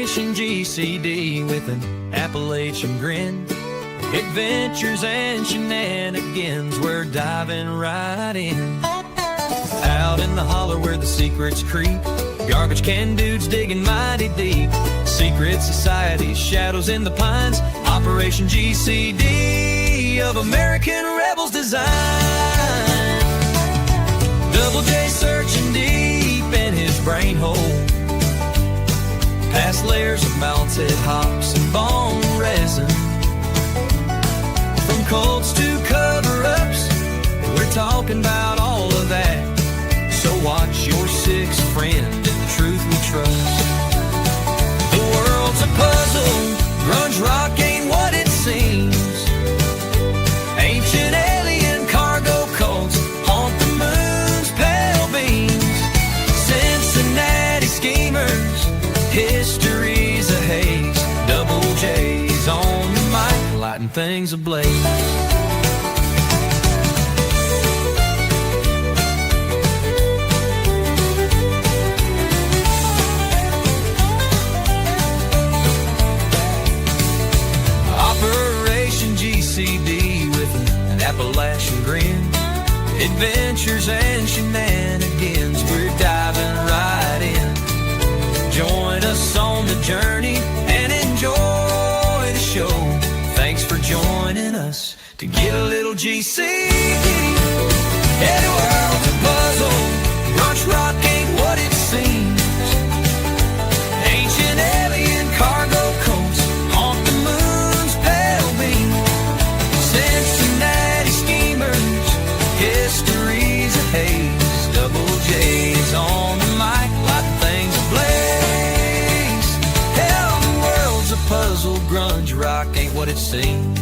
Operation GCD with an Appalachian grin. Adventures and shenanigans, we're diving right in. Out in the holler where the secrets creep, garbage can dudes digging mighty deep. Secret societies, shadows in the pines. Operation GCD of American rebels design. Double J searching deep in his brain hole, past layers of melted hops and bone resin. From cults to cover-ups, we're talking about all of that. So watch your sixth friend in the truth we trust. The world's a puzzle, grunge rock ain't what it seems. Ancient alien cargo cults haunt the moon's pale beams. Cincinnati schemers, history's a haze. Double J's on the mic, lighting things ablaze. OpGCD with an Appalachian grin. Adventures and shenanigans, we're diving right in. Join us on the journey and enjoy the show. Thanks for joining us to get a little GCD. Yeah, the world's a puzzle, grunge rock ain't what it seems. Ancient alien cargo cults haunt the moon's pale beam. Cincinnati schemers, history's a haze. Double J's on the mic, lighting things ablaze. Hell, the world's a puzzle, grunge rock ain't what it seems.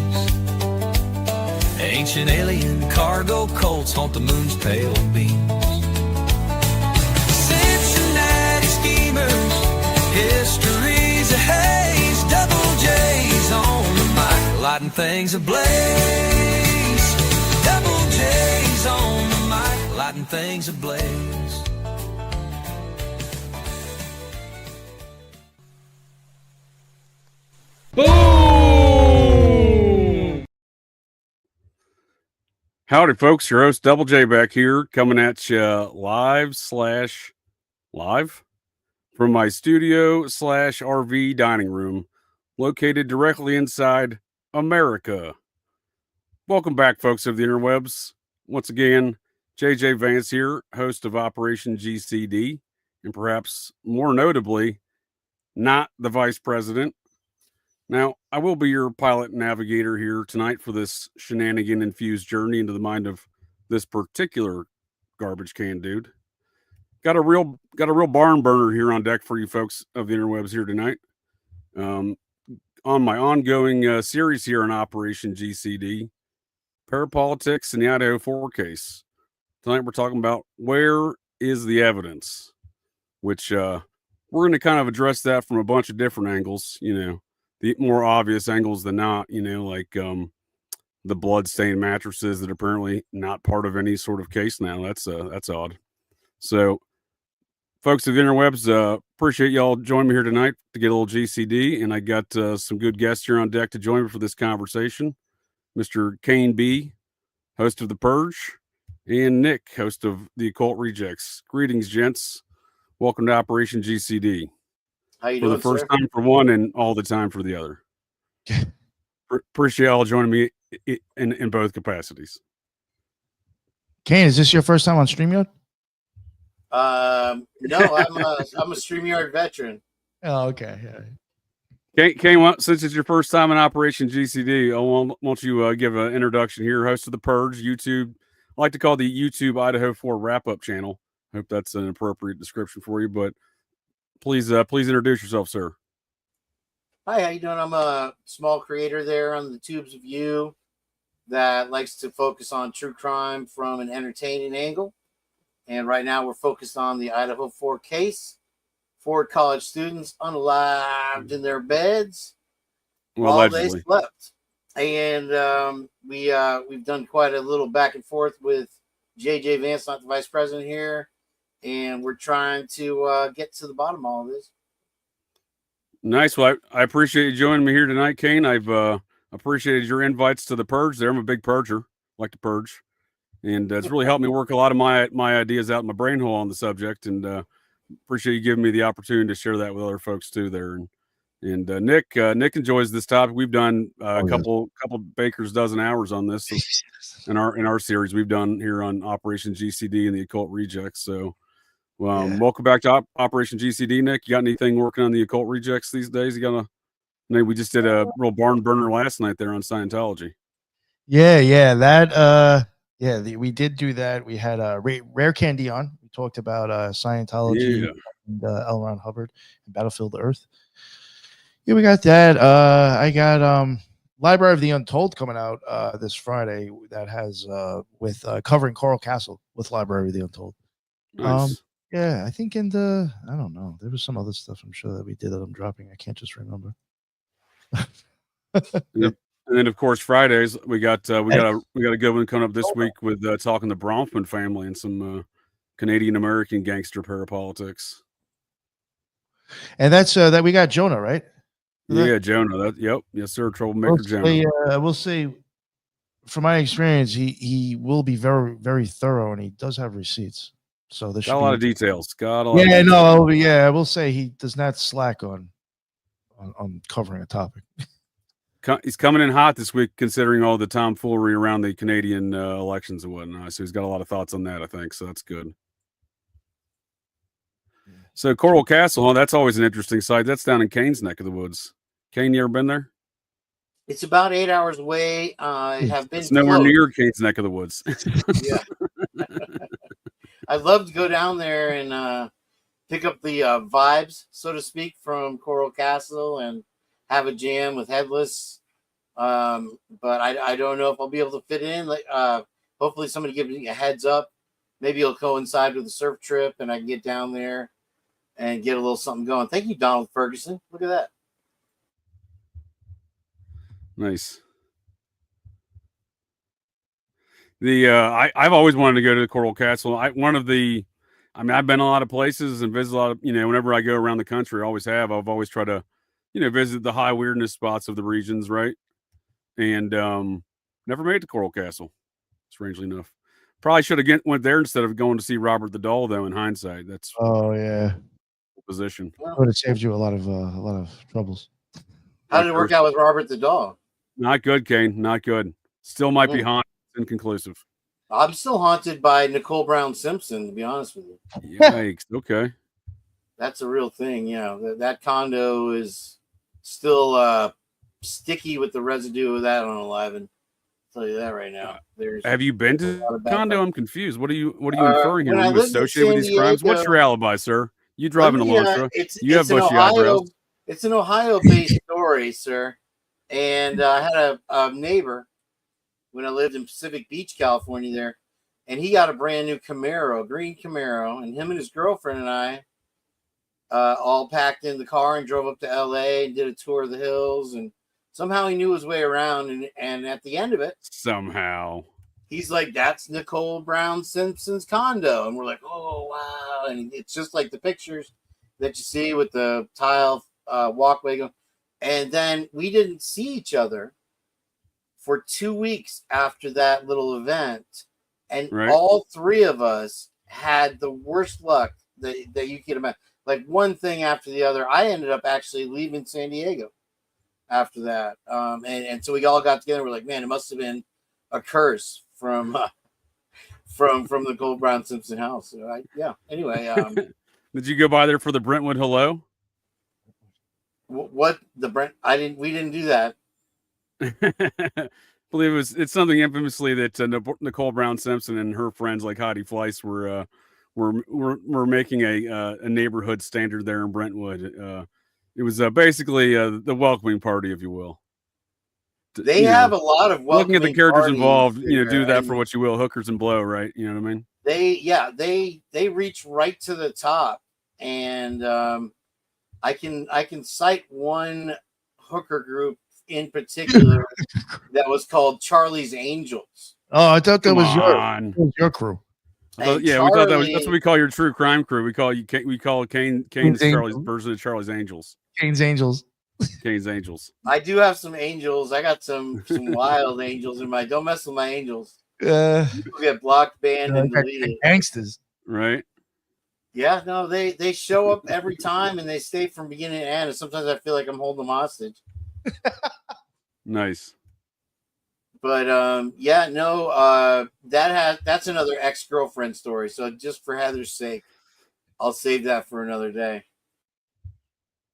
Ancient alien cargo cults haunt the moon's pale beams. Cincinnati schemers, history's a haze. Double J's on the mic, lighting things ablaze. Double J's on the mic, lighting things ablaze. Boom! Howdy, folks. Your host, Double J, back here, coming at you live from my studio/RV dining room, located directly inside America. Welcome back, folks of the interwebs. Once again, JJ Vance here, host of Operation GCD, and perhaps more notably, not the vice president. Now, I will be your pilot and navigator here tonight for this shenanigan-infused journey into the mind of this particular garbage can dude. Got a real barn burner here on deck for you folks of the interwebs here tonight. On my ongoing series here on Operation GCD, Parapolitics and the Idaho 4 case. Tonight we're talking about where is the evidence, which we're going to kind of address that from a bunch of different angles, the more obvious angles than not, like the blood-stained mattresses that are apparently not part of any sort of case now. That's odd. So, folks of the interwebs, appreciate y'all joining me here tonight to get a little GCD, and I got some good guests here on deck to join me for this conversation. Mr. Kane B, host of The Purge, and Nick, host of the Occult Rejects. Greetings, gents. Welcome to Operation GCD. How you for doing, the first sir? time for one and all the time for the other. Appreciate y'all joining me in both capacities. Kane, is this your first time on StreamYard? No, I'm a StreamYard veteran. Oh, okay. Yeah. Kane, since it's your first time in Operation GCD, won't you give an introduction here? Host of The Purge, YouTube. I like to call the YouTube Idaho 4 wrap-up channel. I hope that's an appropriate description for you, but please introduce yourself, sir. Hi, how you doing? I'm a small creator there on the Tubes of You that likes to focus on true crime from an entertaining angle. And right now we're focused on the Idaho 4 case. 4 college students unalived in their beds while Allegedly. they slept. And we've done quite a little back and forth with JJ Vance, not the vice president here. And we're trying to get to the bottom of all this. Nice. Well, I appreciate you joining me here tonight, Kane. I've appreciated your invites to the purge there. I'm a big purger, like to purge. And it's really helped me work a lot of my ideas out in my brain hole on the subject. And appreciate you giving me the opportunity to share that with other folks too there. And Nick enjoys this topic. We've done a couple baker's dozen hours on this in our series we've done here on Operation GCD and the Occult Rejects. So welcome back to Operation GCD, Nick. You got anything working on the Occult Rejects these days? We just did a real barn burner last night there on Scientology. We did do that. We had Rare Candy on. We talked about Scientology and L. Ron Hubbard and Battlefield Earth. Yeah, we got that. I got Library of the Untold coming out this Friday. That has with covering Coral Castle with Library of the Untold. Nice. I think I don't know. There was some other stuff I'm sure that we did that I'm dropping. I can't just remember. Yep. And then, of course, Fridays we got a good one coming up this week with talking the Bronfman family and some Canadian American gangster parapolitics. And that's that we got Jonah, right? Yeah, Jonah. Yes, sir. Troublemaker Jonah. I will say, from my experience, he will be very, very thorough, and he does have receipts. So there's got a lot of details. I will say he does not slack on covering a topic. He's coming in hot this week, considering all the tomfoolery around the Canadian elections and whatnot. So he's got a lot of thoughts on that, I think. So that's good. So Coral Castle, that's always an interesting site. That's down in Kane's neck of the woods. Kane, you ever been there? It's about 8 hours away. I have been. It's nowhere near Kane's neck of the woods. Yeah. I'd love to go down there and pick up the vibes, so to speak, from Coral Castle and have a jam with Headless. But I don't know if I'll be able to fit in. Hopefully somebody gives me a heads up. Maybe it'll coincide with the surf trip and I can get down there and get a little something going. Thank you, Donald Ferguson. Look at that. Nice. I've always wanted to go to the Coral Castle. I've been a lot of places and visit a lot of, whenever I go around the country, I've always tried to, visit the high weirdness spots of the regions, right? And never made it to Coral Castle, strangely enough. Probably should have went there instead of going to see Robert the Doll, though, in hindsight. That's position. It would have saved you a lot of troubles. How did it work out with Robert the Doll? Not good, Kane. Not good. Still might be haunted. Inconclusive. I'm still haunted by Nicole Brown Simpson, to be honest with you. Yikes. Okay. That's a real thing. Yeah. That condo is still sticky with the residue of that on 11. I'll tell you that right now. Have you been to the condo? I'm confused. What are you inferring here? Are you associated with these crimes? What's your alibi, sir? You drive an Elantra. You have bushy eyebrows. It's an Ohio-based story, sir. And I had a neighbor when I lived in Pacific Beach, California there, and he got a brand new Camaro, green Camaro, and him and his girlfriend and I all packed in the car and drove up to LA and did a tour of the hills, and somehow he knew his way around, and at the end of it, somehow he's like, that's Nicole Brown Simpson's condo, and we're like, oh wow, and it's just like the pictures that you see with the tile walkway going. And then we didn't see each other for 2 weeks after that little event. And all three of us had the worst luck that you could imagine. Like one thing after the other. I ended up actually leaving San Diego after that. And so we all got together. We're like, man, it must have been a curse from the Nicole Brown Simpson house. So anyway. Did you go by there for the Brentwood hello? What the Brent? We didn't do that. I believe it's something infamously that Nicole Brown Simpson and her friends like Heidi Fleiss were making a neighborhood standard there in Brentwood. It was basically the welcoming party, if you will. They have a lot of welcoming looking at the characters involved. There, do that for what you will, hookers and blow, right? You know what I mean? They reach right to the top, and I can cite one hooker group in particular that was called Charlie's Angels. Oh, I thought that was your crew. Yeah, we thought that's what we call your true crime crew. We call Kane's Charlie's version of Charlie's Angels. Kane's Angels. Kane's Angels. I do have some angels. I got some wild angels in my. Don't mess with my angels. Uh, People get blocked, banned, and deleted. Gangsters. Right. Yeah, no, they show up every time and they stay from beginning to end. And sometimes I feel like I'm holding them hostage. Nice. But yeah, no, that's another ex-girlfriend story. So just for Heather's sake, I'll save that for another day.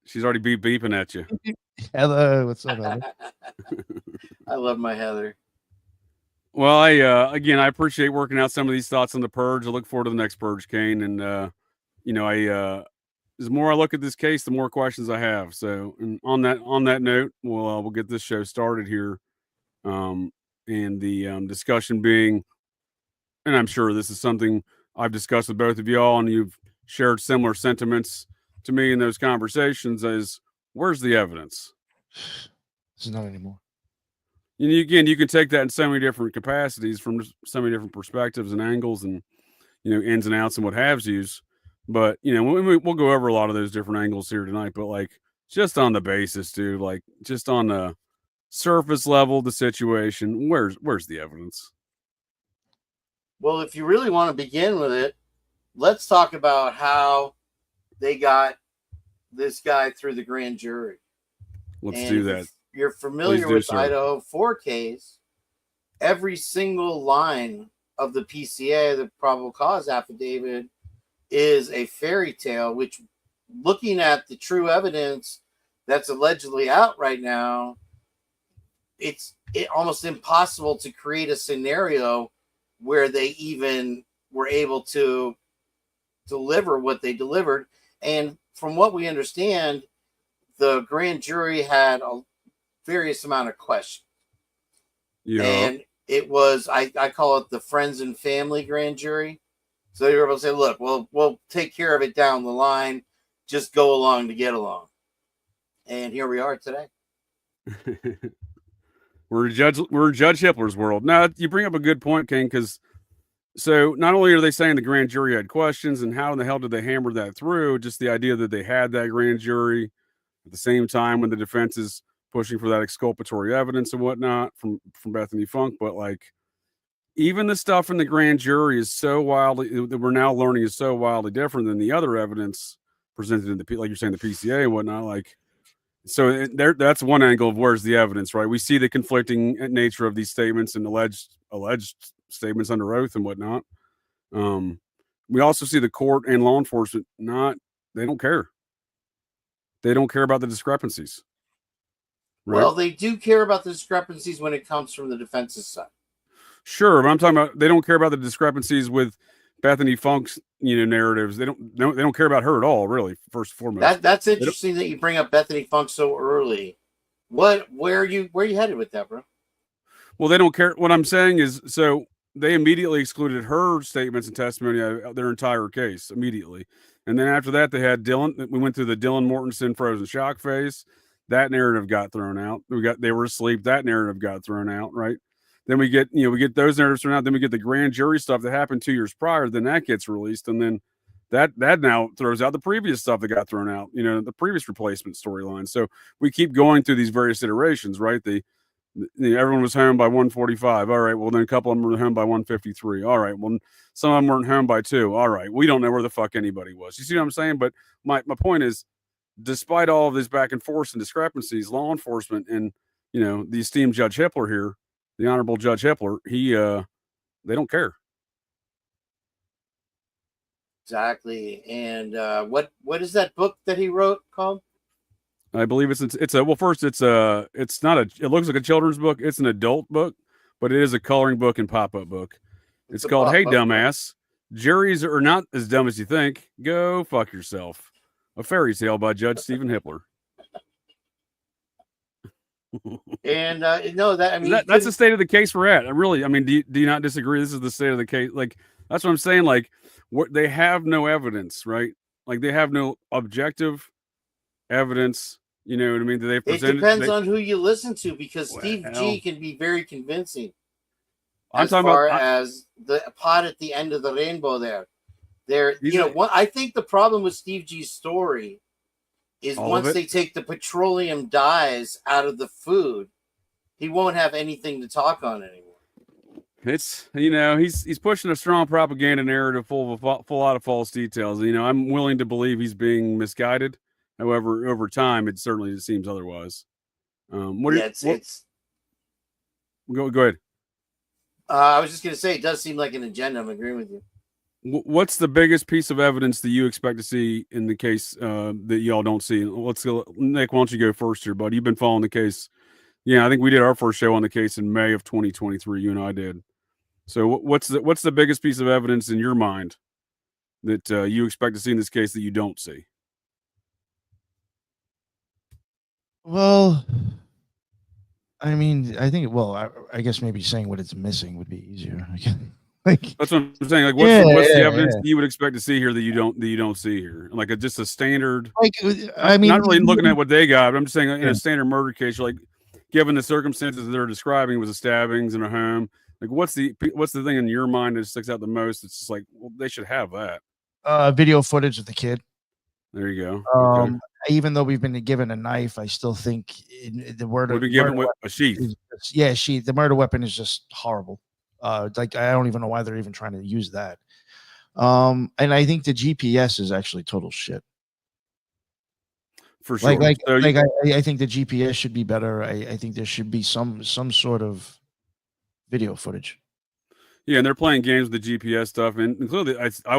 She's already beeping at you. Hello, what's up, Heather? I love my Heather. Well, I appreciate working out some of these thoughts on the purge. I look forward to the next purge, Kane, and the more I look at this case, the more questions I have. So, and on that note, we'll get this show started here, and the discussion being, and I'm sure this is something I've discussed with both of y'all, and you've shared similar sentiments to me in those conversations. Is where's the evidence? This is not anymore. And again, you can take that in so many different capacities from so many different perspectives and angles, and ins and outs and what have yous. But we'll go over a lot of those different angles here tonight. But like, just on the basis, dude, like just on the surface level, the situation, where's the evidence? Well, if you really want to begin with it, let's talk about how they got this guy through the grand jury. Let's do that. You're familiar with Idaho 4Ks, every single line of the PCA, the probable cause affidavit, is a fairy tale, which, looking at the true evidence that's allegedly out right now, it's almost impossible to create a scenario where they even were able to deliver what they delivered. And from what we understand, the grand jury had a various amount of questions. Yeah. And it was, I call it the friends and family grand jury. So they were able to say, look, we'll take care of it down the line. Just go along to get along. And here we are today. We're in Judge Hippler's world. Now, you bring up a good point, King, because so not only are they saying the grand jury had questions, and how in the hell did they hammer that through? Just the idea that they had that grand jury at the same time when the defense is pushing for that exculpatory evidence and whatnot from Bethany Funk. But like, even the stuff in the grand jury is so wildly, that we're now learning, is so wildly different than the other evidence presented in the, like you're saying, the PCA and whatnot. Like, so that's one angle of where's the evidence, right? We see the conflicting nature of these statements and alleged statements under oath and whatnot. We also see the court and law enforcement they don't care. They don't care about the discrepancies. Right? Well, they do care about the discrepancies when it comes from the defense's side. Sure, but I'm talking about they don't care about the discrepancies with Bethany Funk's narratives. They don't care about her at all, really. First and foremost, that's interesting that you bring up Bethany Funk so early. Where are you headed with that, bro? Well, they don't care. What I'm saying is, so they immediately excluded her statements and testimony out of their entire case immediately, and then after that, they had Dylan. We went through the Dylan Mortensen frozen shock phase. That narrative got thrown out. They were asleep. That narrative got thrown out, right? Then we get those narratives thrown out. Then we get the grand jury stuff that happened 2 years prior. Then that gets released, and then that now throws out the previous stuff that got thrown out. The previous replacement storyline. So we keep going through these various iterations, right? Everyone was home by 1:45. All right, well then a couple of them were home by 1:53. All right, well some of them weren't home by 2. All right, we don't know where the fuck anybody was. You see what I'm saying? But my point is, despite all of this back and forth and discrepancies, law enforcement and the esteemed Judge Hippler here, the Honorable Judge Hippler, they don't care. Exactly. And what is that book that he wrote called? I believe it's not it looks like a children's book. It's an adult book, but it is a coloring book and pop-up book. It's called Hey Dumbass, Juries Are Not As Dumb As You Think. Go fuck yourself. A fairy tale by Judge Stephen Hippler. And no, that's the state of the case we're at. Do you not disagree? This is the state of the case. Like, that's what I'm saying. Like, they have no evidence, right? Like, they have no objective evidence. You know what I mean? That they presented. It depends on who you listen to, because Steve G can be very convincing. I'm as far as the pot at the end of the rainbow there. I think the problem with Steve G's story is All of once it? they take the petroleum dyes out of the food, he won't have anything to talk on anymore. It's, you know, he's pushing a strong propaganda narrative full of a lot of false details. You know, I'm willing to believe he's being misguided. However, over time, it seems otherwise. What? Yeah, it's. Go ahead. I was just gonna say, it does seem like an agenda. I'm agreeing with you. What's the biggest piece of evidence that you expect to see in the case that y'all don't see? Let's go, Nick. Why don't you go first here, bud? You've been following the case. Yeah, I think we did our first show on the case in May of 2023. You and I did. So what's the biggest piece of evidence in your mind that you expect to see in this case that you don't see? Well, I mean, I think. Well, I guess maybe saying what it's missing would be easier. Like that's what I'm saying. Like, what's the evidence you would expect to see here that you don't see here? Like just a standard. Like, I mean, not really looking at what they got. But I'm just saying in a standard murder case, like given the circumstances they're describing, it was a stabbings in a home. Like, what's the thing in your mind that sticks out the most? It's just like, well, they should have that. Video footage of the kid. There you go. Okay. Even though we've been given a knife, I still think the word we've been given a sheath. Sheath. The murder weapon is just horrible. Like I don't even know why they're even trying to use that. And I think the GPS is actually total shit. For sure. I think the GPS should be better. I think there should be some sort of video footage. Yeah, and they're playing games with the GPS stuff, and clearly, I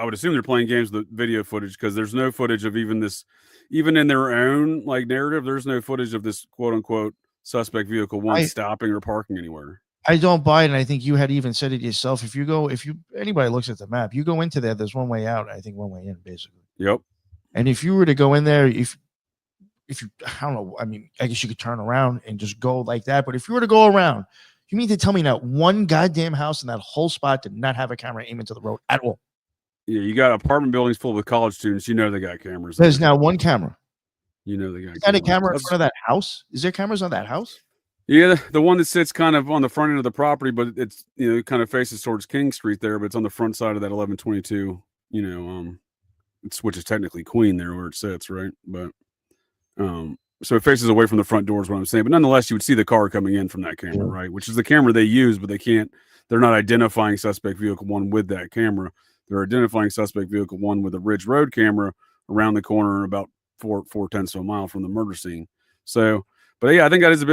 would assume they're playing games with the video footage because there's no footage of even in their own like narrative. There's no footage of this quote unquote suspect vehicle stopping or parking anywhere. I don't buy it, and I think you had even said it yourself. If anybody looks at the map, you go into there. There's one way out. I think one way in, basically. Yep. And if you were to go in there, if you, I don't know, I mean, I guess you could turn around and just go like that. But if you were to go around, you mean to tell me that one goddamn house in that whole spot did not have a camera aimed into the road at all? Yeah, you got apartment buildings full of college students. You know they got cameras. There's now one camera. You know they got. Is that a camera in front of that house? Is there cameras on that house? Yeah, the one that sits kind of on the front end of the property, but it's it kind of faces towards King Street there, but it's on the front side of that 1122. Which is technically Queen there where it sits, right? But so it faces away from the front door is what I'm saying. But nonetheless, you would see the car coming in from that camera, right? Which is the camera they use, but they're not identifying suspect vehicle 1 with that camera. They're identifying suspect vehicle 1 with a Ridge Road camera around the corner about 4/10 of a mile from the murder scene. So, but yeah, I think that's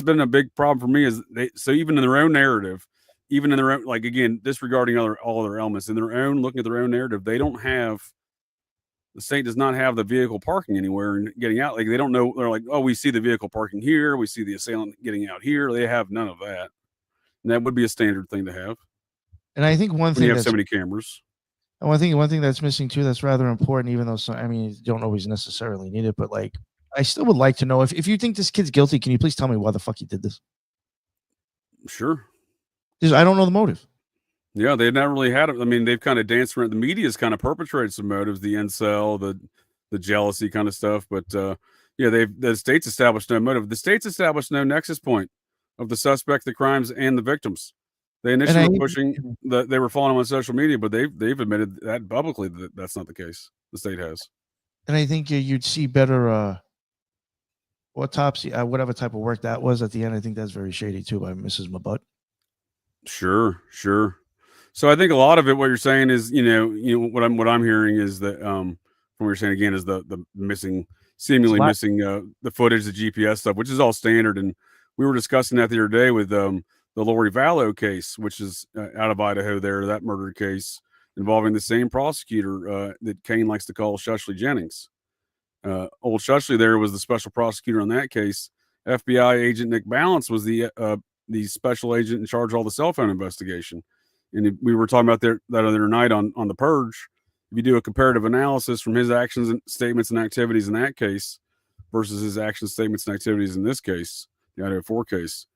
been a big problem for me is so even in their own narrative, even in their own, like again, disregarding all other elements in their own, looking at their own narrative, the state does not have the vehicle parking anywhere and getting out. Like they don't know. They're like, oh, we see the vehicle parking here. We see the assailant getting out here. They have none of that. And that would be a standard thing to have. And I think one thing you have so many cameras. And one thing that's missing too, that's rather important, even though you don't always necessarily need it, but like, I still would like to know if you think this kid's guilty, can you please tell me why the fuck he did this? Sure. Because I don't know the motive. Yeah, they've not really had it. I mean, they've kind of danced around. The media's kind of perpetrated some motives, the incel, the jealousy kind of stuff. But the state's established no motive. The state's established no nexus point of the suspect, the crimes, and the victims. They initially were pushing they were following them on social media, but they've admitted that publicly that that's not the case. The state has. And I think you'd see better autopsy, whatever type of work that was at the end. I think that's very shady too by Mrs. Mabutt. Sure. So I think a lot of it, what you're saying is, what I'm hearing is that from what you're saying again is the seemingly missing the footage, the GPS stuff, which is all standard. And we were discussing that the other day with the Lori Vallow case, which is out of Idaho there, that murder case involving the same prosecutor that Kane likes to call Shushley Jennings. Old Shushley there was the special prosecutor on that case. FBI agent Nick Balance was the special agent in charge of all the cell phone investigation. And we were talking about that other night on The Purge. If you do a comparative analysis from his actions and statements and activities in that case versus his actions, statements, and activities in this case, the Idaho 4 case,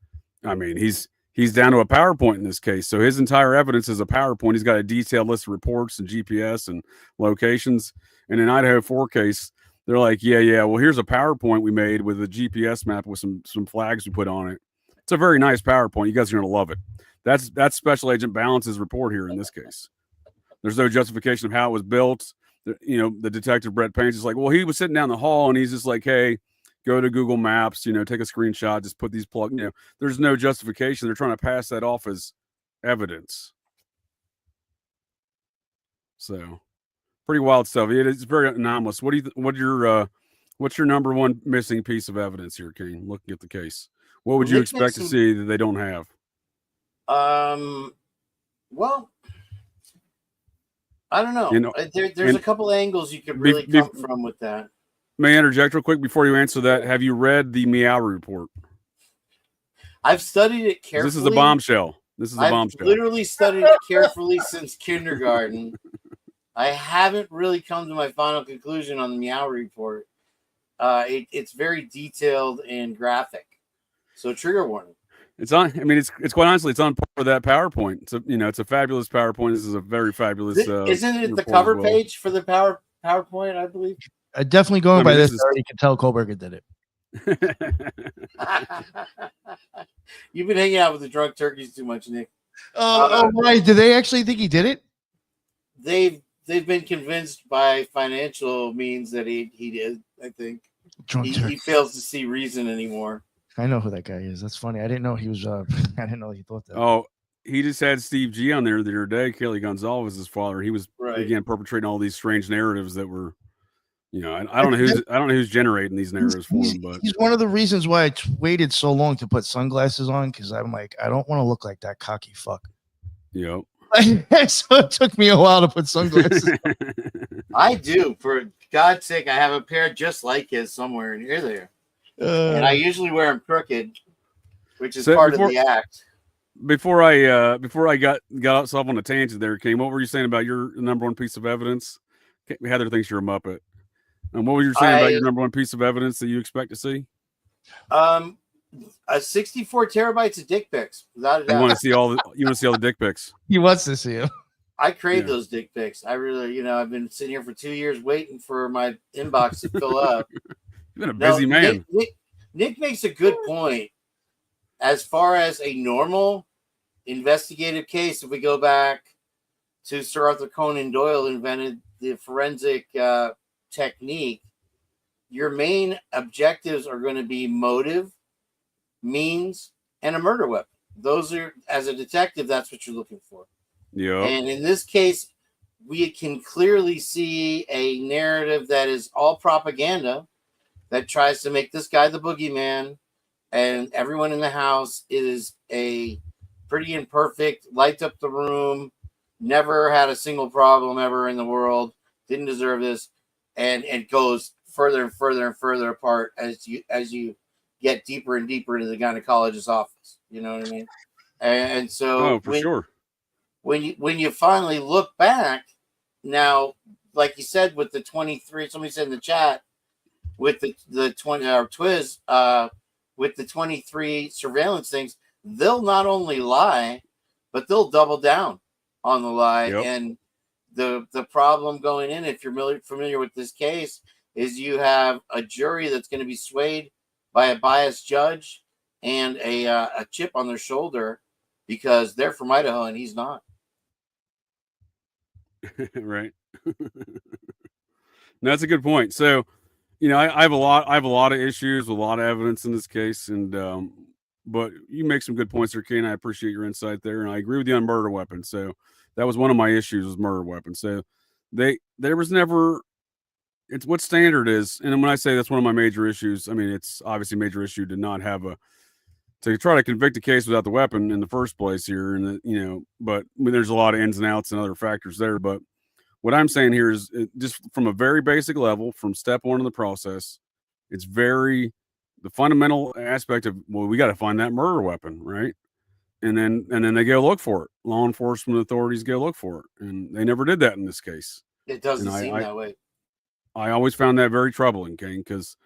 I mean, he's down to a PowerPoint in this case. So his entire evidence is a PowerPoint. He's got a detailed list of reports and GPS and locations. And in Idaho 4 case, they're like, yeah, well, here's a PowerPoint we made with a GPS map with some flags we put on it. It's a very nice PowerPoint. You guys are going to love it. That's Special Agent Balance's report here in this case. There's no justification of how it was built. the detective Brett Payne's just like, well, he was sitting down the hall and he's just like, hey, go to Google Maps, take a screenshot, just put these there's no justification. They're trying to pass that off as evidence. So pretty wild stuff. It's very anomalous. What's your number one missing piece of evidence here, Kane, looking at the case? What would you expect to see that they don't have? Well, I don't know. There's a couple angles you could really come from with that. May I interject real quick before you answer that? Have you read the Meow report? I've studied it carefully. This is a bombshell. I've literally studied it carefully since kindergarten. I haven't really come to my final conclusion on the Meow report. It's very detailed and graphic. So trigger warning. It's quite honestly, it's on par with that PowerPoint. It's a fabulous PowerPoint. This is a very fabulous. Isn't it the cover page for the PowerPoint? I believe. Definitely going by this. I already can tell Kohlberger did it. You've been hanging out with the drunk turkeys too much, Nick. Right. Do they actually think he did it? They've been convinced by financial means that he did. I think he fails to see reason anymore. I know who that guy is. That's funny. I didn't know he was. I didn't know he thought that. Oh, he just had Steve G on there the other day. Kelly Gonzalez's father. He was again perpetrating all these strange narratives that were. I don't know who's generating these narratives for him, but he's one of the reasons why I waited so long to put sunglasses on, because I'm like, I don't want to look like that cocky fuck. Yep. So it took me a while to put sunglasses on. I do. For God's sake, I have a pair just like his somewhere in here there. And I usually wear them crooked, which is part of the act. Before I got off on a tangent there, Kane, what were you saying about your number one piece of evidence? Heather thinks you're a Muppet. And what were you saying about your number one piece of evidence that you expect to see? 64 terabytes of dick pics. Without a doubt. You want to see all the dick pics. He wants to see them. I crave those dick pics. I really, I've been sitting here for 2 years waiting for my inbox to fill up. You've been a busy man. Nick makes a good point. As far as a normal investigative case, if we go back to Sir Arthur Conan Doyle invented the forensic technique, your main objectives are going to be motive, means, and a murder weapon. Those are, as a detective, that's what you're looking for. Yeah. And in this case, we can clearly see a narrative that is all propaganda that tries to make this guy the boogeyman, and everyone in the house is a pretty imperfect, lights up the room, never had a single problem ever in the world, didn't deserve this. And it goes further and further and further apart as you get deeper and deeper into the gynecologist's office. You know what I mean? And so, when you finally look back, now, like you said, with the 23, somebody said in the chat, with the 20 or Twiz, with the 23 surveillance things, they'll not only lie, but they'll double down on the lie. Yep. And the problem going in, if you're familiar with this case, is you have a jury that's going to be swayed by a biased judge and a chip on their shoulder because they're from Idaho and he's not. Right. No, that's a good point. So, I have a lot of issues, a lot of evidence in this case, and but you make some good points there, Kane. I appreciate your insight there, and I agree with you on murder weapons. So that was one of my issues, was murder weapons. So there was never. It's what standard is, and when I say that's one of my major issues, I mean it's obviously a major issue to not have to try to convict a case without the weapon in the first place here, and but there's a lot of ins and outs and other factors there. But what I'm saying here is just from a very basic level, from step one in the process, it's the fundamental aspect of, well, we got to find that murder weapon, right? And then they go look for it. Law enforcement authorities go look for it, and they never did that in this case. It doesn't seem that way. I always found that very troubling, Kane, because,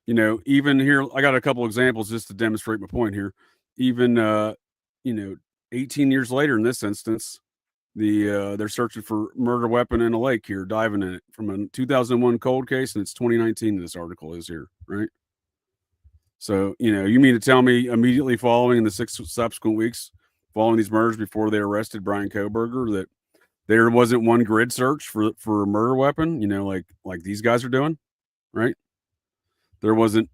even here, I got a couple examples just to demonstrate my point here. Even, 18 years later in this instance, they're searching for murder weapon in a lake here, diving in it from a 2001 cold case, and it's 2019. This article is here, right? So, you mean to tell me immediately following in the 6 subsequent weeks following these murders before they arrested Brian Koberger that there wasn't one grid search for a murder weapon, like these guys are doing, right? There wasn't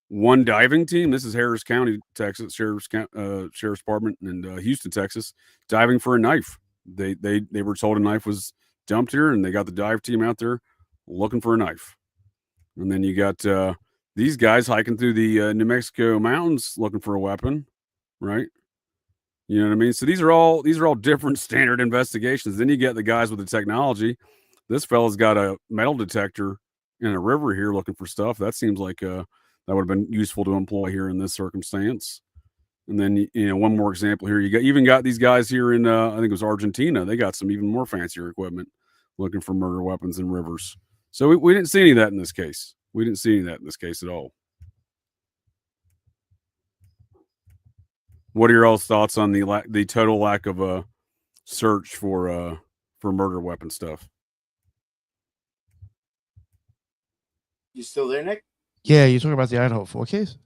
one diving team. This is Harris County, Texas, Sheriff's Department, and Houston, Texas, diving for a knife. They were told a knife was dumped here, and they got the dive team out there looking for a knife. And then you got these guys hiking through the New Mexico mountains looking for a weapon, right? You know what I mean? So these are all different standard investigations. Then you get the guys with the technology. This fella's got a metal detector in a river here looking for stuff. That seems like that would have been useful to employ here in this circumstance. And then one more example here. You got these guys here in I think it was Argentina. They got some even more fancier equipment looking for murder weapons in rivers. So we didn't see any of that in this case. We didn't see any of that in this case at all. What are your all's thoughts on the total lack of a search for murder weapon stuff? You still there, Nick? Yeah, you're talking about the Idaho 4 case?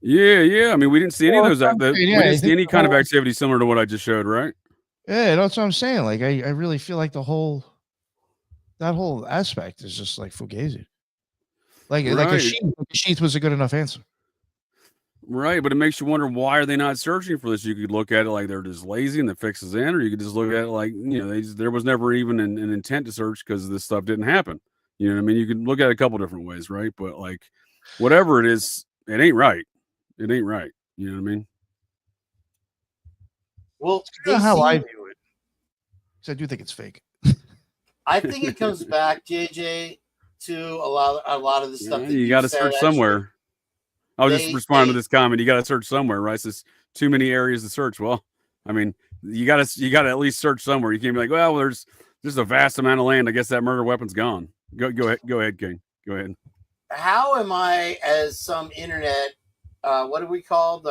Yeah. I mean, we didn't see any of those. We Yeah, didn't see any kind of activity similar to what I just showed, right? Yeah, that's what I'm saying. Like, I really feel like that whole aspect is just like fugazi. Like a sheath was a good enough answer. Right, but it makes you wonder, why are they not searching for this? You could look at it like they're just lazy and the fix is in, or you could just look at it like, there was never even an intent to search because this stuff didn't happen. You know what I mean? You could look at it a couple different ways, right? But like, whatever it is, it ain't right. It ain't right. You know what I mean? Well, That's how I view it. So I do think it's fake. I think it comes back, JJ, to a lot of the stuff that you got to search somewhere. I was just responding to this comment. You got to search somewhere, right? So it's too many areas to search. Well, I mean, you got to at least search somewhere. You can't be like, well, there's a vast amount of land. I guess that murder weapon's gone. Go ahead, Kane. Go ahead. How am I, as some internet, what are we called,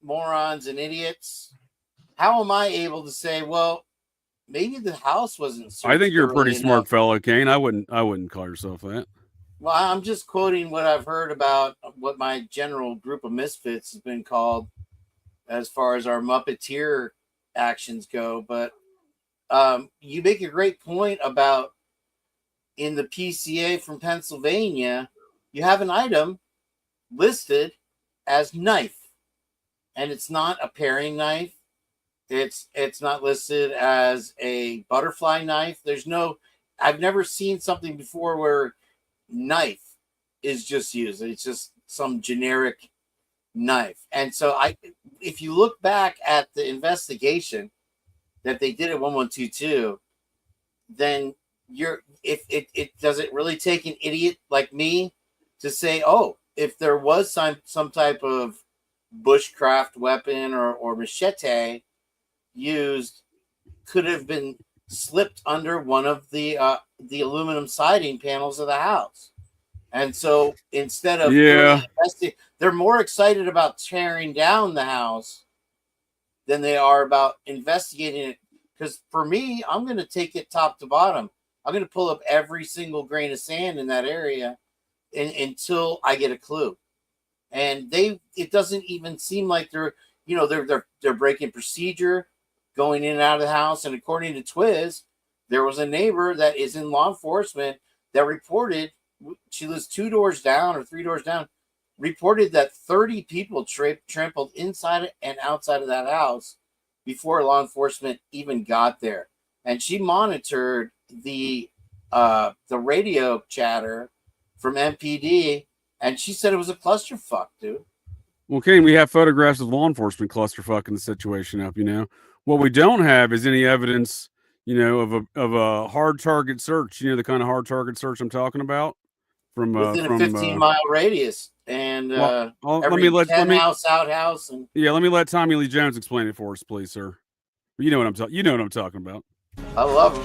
morons and idiots? How am I able to say, well, maybe the house wasn't searched? I think you're a pretty enough. smart fellow, Kane. I wouldn't call yourself that. Well, I'm just quoting what I've heard about what my general group of misfits has been called as far as our Muppeteer actions go. But you make a great point about in the PCA from Pennsylvania, you have an item listed as knife, and it's not a paring knife. It's not listed as a butterfly knife. I've never seen something before where knife is just used. It's just some generic knife. And so if you look back at the investigation that they did at 1122, then it doesn't really take an idiot like me to say, oh, if there was some type of bushcraft weapon or machete used, could have been slipped under one of the aluminum siding panels of the house. And so instead of really they're more excited about tearing down the house than they are about investigating it. Because for me, I'm going to take it top to bottom. I'm going to pull up every single grain of sand in that area until I get a clue. And it doesn't even seem like they're breaking procedure, going in and out of the house. And according to Twiz, there was a neighbor that is in law enforcement that reported, she lives 2 doors down or 3 doors down, reported that 30 people trampled inside and outside of that house before law enforcement even got there. And she monitored the radio chatter from MPD, and she said it was a clusterfuck, dude. Well, Kane, we have photographs of law enforcement clusterfucking the situation up. What we don't have is any evidence, of a hard target search. The kind of hard target search I'm talking about from within a 15-mile radius, and every house, outhouse, and let me let Tommy Lee Jones explain it for us, please, sir. You know what I'm talking about. I love him.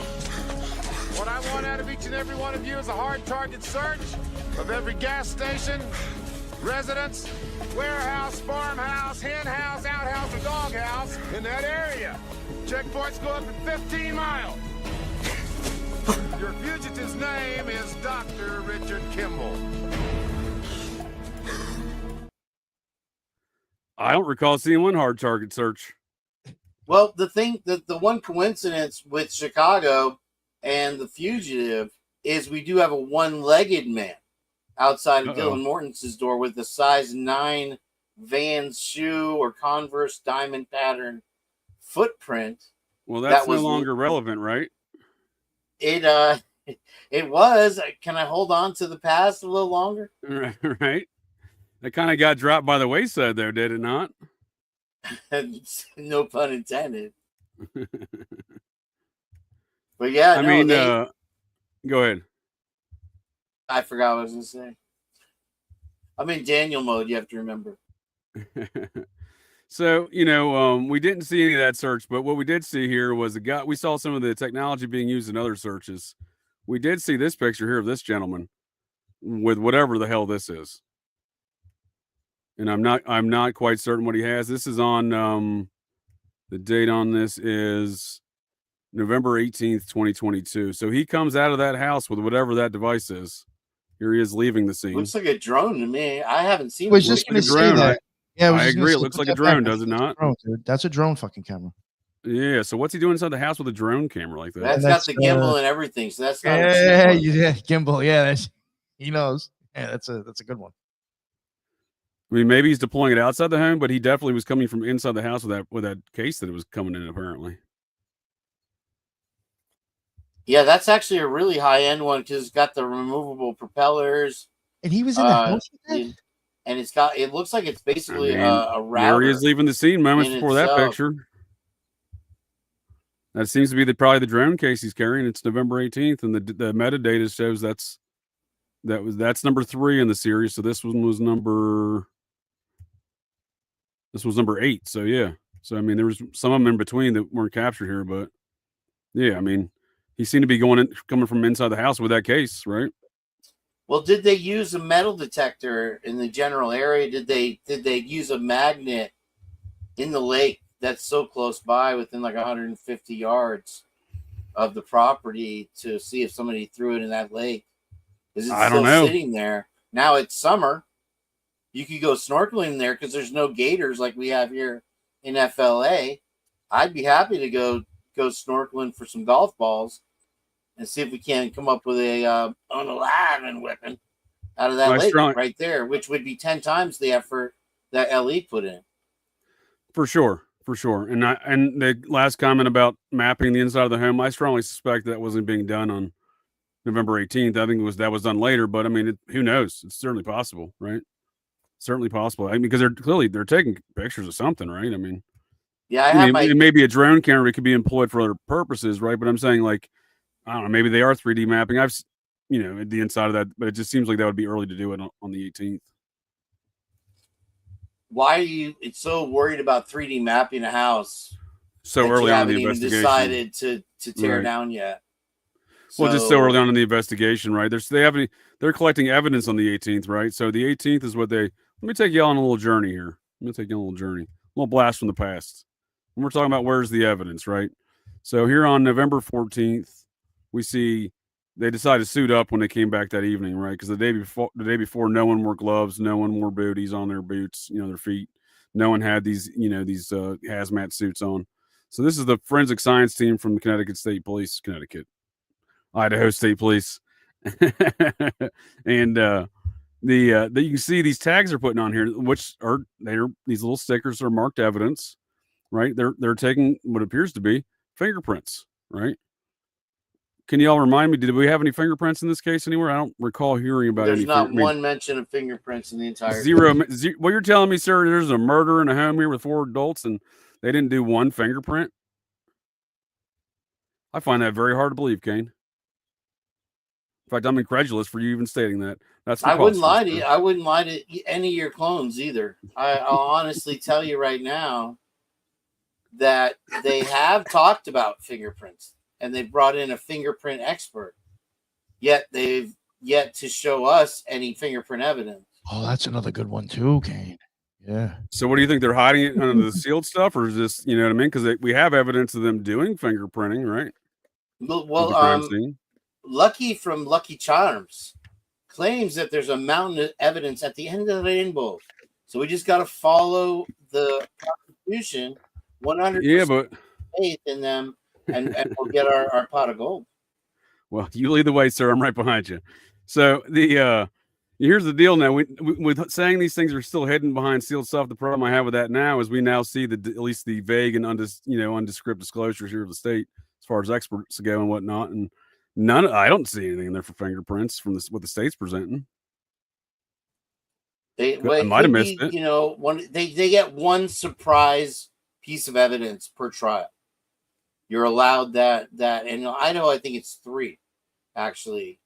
What I want out of each and every one of you is a hard target search of every gas station, residence, warehouse, farmhouse, hen house, outhouse, or doghouse in that area. Checkpoints go up at 15 miles. Your fugitive's name is Dr. Richard Kimball. I don't recall seeing one hard target search. Well, the one coincidence with Chicago and the fugitive is we do have a one-legged man outside of Dylan Morton's door with a size 9 Vans shoe or Converse diamond pattern footprint. Well, that's no longer relevant, right? It it was. Can I hold on to the past a little longer? Right. It kind of got dropped by the wayside there, did it not? No pun intended. But yeah, I mean, go ahead. I forgot what I was going to say. I'm in Daniel mode, you have to remember. So, we didn't see any of that search, but what we did see here was we saw some of the technology being used in other searches. We did see this picture here of this gentleman with whatever the hell this is. And I'm not quite certain what he has. This is on, the date on this is November 18th, 2022. So he comes out of that house with whatever that device is. Here he is leaving the scene. Looks like a drone to me. I haven't seen it. I was just going to say that. Yeah, I agree. It looks like a drone, does it not? Drone, dude. That's a drone fucking camera. Yeah. So what's he doing inside the house with a drone camera like that? That's got the gimbal and everything. So that's not yeah, gimbal. Yeah, he knows. Yeah, that's a good one. I mean, maybe he's deploying it outside the home, but he definitely was coming from inside the house with that case that it was coming in. Apparently. Yeah, that's actually a really high end one because it's got the removable propellers. And he was in the house with that? And it looks like it's basically a router. There he is leaving the scene moments before that picture. That seems to be probably the drone case he's carrying. It's November 18th, and the metadata shows that's number 3 in the series. So this one was number 8. So yeah. So I mean, there was some of them in between that weren't captured here, but yeah, I mean, he seemed to be coming from inside the house with that case, right? Well, did they use a metal detector in the general area? Did they use a magnet in the lake that's so close by, within like 150 yards of the property, to see if somebody threw it in that lake? Is it still sitting there? Now it's summer. You could go snorkeling there because there's no gators like we have here in FLA. I'd be happy to go snorkeling for some golf balls and see if we can come up with a unalive weapon out of that lake right there, which would be 10 times the effort that LE put in. For sure. And the last comment about mapping the inside of the home, I strongly suspect that wasn't being done on November 18th. I think that was done later, but I mean, who knows? It's certainly possible, right? Certainly possible. I mean, because they're taking pictures of something, right? I mean, yeah, it may be a drone camera. It could be employed for other purposes, right? But I'm saying, like, I don't know, maybe they are 3D mapping. The inside of that, but it just seems like that would be early to do it on the 18th. Why are you so worried about 3D mapping a house so early on in the investigation? Decided to tear down yet? Well, just so early on in the investigation, right? They're collecting evidence on the 18th, right? So the 18th is what let me take you on a little journey here. A little blast from the past. And we're talking about where's the evidence, right? So here on November 14th, we see they decided to suit up when they came back that evening, right? Because the day before, no one wore gloves, no one wore booties on their boots, their feet. No one had these hazmat suits on. So this is the forensic science team from the Connecticut State Police, Idaho State Police, and you can see these tags they're putting on here, which are these little stickers are marked evidence, right? They're taking what appears to be fingerprints, right? Can you all remind me? Did we have any fingerprints in this case anywhere? I don't recall hearing about any. There's not one mention of fingerprints in the entire zero. Well, you're telling me, sir, there's a murder in a home here with 4 adults, and they didn't do one fingerprint? I find that very hard to believe, Kane. In fact, I'm incredulous for you even stating that. I wouldn't lie to you. I wouldn't lie to any of your clones either. I'll honestly tell you right now that they have talked about fingerprints. And they brought in a fingerprint expert, yet they've yet to show us any fingerprint evidence. Oh, that's another good one too, Kane. Yeah. So what do you think? They're hiding it under the sealed stuff, or is this, you know what I mean? Because we have evidence of them doing fingerprinting, right? Well, Lucky from Lucky Charms claims that there's a mountain of evidence at the end of the rainbow. So we just got to follow the prosecution 100% Yeah, but faith in them, and we'll get our pot of gold. well, you lead the way, sir. I'm right behind you. So here's the deal. Now, with saying these things are still hidden behind sealed stuff, the problem I have with that now is we now see at least the vague and undescript disclosures here of the state as far as experts go and whatnot, and I don't see anything in there for fingerprints from what the state's presenting. I might have missed it. They get one surprise piece of evidence per trial. You're allowed that, and in Idaho, I think it's 3, actually.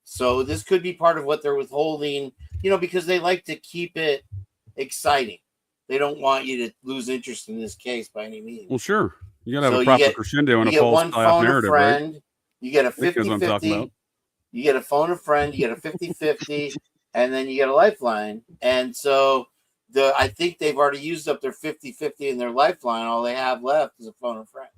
So this could be part of what they're withholding, because they like to keep it exciting. They don't want you to lose interest in this case by any means. Well, sure. You got to have a proper crescendo and a false narrative, right? You get a 50-50. You get a phone a friend. You get a 50-50, and then you get a lifeline. And so I think they've already used up their 50-50 in their lifeline. All they have left is a phone a friend.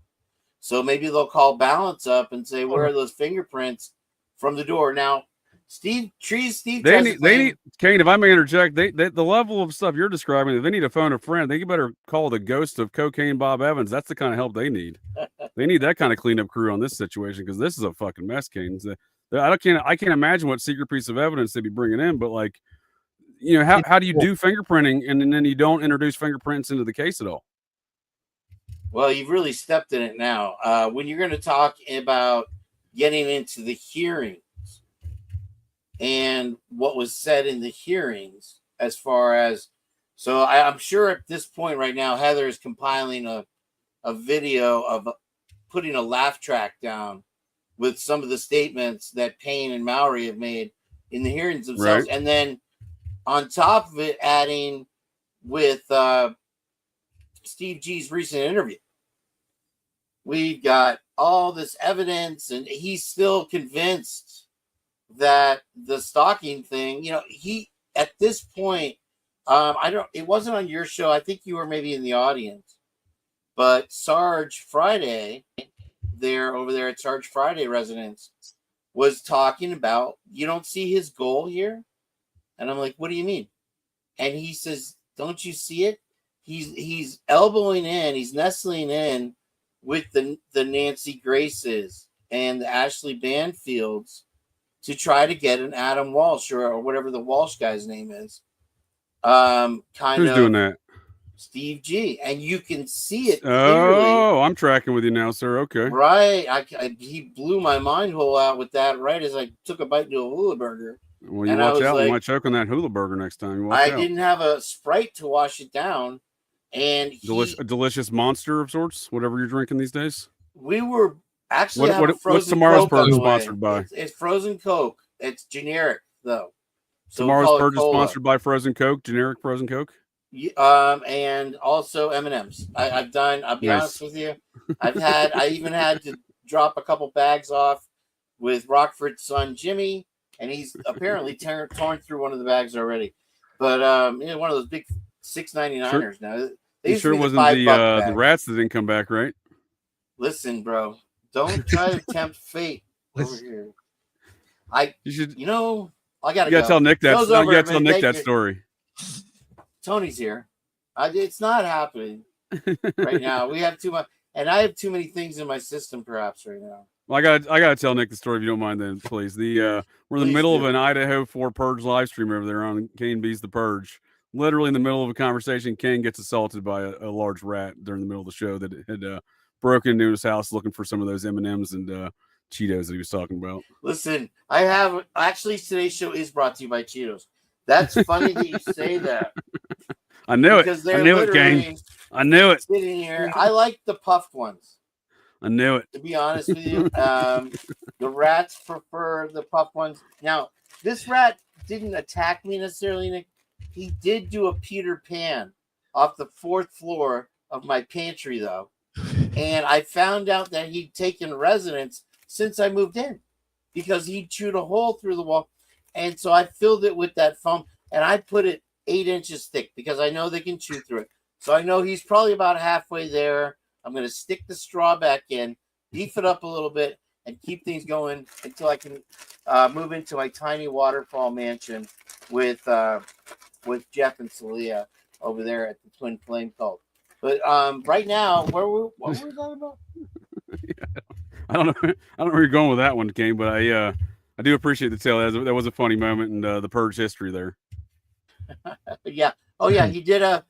So maybe they'll call balance up and say, where are those fingerprints from the door? Now, Steve. They need Kane. If I may interject, the level of stuff you're describing, if they need to phone a friend, they better call the ghost of Cocaine Bob Evans. That's the kind of help they need. They need that kind of cleanup crew on this situation because this is a fucking mess, Kane. I can't imagine what secret piece of evidence they'd be bringing in, but how do you do fingerprinting and then you don't introduce fingerprints into the case at all? Well, you've really stepped in it now. When you're going to talk about getting into the hearings and what was said in the hearings, as far as, so I'm sure at this point right now, Heather is compiling a video of putting a laugh track down with some of the statements that Payne and Mowry have made in the hearings themselves. Right. And then on top of it, adding with Steve G's recent interview. We've got all this evidence, and he's still convinced that the stalking thing, he, at this point, it wasn't on your show. I think you were maybe in the audience, but Sarge Friday over there at Sarge Friday residence was talking about, you don't see his goal here? And I'm like, what do you mean? And he says, don't you see it? He's elbowing in, he's nestling in with the Nancy Graces and the Ashley Banfields to try to get an Adam Walsh or whatever the Walsh guy's name is. Who's doing that? Steve G. And you can see it clearly. Oh, I'm tracking with you now, sir. Okay. Right. He blew my mind hole out with that right as I took a bite into a hula burger. Well, you watch out. You might choke on that hula burger next time. I didn't have a Sprite to wash it down. And a delicious monster of sorts, whatever you're drinking these days. We were actually what's tomorrow's purge sponsored by? It's frozen Coke. It's generic though. So tomorrow's purge is sponsored by Frozen Coke, generic Frozen Coke. And also M&Ms. I'll be honest with you. I even had to drop a couple bags off with Rockford's son Jimmy, and he's apparently torn through one of the bags already. But one of those big $6.99ers now. You sure it wasn't the rats that didn't come back, right? Listen, bro, don't try to tempt fate over here. I gotta go. Tell Nick that. You gotta tell Nick that story. Tony's here. It's not happening right now. We have too much, and I have too many things in my system, perhaps right now. Well, I gotta tell Nick the story if you don't mind, then please. We're in the middle of an Idaho 4 Purge live stream over there on Kane B's The Purge. Literally in the middle of a conversation, Kane gets assaulted by a large rat during the middle of the show that had broken into his house looking for some of those M&Ms and Cheetos that he was talking about. Listen, today's show is brought to you by Cheetos. That's funny that you say that. I knew it. I knew it, Kane. I knew it. Sitting here, I like the puffed ones. I knew it. To be honest with you, the rats prefer the puffed ones. Now, this rat didn't attack me necessarily, Nick. He did do a Peter Pan off the 4th floor of my pantry, though. And I found out that he'd taken residence since I moved in because he chewed a hole through the wall. And so I filled it with that foam, and I put it 8 inches thick because I know they can chew through it. So I know he's probably about halfway there. I'm going to stick the straw back in, beef it up a little bit, and keep things going until I can move into my tiny waterfall mansion with Jeff and Celia over there at the Twin Flame Cult. But right now, what were we talking about? I don't know. I don't know where you're going with that one, Kane, but I do appreciate the tale. That was a funny moment in the Purge history there. Yeah. Oh yeah, he did a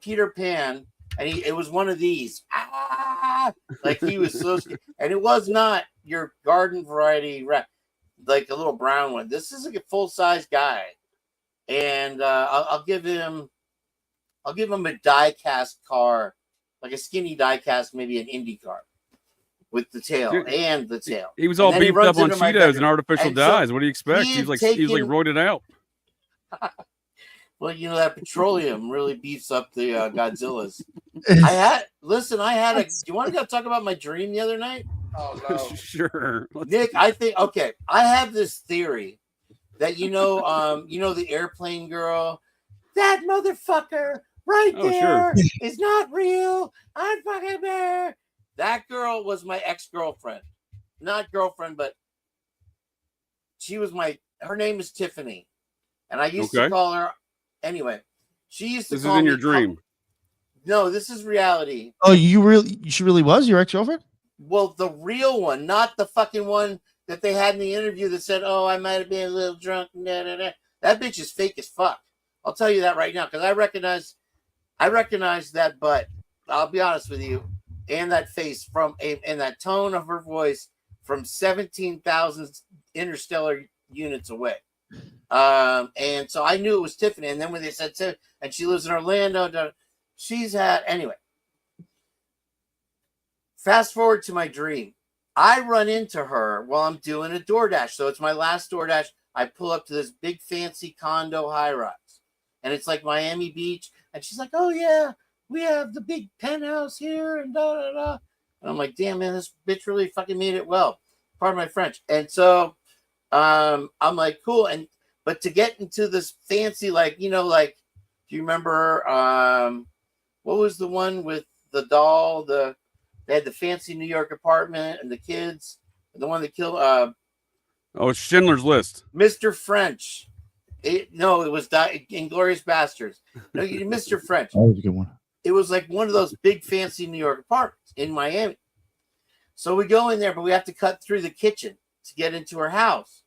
Peter Pan, and it was one of these. Like he was so scared. And it was not your garden variety rat, like a little brown one. This is like a full size guy, and I'll give him a die cast car, like a skinny die cast, maybe an Indy car. With the tail. Dude, and the tail. He was all beefed up on Cheetos and artificial dyes. So what do you expect? He was like roided out. Well, you know, that petroleum really beefs up the Godzillas. I had a. Do you want to go talk about my dream the other night? Oh no, sure, Nick. I think okay. I have this theory that you know the airplane girl, that motherfucker right there is not real. I'm fucking there. That girl was my ex-girlfriend. Not girlfriend, but she was her name is Tiffany. And I used to call her, anyway, she used to call me. This is in your dream. No, this is reality. Oh, she really was your ex-girlfriend? Well, the real one, not the fucking one that they had in the interview that said, oh, I might have been a little drunk. Nah, nah, nah. That bitch is fake as fuck. I'll tell you that right now, because I recognize that butt. I'll be honest with you. And that face and that tone of her voice from 17,000 interstellar units away. And so I knew it was Tiffany. And then when they said, and she lives in Orlando, anyway. Fast forward to my dream. I run into her while I'm doing a DoorDash. So it's my last DoorDash. I pull up to this big fancy condo high rise. And it's like Miami Beach. And she's like, oh yeah. We have the big penthouse here and da da da. And I'm like, damn, man, this bitch really fucking made it well. Pardon my French. And so I'm like, cool. But to get into this fancy, like, you know, like, do you remember what was the one with the doll? They had the fancy New York apartment and the kids, the one that killed Schindler's List. Mr. French. It was Inglourious Bastards. No, Mr. French. That was a good one. It was like one of those big fancy New York apartments in Miami. So we go in there, but we have to cut through the kitchen to get into her house.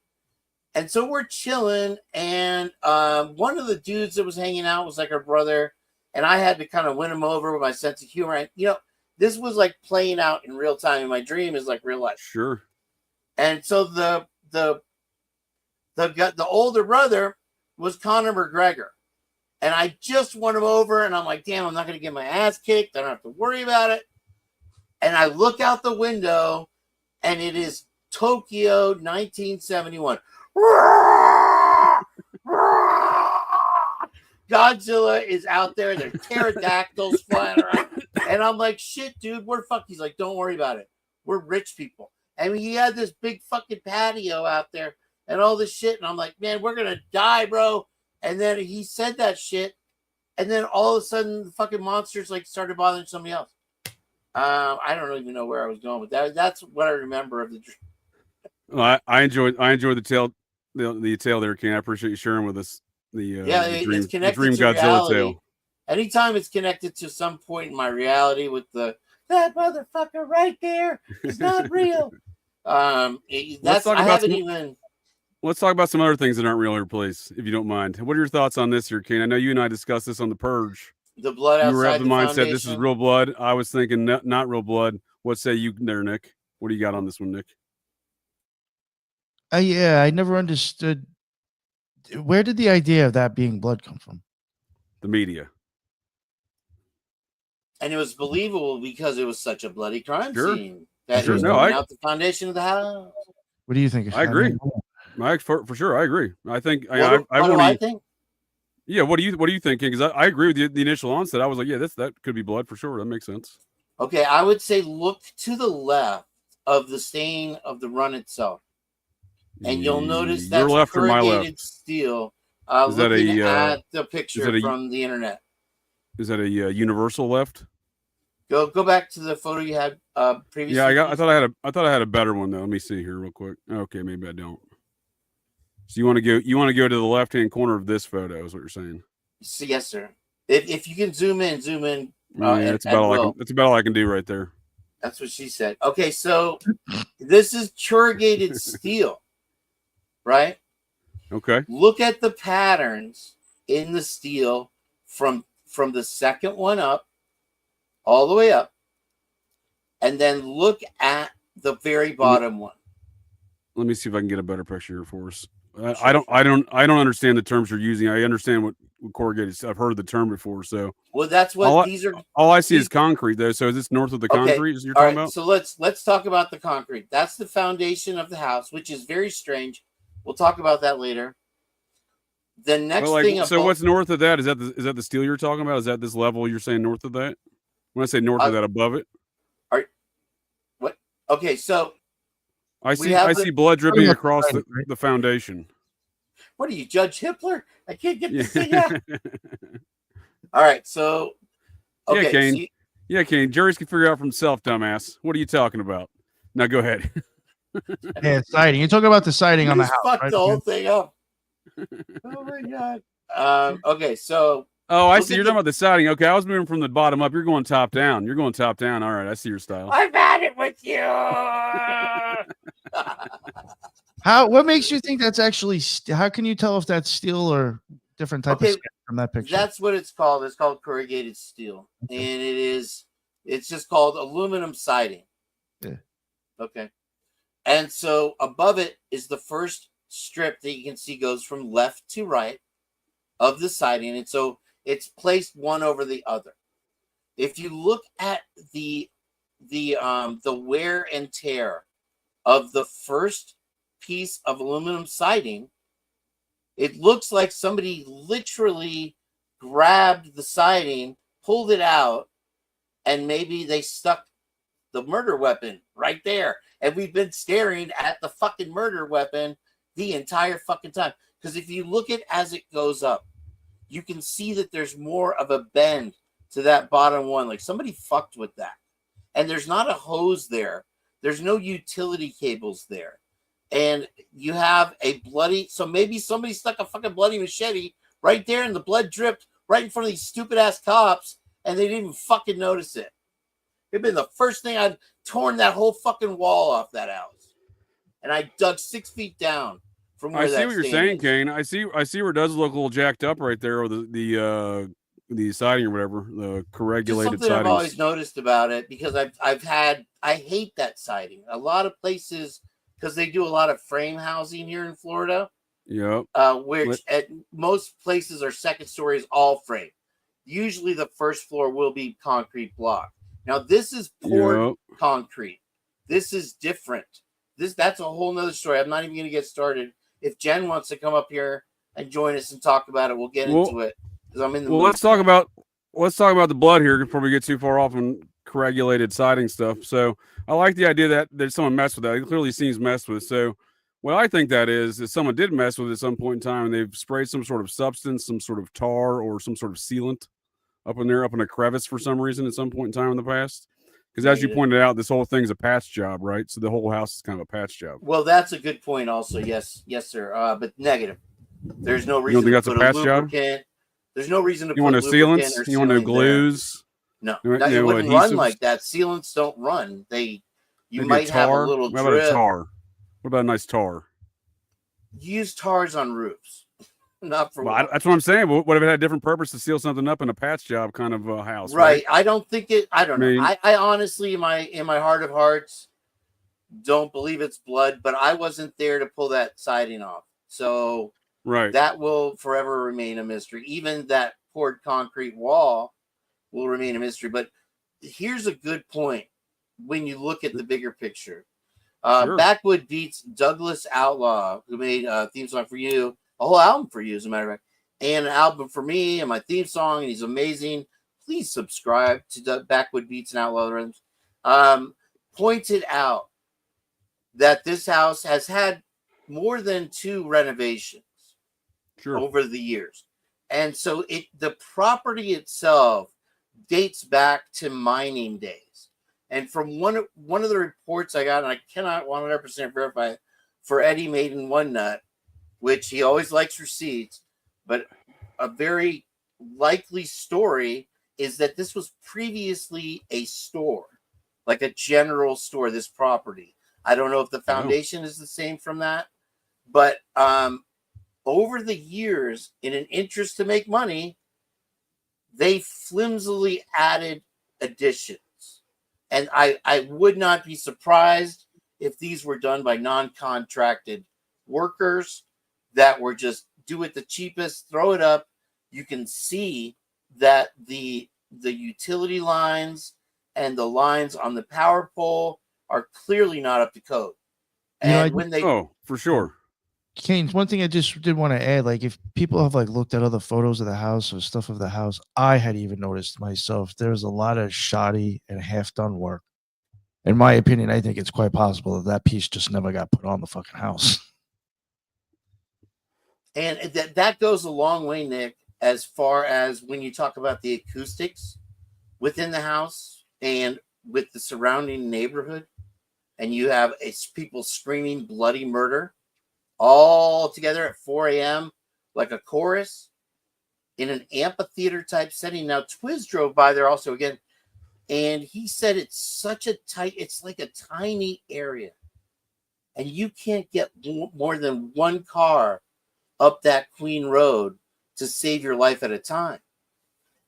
And so we're chilling. And one of the dudes that was hanging out was like her brother. And I had to kind of win him over with my sense of humor. And, you know, this was like playing out in real time. And my dream is like real life. Sure. And so the older brother was Conor McGregor. And I just won him over, and I'm like, damn, I'm not going to get my ass kicked. I don't have to worry about it. And I look out the window, and it is Tokyo 1971. Godzilla is out there. There's pterodactyls flying around. And I'm like, shit, dude, we're fucked. He's like, don't worry about it. We're rich people. And he had this big fucking patio out there and all this shit. And I'm like, man, we're going to die, bro. And then he said that shit, and then all of a sudden, the fucking monsters like started bothering somebody else. I don't even know where I was going with that. That's what I remember of the dream. Well, I enjoyed the tale, the tale there, Ken. I appreciate you sharing with us the it's connected the dream to Godzilla reality. tale. Anytime it's connected to some point in my reality with that motherfucker right there is not real. Let's talk about some other things that aren't real here, please, if you don't mind. What are your thoughts on this here, Kane? I know you and I discussed this on the Purge. The blood outside you were of the mindset foundation. This is real blood. I was thinking not real blood. What say you there, Nick? What do you got on this one, Nick? Yeah, I never understood. Where did the idea of that being blood come from? The media. And it was believable because it was such a bloody crime scene that it was out the foundation of the house. What do you think? I agree. For sure, I agree. I think what do I think? Yeah, what are you thinking? Because I agree with the initial onset. I was like, yeah, that could be blood for sure. That makes sense. Okay, I would say look to the left of the stain of the run itself, and you'll notice that's your left or my corrugated left? steel. Is that at the picture from the internet? Is that a universal left? Go back to the photo you had previously. Yeah, I thought I had a better one though. Let me see here real quick. Okay, maybe I don't. So you want to go to the left hand corner of this photo is what you're saying? Yes, sir. If you can zoom in That's about all I can. That's about all I can do right there. That's what she said. Okay, so this is corrugated steel, right? Okay. Look at the patterns in the steel from the second one up, all the way up, and then look at the very bottom one. Let me see if I can get a better picture here for us. I don't understand the terms you're using. I understand what corrugated is. I've heard the term before. So well, that's what these are. All I see is concrete, though. So is this north of the concrete you're talking about? So let's talk about the concrete. That's the foundation of the house, which is very strange. We'll talk about that later. The next thing. So what's north of that? Is that the steel you're talking about? Is that this level you're saying north of that? When I say north of that, above it? What? Okay, so I see blood dripping across the foundation. What are you, Judge Hitler? I can't get this thing out. All right, so okay, Kane. Kane. Juries can figure out for himself, dumbass. What are you talking about? Now go ahead. Yeah, siding. You're talking about the siding on the house. Fuck right? the whole thing up. Oh my god. Okay, so. Oh, I see. You're talking about the siding. Okay, I was moving from the bottom up. You're going top down. All right, I see your style. I've had it with you. What makes you think that's actually? How can you tell if that's steel or different type of skin from that picture? That's what it's called. It's called corrugated steel, and it's just called aluminum siding. Yeah. Okay. And so above it is the first strip that you can see goes from left to right of the siding, and so it's placed one over the other. If you look at the wear and tear of the first piece of aluminum siding, it looks like somebody literally grabbed the siding, pulled it out, and maybe they stuck the murder weapon right there. And we've been staring at the fucking murder weapon the entire fucking time. Because if you look at as it goes up, you can see that there's more of a bend to that bottom one. Like somebody fucked with that. And there's not a hose there. There's no utility cables there. And you have a bloody, so maybe somebody stuck a fucking bloody machete right there and the blood dripped right in front of these stupid ass cops and they didn't even fucking notice it. It'd been the first thing I'd torn that whole fucking wall off that house. And I dug 6 feet down from where I see what you're saying, Kane. I see where it does look a little jacked up right there, or the siding or whatever, the corrugated something siding. I've always noticed about it because I hate that siding. A lot of places, because they do a lot of frame housing here in Florida. Yep. Which at most places are second stories all frame. Usually the first floor will be concrete block. Now this is poured concrete. This is different. That's a whole nother story. I'm not even going to get started. If Jen wants to come up here and join us and talk about it, we'll get into it. Because I'm in the mood. Let's talk about the blood here before we get too far off on corrugated siding stuff. So I like the idea that there's someone messed with that. It clearly seems messed with. So what I think that is someone did mess with it at some point in time and they've sprayed some sort of substance, some sort of tar or some sort of sealant up in a crevice for some reason at some point in time in the past. Because as you pointed out, this whole thing's a patch job, right? So the whole house is kind of a patch job. Well, that's a good point also. Yes, sir. But negative. There's no reason you don't think that's a patch job? There's no reason to put lubricant sealants? You want no glues? No, it wouldn't run like that. Sealants don't run. You might have a little drip. What about a tar? What about a nice tar? Use tars on roofs. Not for that's what I'm saying. What if it had a different purpose to seal something up in a patch job kind of house? Right. I don't think it. I don't know. I honestly, in my heart of hearts, don't believe it's blood. But I wasn't there to pull that siding off, so that will forever remain a mystery. Even that poured concrete wall will remain a mystery. But here's a good point when you look at the bigger picture. Backwood Beats Douglas Outlaw, who made a theme song for you. A whole album for you, as a matter of fact, and an album for me and my theme song, and he's amazing. Please subscribe to Backwood Beats and Outlaw Rhythms. Pointed out that this house has had more than 2 renovations over the years, and so the property itself dates back to mining days. And from one of the reports I got, and I cannot 100% verify it, for Eddie Maiden One Nut, which he always likes receipts, but a very likely story is that this was previously a store, like a general store, this property. I don't know if the foundation is the same from that, but over the years, in an interest to make money, they flimsily added additions. And I would not be surprised if these were done by non-contracted workers that were just do it the cheapest, throw it up. You can see that the utility lines and the lines on the power pole are clearly not up to code. And when they for sure. Kane, one thing I just did want to add, like if people have like looked at other photos of the house or stuff of the house, I had even noticed myself there's a lot of shoddy and half done work. In my opinion, I think it's quite possible that piece just never got put on the fucking house. And that goes a long way, Nick, as far as when you talk about the acoustics within the house and with the surrounding neighborhood, and you have people screaming bloody murder all together at 4 a.m. like a chorus in an amphitheater type setting. Now, Twiz drove by there also again, and he said it's such a tight, it's like a tiny area, and you can't get more than one car up that Queen Road to save your life at a time.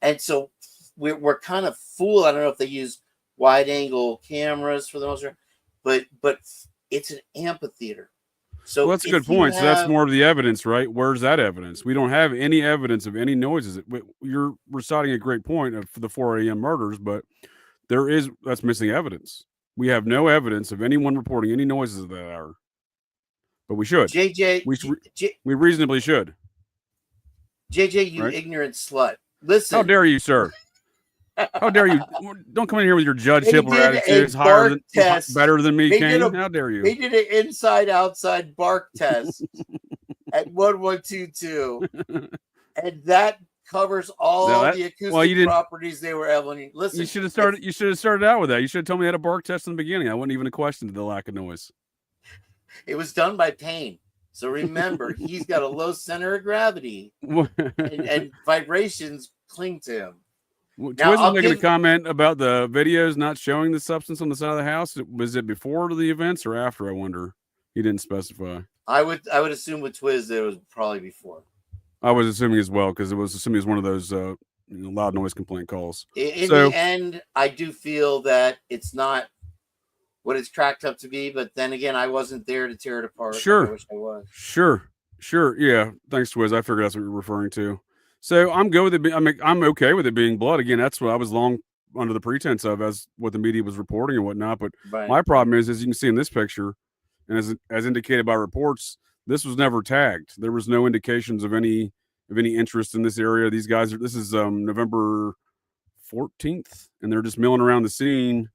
And so we're kind of fooled. I don't know if they use wide angle cameras for the most part, but it's an amphitheater. So that's a good point. So that's more of the evidence, right? Where's that evidence? We don't have any evidence of any noises. You're reciting a great point of the 4 a.m. murders, but that's missing evidence. We have no evidence of anyone reporting any noises at that hour. But we should. We reasonably should. JJ, you ignorant slut. Listen. How dare you, sir? How dare you? Don't come in here with your Judge Hitler attitude. Better than me, Kane. How dare you? They did an inside-outside bark test at 1122. And that covers all the acoustic properties they were able to. Listen. You should have started out with that. You should have told me I had a bark test in the beginning. I wouldn't even have questioned the lack of noise. It was done by Payne. So remember, he's got a low center of gravity and vibrations cling to him. Twiz was making a comment about the videos not showing the substance on the side of the house. Was it before the events or after? I wonder. He didn't specify. I would assume with Twiz that it was probably before. I was assuming as well because it was one of those loud noise complaint calls. In the end, I do feel that it's not what it's cracked up to be, but then again, I wasn't there to tear it apart. Sure, I wish I was. Sure. Yeah, thanks, Twiz. I figured that's what you're referring to. So I'm good with it. I'm okay with it being blood. Again, that's what I was long under the pretense of as what the media was reporting and whatnot. But my problem is, as you can see in this picture, and as indicated by reports, this was never tagged. There was no indications of any interest in this area. These guys this is November 14th, and they're just milling around the scene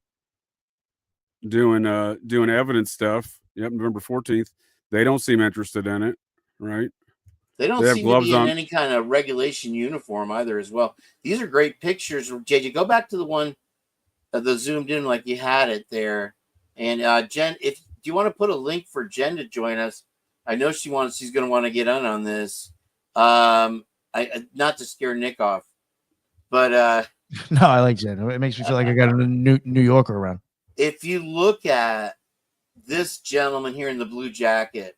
doing evidence stuff. Yep, November 14th. They don't seem interested in it, right? They don't seem to be in any kind of regulation uniform either as well. These are great pictures. JJ, go back to the one the zoomed in like you had it there. And Jen, do you want to put a link for Jen to join us? I know she's going to want to get on this. Not to scare Nick off, but no, I like Jen. It makes me feel like I got a New Yorker around. If you look at this gentleman here in the blue jacket,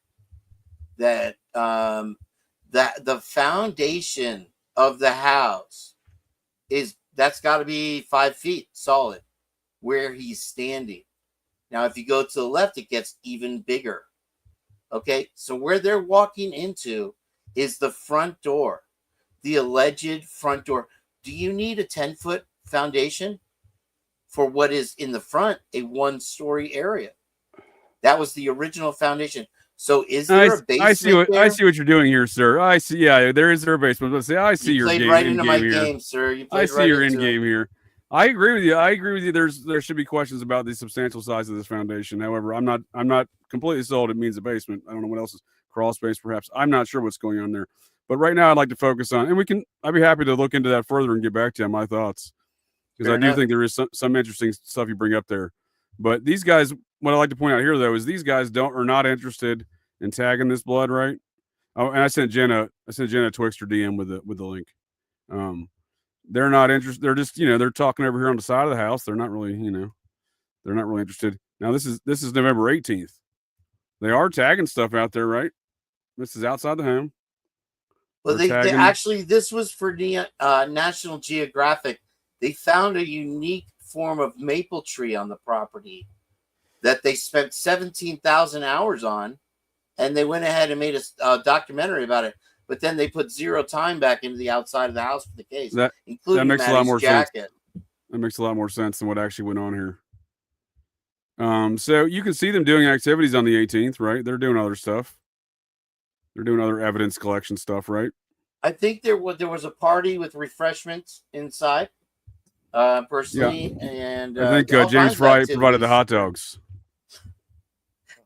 that the foundation of the house that's got to be 5 feet solid where he's standing. Now, if you go to the left, it gets even bigger. Okay, so where they're walking into is the front door, the alleged front door. Do you need a 10-foot foundation for what is in the front, a 1-story area? That was the original foundation. So is there a basement? I see what you're doing here, sir. I see. Yeah, there is a basement. Let's say I see your game. Right into my game, sir. I see your end game here. I agree with you. There should be questions about the substantial size of this foundation. However, I'm not completely sold. It means a basement. I don't know what else is crawl space, perhaps. I'm not sure what's going on there. But right now, I'd like to focus on, and I'd be happy to look into that further and get back to you on my thoughts, because I do think there is some interesting stuff you bring up there. But these guys, what I like to point out here, though, is these guys are not interested in tagging this blood, right? Oh, and I sent Jenna Twixter DM with the link. they're not interested. They're just, they're talking over here on the side of the house. They're not really, they're not really interested. Now this is November 18th. They are tagging stuff out there, right? This is outside the home. Well, they actually, this was for National Geographic. They found a unique form of maple tree on the property that they spent 17,000 hours on, and they went ahead and made a documentary about it. But then they put zero time back into the outside of the house for the case, including that makes a lot more jacket. sense. That makes a lot more sense than what actually went on here. So you can see them doing activities on the 18th, right? They're doing other stuff. They're doing other evidence collection stuff, right? I think there was a party with refreshments inside, personally, and I think James Fry provided the hot dogs.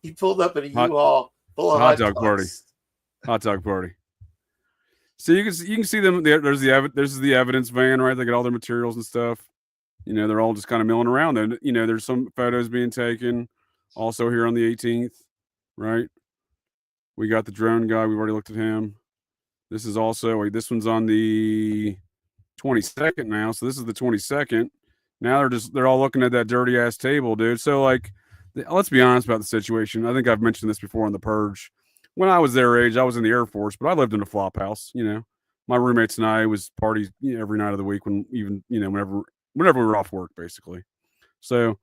He pulled up in a U-Haul full of hot dog party. Hot dog party. So you can see them. There's the evidence van, right? They got all their materials and stuff. They're all just kind of milling around. And there's some photos being taken. Also here on the 18th, right? We got the drone guy. We've already looked at him. This is also this one's on the 22nd now. So this is the 22nd. Now they're all looking at that dirty ass table, dude. So let's be honest about the situation. I think I've mentioned this before on The Purge. When I was their age, I was in the Air Force, but I lived in a flop house. My roommates and I was parties every night of the week whenever we were off work, basically. So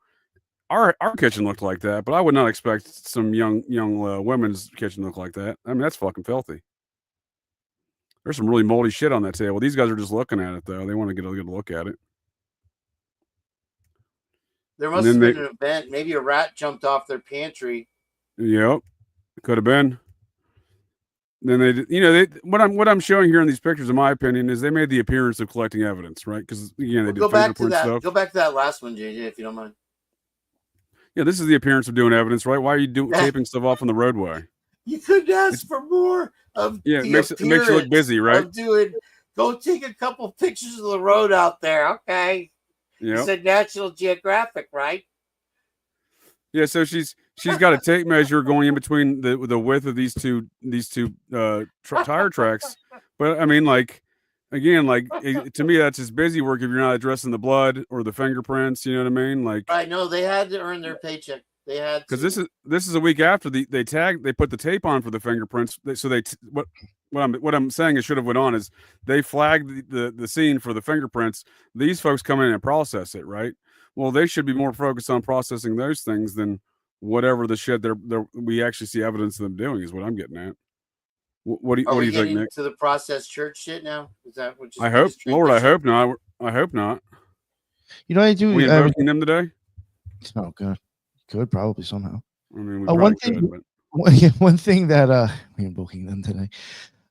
our kitchen looked like that, but I would not expect some young women's kitchen to look like that. I mean, that's fucking filthy. There's some really moldy shit on that table. These guys are just looking at it, though. They want to get a good look at it. There must have been an event. Maybe a rat jumped off their pantry. Yep, could have been. Then what I'm showing here in these pictures, in my opinion, is they made the appearance of collecting evidence, right? Because they did fingerprint stuff. Go back to that last one, JJ, if you don't mind. Yeah, this is the appearance of doing evidence, right? Why are you taping stuff off on the roadway? You couldn't ask for more of it makes you look busy, right? Go take a couple pictures of the road out there, okay? Yeah. You said National Geographic, right? Yeah, so she's got a tape measure going in between the width of these two tire tracks. But I mean, to me, that's just busy work if you're not addressing the blood or the fingerprints. You know what I mean? I know they had to earn their paycheck. They had because this is a week after they put the tape on for the fingerprints. What I'm saying is should have went on is they flagged the scene for the fingerprints. These folks come in and process it, right? Well, they should be more focused on processing those things than whatever the shit we actually see evidence of them doing is what I'm getting at. What do you think, Nick? To the processed church shit now? Is that what? I hope, Lord, I hope not. I hope not. I do. We invoking them today? Oh, good. Could probably somehow. I mean, we probably could, but one thing that we invoking them today.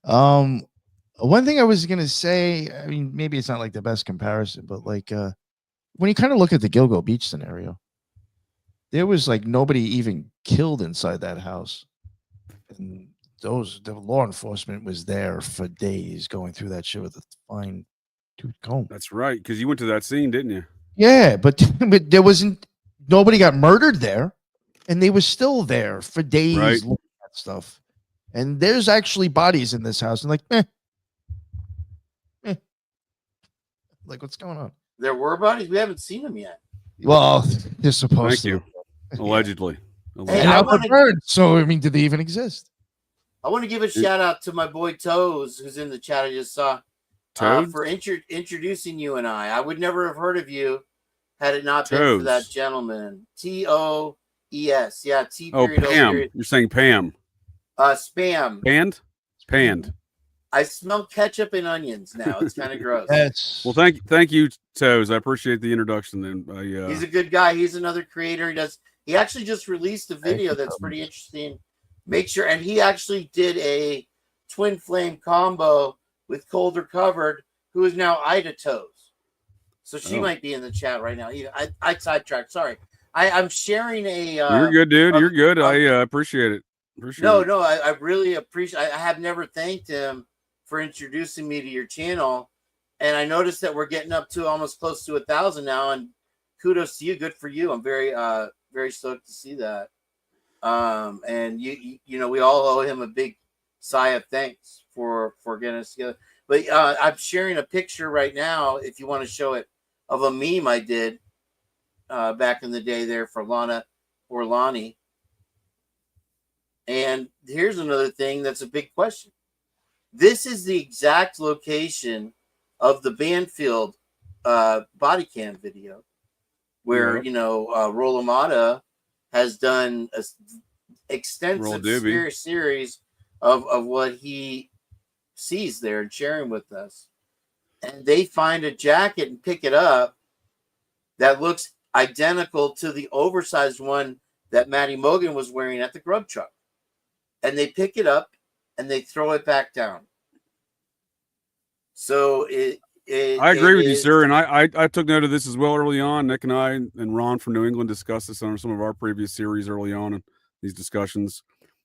One thing I was gonna say. I mean, maybe it's not like the best comparison, but when you kind of look at the Gilgo Beach scenario, there was nobody even killed inside that house, and the law enforcement was there for days going through that shit with a fine tooth comb. That's right, because you went to that scene, didn't you? Yeah, but there wasn't nobody got murdered there, and they were still there for days looking at stuff. And there's actually bodies in this house, and what's going on? There were bodies. We haven't seen them yet. Well, they're supposed to. Thank you. Allegedly. Hey, so I mean, did they even exist? I want to give a shout out to my boy Toes, who's in the chat. I just saw for introducing you and I. I would never have heard of you had it not been for that gentleman. TOES. Yeah, T period. Pam. You're saying Pam. Spam. Panned. I smell ketchup and onions now. It's kind of gross. Well, thank you, Toes. I appreciate the introduction. Then he's a good guy. He's another creator. He actually just released a video that's pretty interesting. Make sure, and he actually did a twin flame combo with Colder Covered, who is now Ida Toes. So she might be in the chat right now. I sidetracked. Sorry. I'm sharing a. You're good, dude. You're good. I appreciate it. No, I really appreciate. I have never thanked him for introducing me to your channel, and I noticed that we're getting up to almost close to 1,000 now. And kudos to you. Good for you. I'm very very stoked to see that. And we all owe him a big sigh of thanks for getting us together. But I'm sharing a picture right now, if you want to show it, of a meme I did back in the day there for Lana or Lonnie. And here's another thing that's a big question. This is the exact location of the Banfield body cam video where, Rolamata has done an extensive series of what he sees there and sharing with us. And they find a jacket and pick it up that looks identical to the oversized one that Matty Mogan was wearing at the grub truck. And they pick it up and they throw it back down. So I agree with you, sir. And I took note of this as well early on. Nick and I and Ron from New England discussed this on some of our previous series early on in these discussions.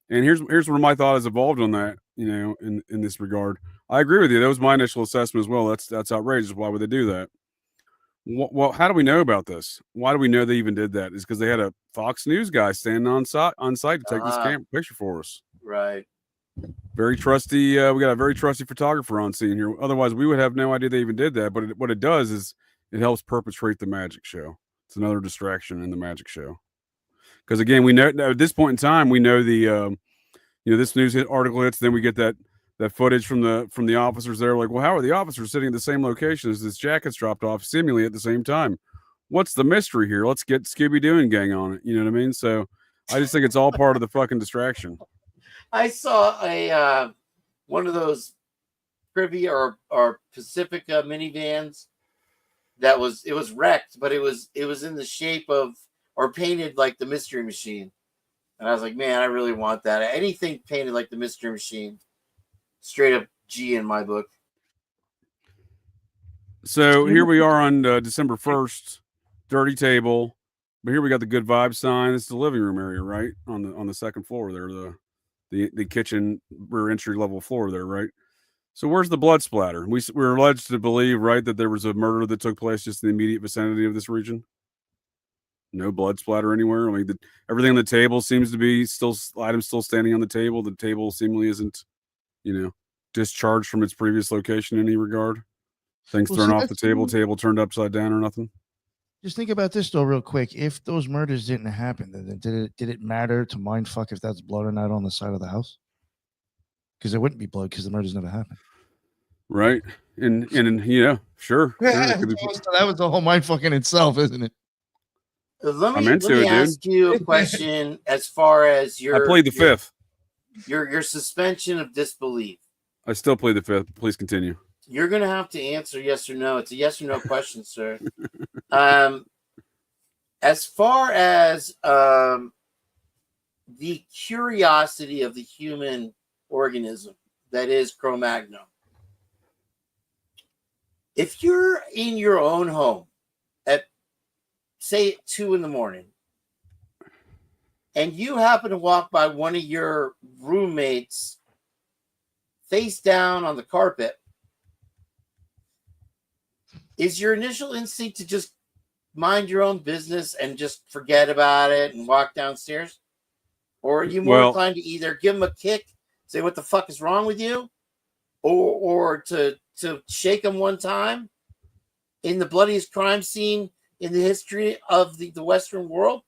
And here's where my thought has evolved on that, in this regard. I agree with you. That was my initial assessment as well. That's outrageous. Why would they do that? Well, how do we know about this? Why do we know they even did that? Is because they had a Fox News guy standing on site to take this picture for us. Right. Very trusty. We got a very trusty photographer on scene here. Otherwise, we would have no idea they even did that. But what it does is it helps perpetrate the magic show. It's another distraction in the magic show. Because again, we know at this point in time, we know the this news article hits. Then we get that footage from the officers there. Like, well, how are the officers sitting at the same location as this jacket's dropped off, seemingly at the same time? What's the mystery here? Let's get Scooby-Doo and gang on it. You know what I mean? So I just think it's all part of the fucking distraction. I saw a one of those Privy or Pacifica minivans that was wrecked, but it was in the shape of or painted like the Mystery Machine. And I was like, man, I really want that. Anything painted like the Mystery Machine, straight up G in my book. So here we are on December 1st, dirty table. But here we got the good vibe sign. It's the living room area, right? On the second floor there, the kitchen rear entry level floor there, right? So where's the blood splatter? We're alleged to believe, right, that there was a murder that took place just in the immediate vicinity of this region. No blood splatter anywhere. I mean, everything on the table seems to be items still standing on the table. The table seemingly isn't, discharged from its previous location in any regard. Things thrown off the table turned upside down or nothing. Just think about this though, real quick. If those murders didn't happen, then did it matter to mindfuck if that's blood or not on the side of the house? Because there wouldn't be blood because the murders never happened. Right. And sure. So that was the whole mindfuck in itself, isn't it? Let me ask you a question as far as I played the fifth. Your suspension of disbelief. I still play the fifth. Please continue. You're going to have to answer yes or no. It's a yes or no question, sir. As far as the curiosity of the human organism that is Cro-Magnon, if you're in your own home at, say, 2 a.m, and you happen to walk by one of your roommates face down on the carpet, is your initial instinct to just mind your own business and just forget about it and walk downstairs? Or are you more inclined to either give them a kick, say, what the fuck is wrong with you? Or to shake them one time in the bloodiest crime scene in the history of the Western world?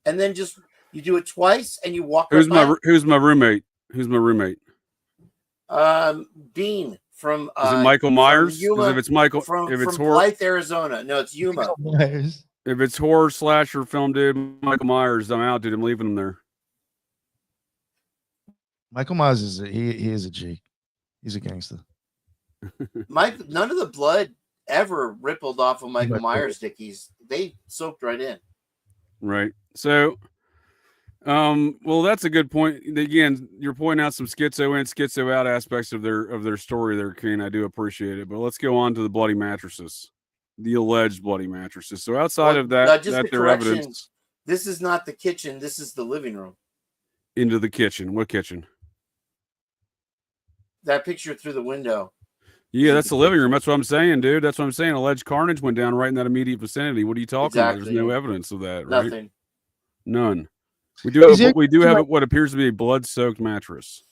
And then just, you do it twice and you walk Who's my roommate? Who's my roommate? Bean. From is it Michael Myers? Yuma, if it's Michael, from horror, Blythe, Arizona. No, it's Yuma. If it's horror slasher film, dude, Michael Myers, I'm out, dude. I'm leaving him there. Michael Myers he is a G. He's a gangster. None of the blood ever rippled off of Michael Myers' dickies. They soaked right in. Right. So, well, that's a good point. Again, you're pointing out some schizo in, schizo out aspects of their story there, Kane. I do appreciate it. But let's go on to the bloody mattresses, the alleged bloody mattresses. So outside of that, their evidence. This is not the kitchen. This is the living room. Into the kitchen. What kitchen? That picture through the window. Yeah, that's the living room. That's what I'm saying, dude. That's what I'm saying. Alleged carnage went down right in that immediate vicinity. What are you talking about? There's no evidence of that, right? Nothing. None. We do have what appears to be a blood-soaked mattress.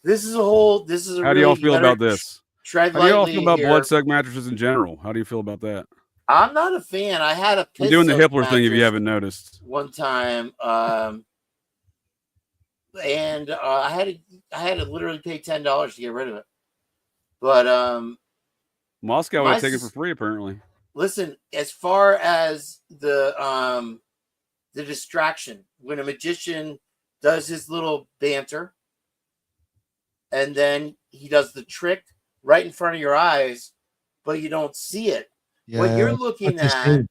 This is a whole. This is a. How do y'all feel about this? Tread How do y'all lightly feel about here. bloodsuck mattresses in general? How do you feel about that? I'm not a fan. I had a. I'm doing the piss-soaked Hippler thing if you mattress haven't noticed. one time, and I had to literally pay $10 to get rid of it. But Moscow would take it for free, apparently. Listen, as far as the distraction, when a magician does his little banter, and then he does the trick right in front of your eyes, but you don't see it. Yeah, what you're looking at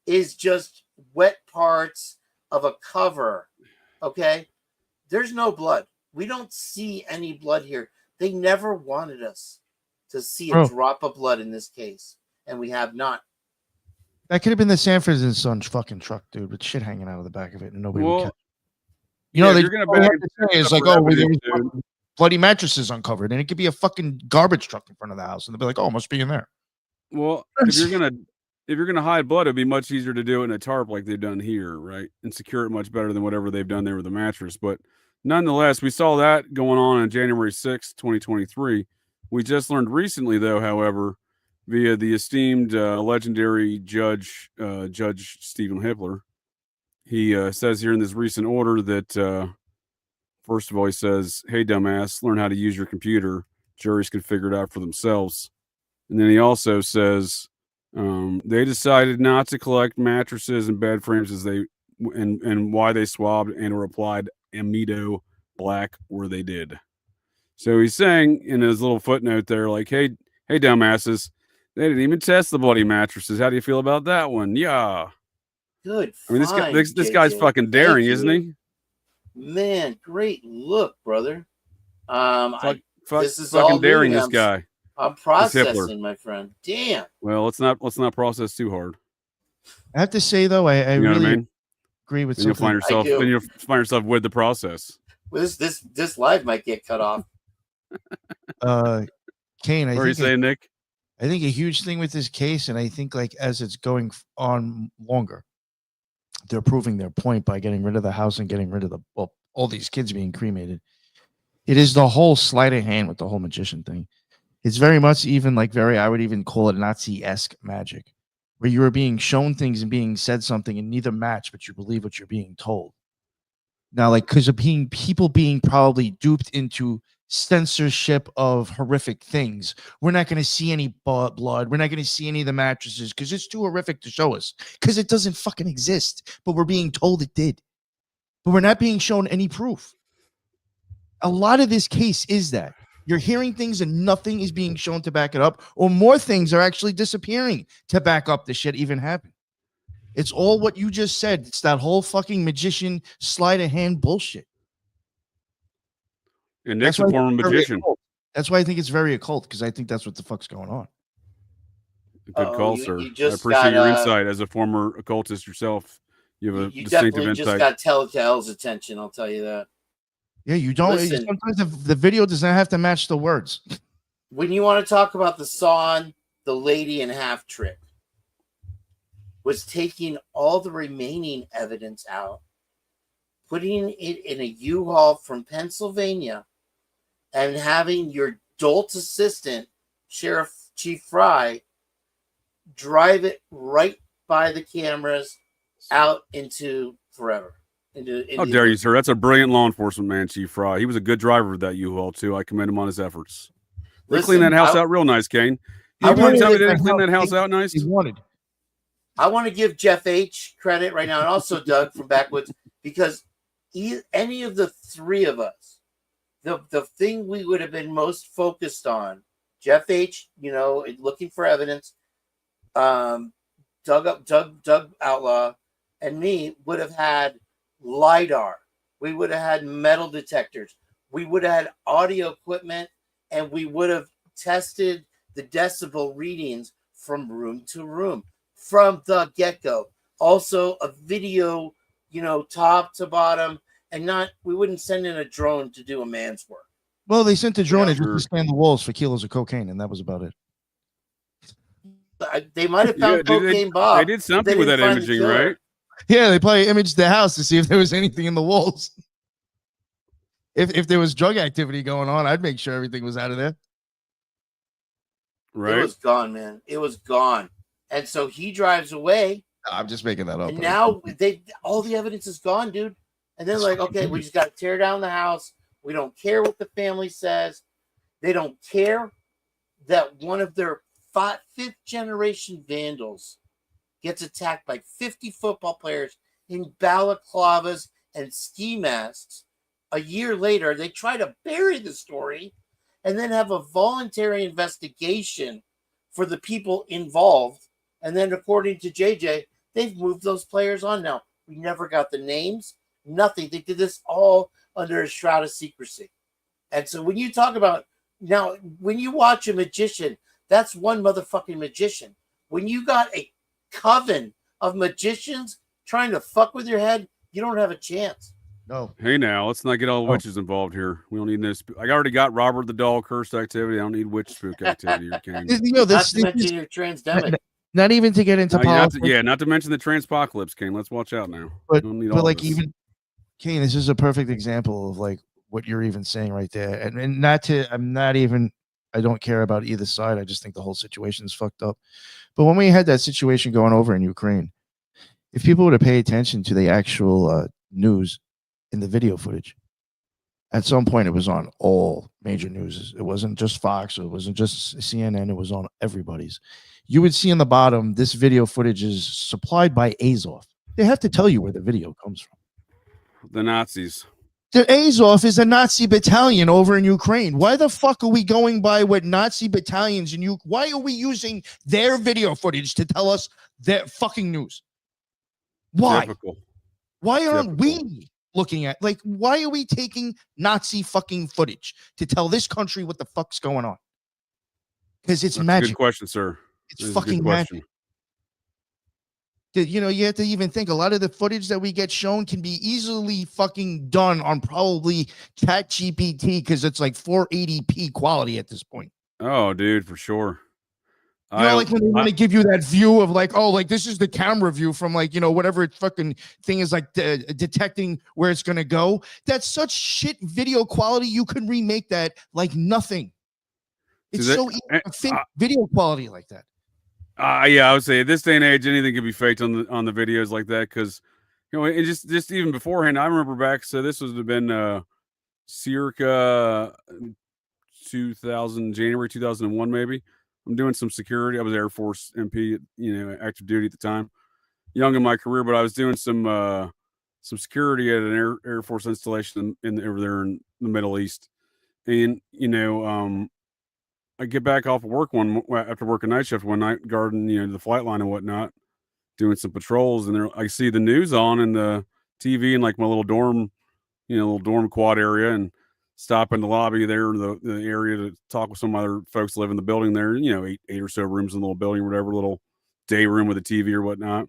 is just wet parts of a cover. Okay? There's no blood. We don't see any blood here. They never wanted us to see a drop of blood in this case, and we have not. That could have been the Sanford and Sons fucking truck, dude, with shit hanging out of the back of it, and nobody would catch. You know, you're gonna back it's like, oh, well, there was bloody mattresses uncovered, and it could be a fucking garbage truck in front of the house, and they'll be like, oh, it must be in there. Well, if you're gonna hide blood, it'd be much easier to do it in a tarp like they've done here, right? And secure it much better than whatever they've done there with the mattress. But nonetheless, we saw that going on January 6th, 2023. We just learned recently, though, however, via the esteemed legendary Judge Stephen Hippler, he says here in this recent order that first of all, he says, "Hey, dumbass, learn how to use your computer. Juries can figure it out for themselves." And then he also says they decided not to collect mattresses and bed frames as they and why they swabbed and or applied amido black where they did. So he's saying in his little footnote there, like, hey, dumbasses, they didn't even test the bloody mattresses. How do you feel about that one? Yeah. Good. I mean, this guy's fucking daring, isn't he? Man, great look, brother. This is fucking daring. This guy. I'm processing, my friend. Damn. Well, let's not process too hard. I have to say though, I really agree with something. You'll find yourself with the process. Well, this live might get cut off. Kane, what are you saying, Nick? I think a huge thing with this case, and I think like as it's going on longer, they're proving their point by getting rid of the house and getting rid of all these kids being cremated. It is the whole sleight of hand with the whole magician thing. It's very much even like I would even call it Nazi-esque magic, where you are being shown things and being said something and neither match, but you believe what you're being told. Now, like, because of people being probably duped into censorship of horrific things. We're not going to see any blood. We're not going to see any of the mattresses because it's too horrific to show us because it doesn't fucking exist, but we're being told it did. But we're not being shown any proof. A lot of this case is that you're hearing things and nothing is being shown to back it up, or more things are actually disappearing to back up the shit even happened. It's all what you just said. It's that whole fucking magician sleight of hand bullshit. And Nick's a former magician. That's why I think it's very occult, because I think that's what the fuck's going on. Good call, sir. I appreciate your insight as a former occultist yourself. You have a distinctive insight. You just got Telltale's attention, I'll tell you that. Yeah, you don't. Listen, sometimes the video does not have to match the words. When you want to talk about the song, the lady in half trick was taking all the remaining evidence out, putting it in a U-Haul from Pennsylvania, and having your dolt assistant, Sheriff Chief Fry, drive it right by the cameras out into forever. How dare you, sir? That's a brilliant law enforcement man, Chief Fry. He was a good driver of that U-Haul, too. I commend him on his efforts. They cleaned that house out real nice, Kane. You want to tell me they didn't clean that house out nice? I want to give Jeff H. credit right now, and also Doug from Backwoods, because any of the three of us, the thing we would have been most focused on, Jeff H., looking for evidence, Doug Outlaw, and me would have had LiDAR. We would have had metal detectors. We would have had audio equipment, and we would have tested the decibel readings from room to room from the get-go. Also a video, top to bottom, and we wouldn't send in a drone to do a man's work. Well, they sent a drone to scan the walls for kilos of cocaine, and that was about it. They might have found cocaine Bob. They did something with that imaging, right? Yeah, they probably imaged the house to see if there was anything in the walls. if there was drug activity going on, I'd make sure everything was out of there. Right. It was gone, man. It was gone. And so he drives away. I'm just making that up. And now all the evidence is gone, dude. And then like, okay, we just got to tear down the house. We don't care what the family says. They don't care that one of their fifth generation vandals gets attacked by 50 football players in balaclavas and ski masks. A year later, they try to bury the story and then have a voluntary investigation for the people involved. And then according to JJ, they've moved those players on now. We never got the names, nothing. They did this all under a shroud of secrecy. And so when you talk about now, when you watch a magician, that's one motherfucking magician. When you got a coven of magicians trying to fuck with your head, you don't have a chance. No. Hey, now let's not get all the witches involved here. We don't need no. I already got Robert the Doll cursed activity. I don't need witch spook activity or Kane. Not to mention your transdemic. Not even to get into politics. Not to mention the transpocalypse, Kane. Let's watch out now. But like this. Even Kane, this is a perfect example of like what you're even saying right there. And not to, I don't care about either side. I just think the whole situation is fucked up. But when we had that situation going over in Ukraine, if people were to pay attention to the actual news in the video footage, at some point it was on all major news. It wasn't just Fox, or it wasn't just CNN, it was on everybody's. You would see on the bottom, this video footage is supplied by Azov. They have to tell you where the video comes from. The Nazis. The Azov is a Nazi battalion over in Ukraine. Why the fuck are we going by what Nazi battalions in Ukraine? Why are we using their video footage to tell us their fucking news? Why? Typical. Why aren't we looking at, like, why are we taking Nazi fucking footage to tell this country what the fuck's going on? Because it's magic. Good question, sir. It's fucking magic. You know, you have to even think a lot of the footage that we get shown can be easily fucking done on probably ChatGPT because it's like 480p quality at this point. Oh, dude, for sure. You know, like when they want to give you that view of like, oh, like this is the camera view from like, you know, whatever it fucking thing is like detecting where it's going to go. That's such shit video quality. You could remake that like nothing. It's so easy to fake video quality like that. Yeah, I would say at this day and age, anything can be faked on the videos like that because, you know, it just even beforehand, I remember back. So this would have been circa 2000, January 2001, maybe. I'm doing some security. I was Air Force MP, you know, active duty at the time, young in my career, but I was doing some security at an Air Force installation over there in the Middle East, and you know, I get back off of work after working night shift one night, guarding, you know, the flight line and whatnot, doing some patrols, and I see the news on in the TV in like my little dorm, you know, little dorm quad area, and stop in the lobby there in the area to talk with some other folks live in the building there, you know, eight or so rooms in the little building or whatever, little day room with a TV or whatnot.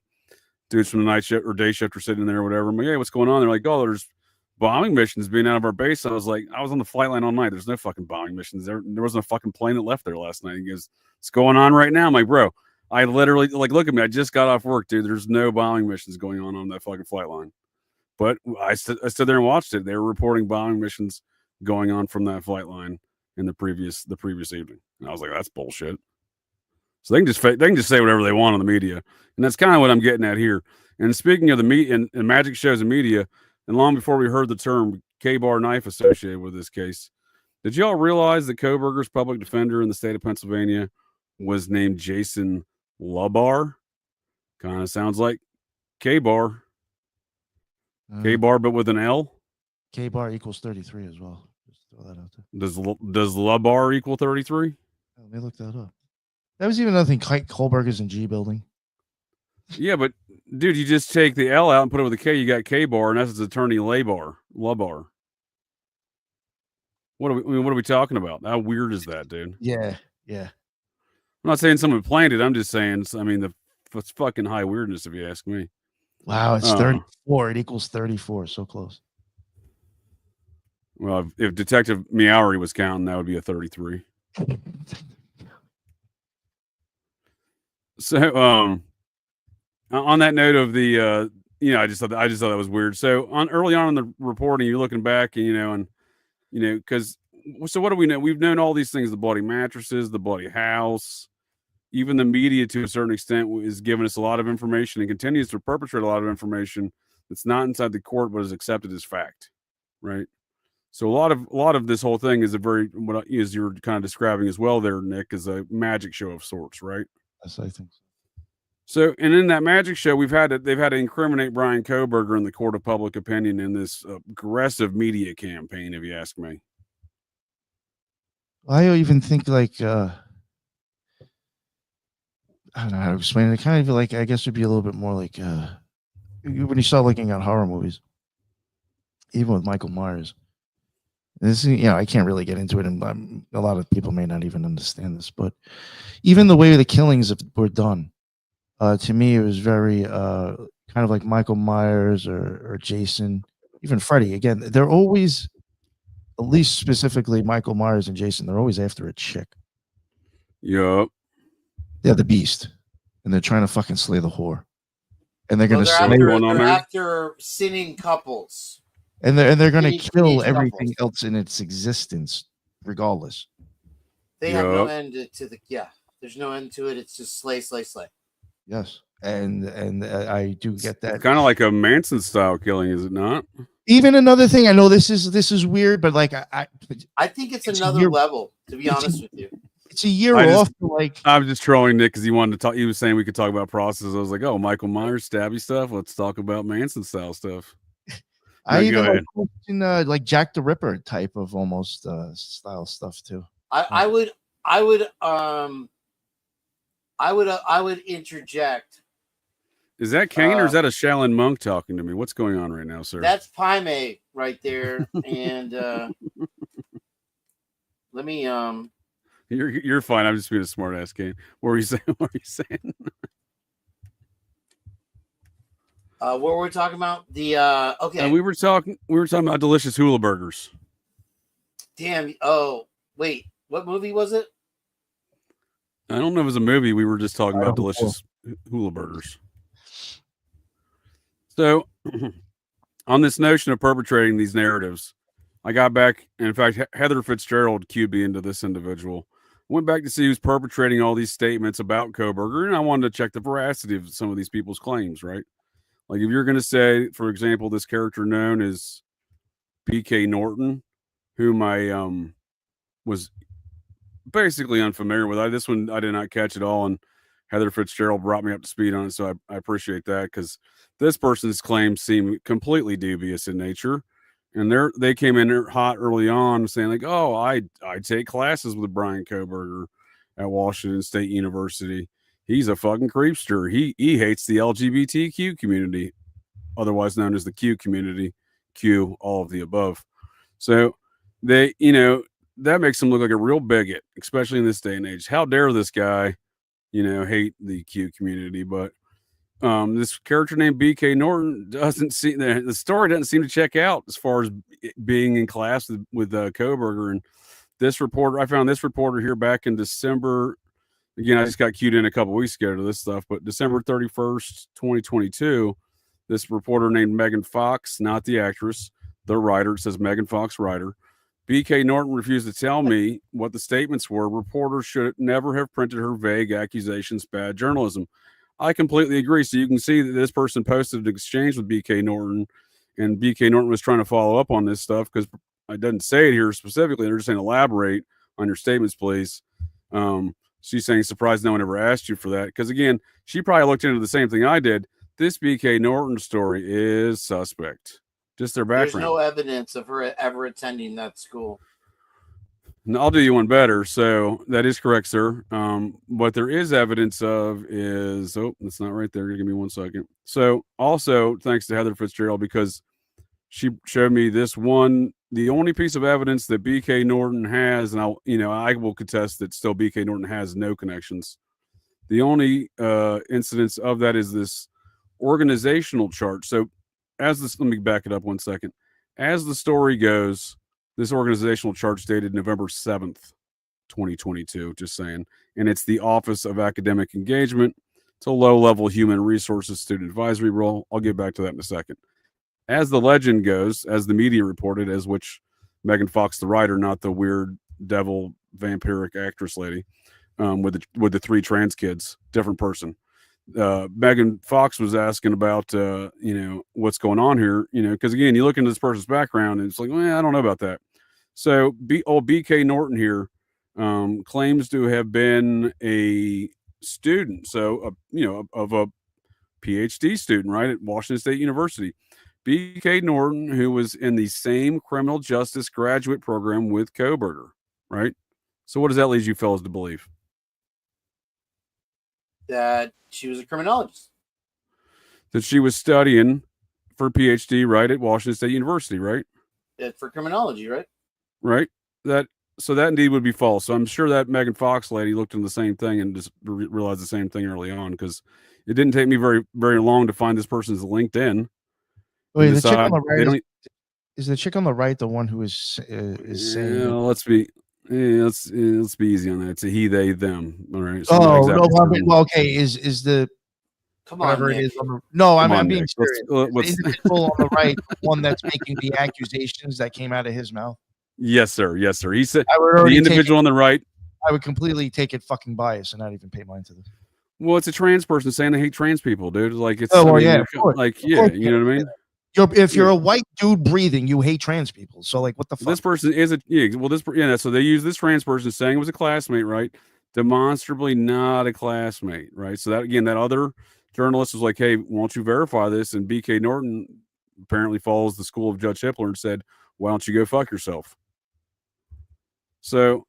Dudes from the night shift or day shift are sitting there or whatever. I'm like, hey, what's going on? They're like, oh, there's bombing missions being out of our base. I was like, I was on the flight line all night. There's no fucking bombing missions. There wasn't a fucking plane that left there last night. He goes, what's going on right now? I'm like, bro, I literally, like, look at me. I just got off work, dude. There's no bombing missions going on that fucking flight line. But I stood there and watched it. They were reporting bombing missions going on from that flight line in the previous evening. And I was like, that's bullshit. So they can just say whatever they want on the media. And that's kind of what I'm getting at here. And speaking of the media and magic shows and media, and long before we heard the term K-bar knife associated with this case, did y'all realize that Kohberger's public defender in the state of Pennsylvania was named Jason Labar? Kind of sounds like K-bar. K-bar, but with an L? K-bar equals 33 as well. Just throw that out there. Does Labar equal 33? Let me look that up. That was even nothing. Kohlberger's in G building. Yeah, but dude, you just take the L out and put it with a K. You got K-bar, and that's his attorney Labar. What are we talking about? How weird is that, dude? Yeah. I'm not saying someone planned it. I'm just saying, I mean, it's fucking high weirdness if you ask me. Wow, it's 34. It equals 34. So close. Well, if Detective Meowery was counting, that would be a 33. So, on that note of the, you know, I just thought that was weird. So early on in the reporting, you're looking back, and, you know, and because so what do we know? We've known all these things: the bloody mattresses, the bloody house. Even the media, to a certain extent, is giving us a lot of information and continues to perpetrate a lot of information that's not inside the court, but is accepted as fact, right? So a lot of this whole thing is what is you're kind of describing as well there, Nick, is a magic show of sorts, right? Yes, I think so. So, and in that magic show, they've had to incriminate Brian Kohberger in the court of public opinion in this aggressive media campaign, if you ask me. I even think like I don't know how to explain it. Kind of like, I guess it'd be a little bit more like when you start looking at horror movies, even with Michael Myers. This, I can't really get into it, and a lot of people may not even understand this, but even the way the killings were done, to me, it was very kind of like Michael Myers or Jason, even Freddy. Again, they're always, at least specifically Michael Myers and Jason, they're always after a chick. Yup. They're the beast, and they're trying to fucking slay the whore, and they're going to slay they're one on there. after sinning couples, and they're going to teenage kill everything couples. else in its existence, regardless. They have no end to the There's no end to it. It's just slay. Yes, and I do get that. It's kind of like a Manson style killing, is it not? Even another thing, I know this is weird, but like I think it's another level. To be honest with you. It's a year off. I'm just trolling Nick because he wanted to talk. He was saying we could talk about processes. I was like, oh, Michael Myers stabby stuff. Let's talk about Manson style stuff. I even question like Jack the Ripper type of almost style stuff too. I would interject. Is that Kane or is that a Shaolin monk talking to me? What's going on right now, sir? That's Paime right there, and let me You're fine. I'm just being a smart ass, Kane. What were you saying? What were you saying? what were we talking about? The okay. We were talking about delicious hula burgers. Damn. Oh, wait. What movie was it? I don't know if it was a movie. We were just talking about delicious hula burgers. So, on this notion of perpetrating these narratives, I got back, and in fact, Heather Fitzgerald cued me into this individual. Went back to see who's perpetrating all these statements about Kohberger, and I wanted to check the veracity of some of these people's claims, right? Like if you're going to say, for example, this character known as B.K. Norton, whom I was basically unfamiliar with. This one I did not catch at all, and Heather Fitzgerald brought me up to speed on it, so I appreciate that, because this person's claims seem completely dubious in nature. And they came in hot early on saying like, oh, I take classes with Brian Kohberger at Washington State University. He's a fucking creepster. He hates the LGBTQ community, otherwise known as the Q community. Q, all of the above. So they, that makes him look like a real bigot, especially in this day and age. How dare this guy, hate the Q community? But this character named B.K. Norton doesn't see the story doesn't seem to check out as far as being in class with Kohberger. And I found this reporter here back in December. Again, I just got cued in a couple weeks ago to this stuff, but December 31st, 2022, this reporter named Megan Fox, not the actress, the writer, it says Megan Fox writer. B.K. Norton refused to tell me what the statements were. Reporters should never have printed her vague accusations, bad journalism. I completely agree. So you can see that this person posted an exchange with B.K. Norton, and B.K. Norton was trying to follow up on this stuff because I didn't say it here specifically. They're just saying elaborate on your statements, please. She's saying surprised no one ever asked you for that. Because again, she probably looked into the same thing I did. This B.K. Norton story is suspect. Just their background. There's no evidence of her ever attending that school. And I'll do you one better. So that is correct, sir. What there is evidence of is, that's not right there. Give me 1 second. So also thanks to Heather Fitzgerald, because she showed me this one, the only piece of evidence that B.K. Norton has, and I will contest that still B.K. Norton has no connections. The only incidence of that is this organizational chart. So let me back it up 1 second. As the story goes, this organizational chart's dated November 7th, 2022, just saying. And it's the Office of Academic Engagement. It's a low-level human resources student advisory role. I'll get back to that in a second. As the legend goes, as the media reported, as which Megan Fox, the writer, not the weird devil vampiric actress lady with the 3 trans kids. Different person. Megan Fox was asking about what's going on here, because again, you look into this person's background and it's like, well, I don't know about that. So BK Norton here claims to have been a student, so of a PhD student, right, at Washington State University. BK Norton, who was in the same criminal justice graduate program with Kohberger, right? So what does that lead you fellas to believe? That she was a criminologist. That she was studying for PhD, right, at Washington State University, right? For criminology, right? Right. So that indeed would be false. So I'm sure that Megan Fox lady looked into the same thing and just realized the same thing early on, because it didn't take me very, very long to find this person's LinkedIn. Wait, the chick on the right is the chick on the right the one who is saying? Let's be easy on that. It's a he, they, them. All right. So well, okay. Is the come on? It is I'm being serious. The individual on the right, the one that's making the accusations that came out of his mouth. Yes, sir. Yes, sir. He said the individual on the right. I would completely take it fucking bias and not even pay mind to this. Well, it's a trans person saying they hate trans people, dude. Like it's you know what I mean? If you're a white dude breathing, you hate trans people. So like, what the fuck? This person is so they use this trans person saying it was a classmate, right? Demonstrably not a classmate, right? So that other journalist was like, hey, won't you verify this? And BK Norton apparently follows the school of Judge Hippler and said, why don't you go fuck yourself? So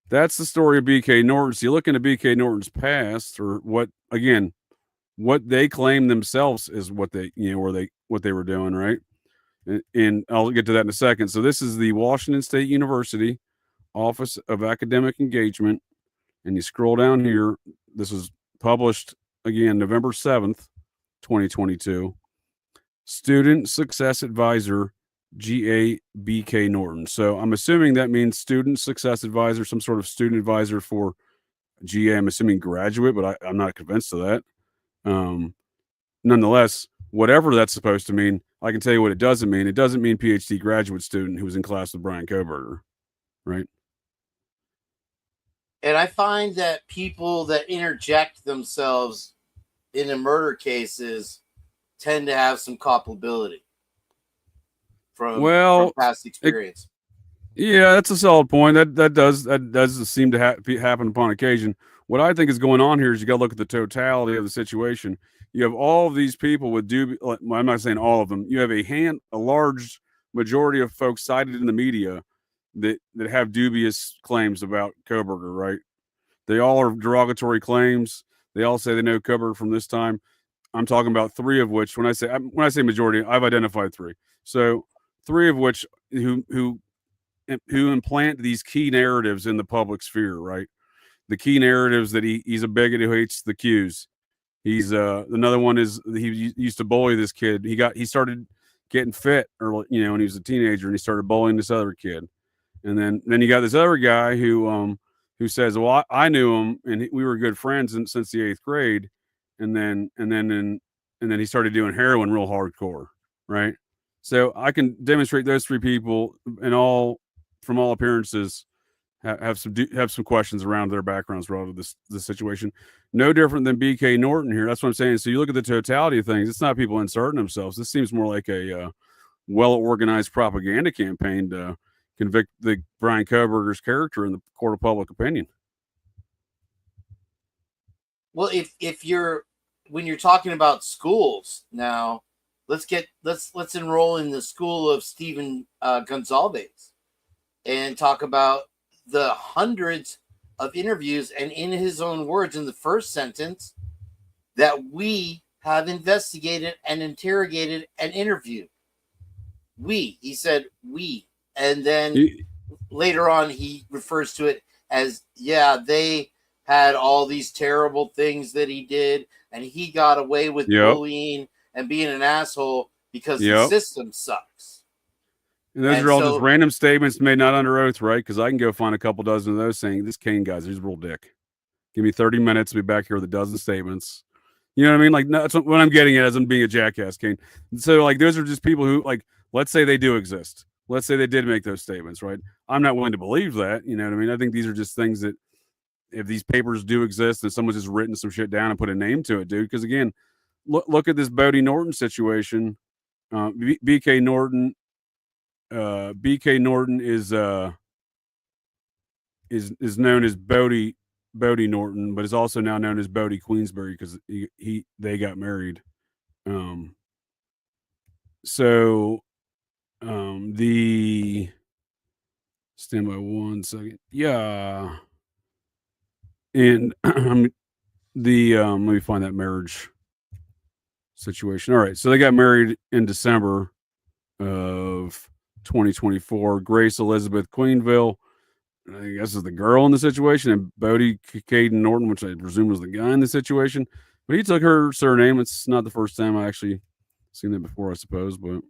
that's the story of BK Norton. So you look into BK Norton's past, or what they claim themselves is what they, what they were doing, right? And I'll get to that in a second. So this is the Washington State University Office of Academic Engagement. And you scroll down here. This was published again, November 7th, 2022. Student Success Advisor, GA BK Norton. So I'm assuming that means Student Success Advisor, some sort of student advisor for GA. I'm assuming graduate, but I'm not convinced of that. Nonetheless, whatever that's supposed to mean, I can tell you what it doesn't mean. It doesn't mean PhD graduate student who was in class with Brian Kohberger, right? And I find that people that interject themselves into murder cases tend to have some culpability from past experience. That's a solid point. That does seem to happen upon occasion. What I think is going on here is you got to look at the totality of the situation. You have all of these people with I'm not saying all of them. You have a large majority of folks cited in the media that have dubious claims about Kohberger, right? They all are derogatory claims. They all say they know Kohberger from this time. I'm talking about 3 of which, when I say majority, I've identified 3. So 3 of which who implant these key narratives in the public sphere, right? The key narratives that he's a bigot who hates the Qs. He's another one is he used to bully this kid. He started getting fit when he was a teenager, and he started bullying this other kid. And then you got this other guy who says, well, I knew him and we were good friends since the 8th grade. And then he started doing heroin real hardcore, right? So I can demonstrate those 3 people, and from all appearances, have some questions around their backgrounds relative to this situation. No different than BK Norton here. That's what I'm saying. So you look at the totality of things. It's not people inserting themselves. This seems more like a well-organized propaganda campaign to convict the Brian Kohberger's character in the court of public opinion. Well, when you're talking about schools now, let's enroll in the school of Stephen Gonzalez and talk about the hundreds of interviews, and in his own words, in the first sentence, that we have investigated and interrogated and interviewed. He said we, and then later on he refers to it as, they had all these terrible things that he did, and he got away with bullying and being an asshole because the system sucks. And those are all just random statements made not under oath, right? Because I can go find a couple dozen of those saying, this Kane guy's he's a real dick. Give me 30 minutes to be back here with a dozen statements. You know what I mean? Like, that's what I'm getting at as I'm being a jackass, Kane. And so, like, those are just people who, like, let's say they do exist. let's say they did make those statements, right? I'm not willing to believe that. You know what I mean? I think these are just things that, if these papers do exist and someone's just written some shit down and put a name to it, dude. Because again, look at this Bodie Norton situation. BK Norton is known as Bodie Norton, but is also now known as Bodie Queensberry because they got married. The stand by 1 second. Yeah. And let me find that marriage situation. All right. So they got married in December of 2024. Grace Elizabeth Queenville, I guess, is the girl in the situation, and Bodie Caden Norton, which I presume was the guy in the situation. But he took her surname. It's not the first time I actually seen that before, I suppose, but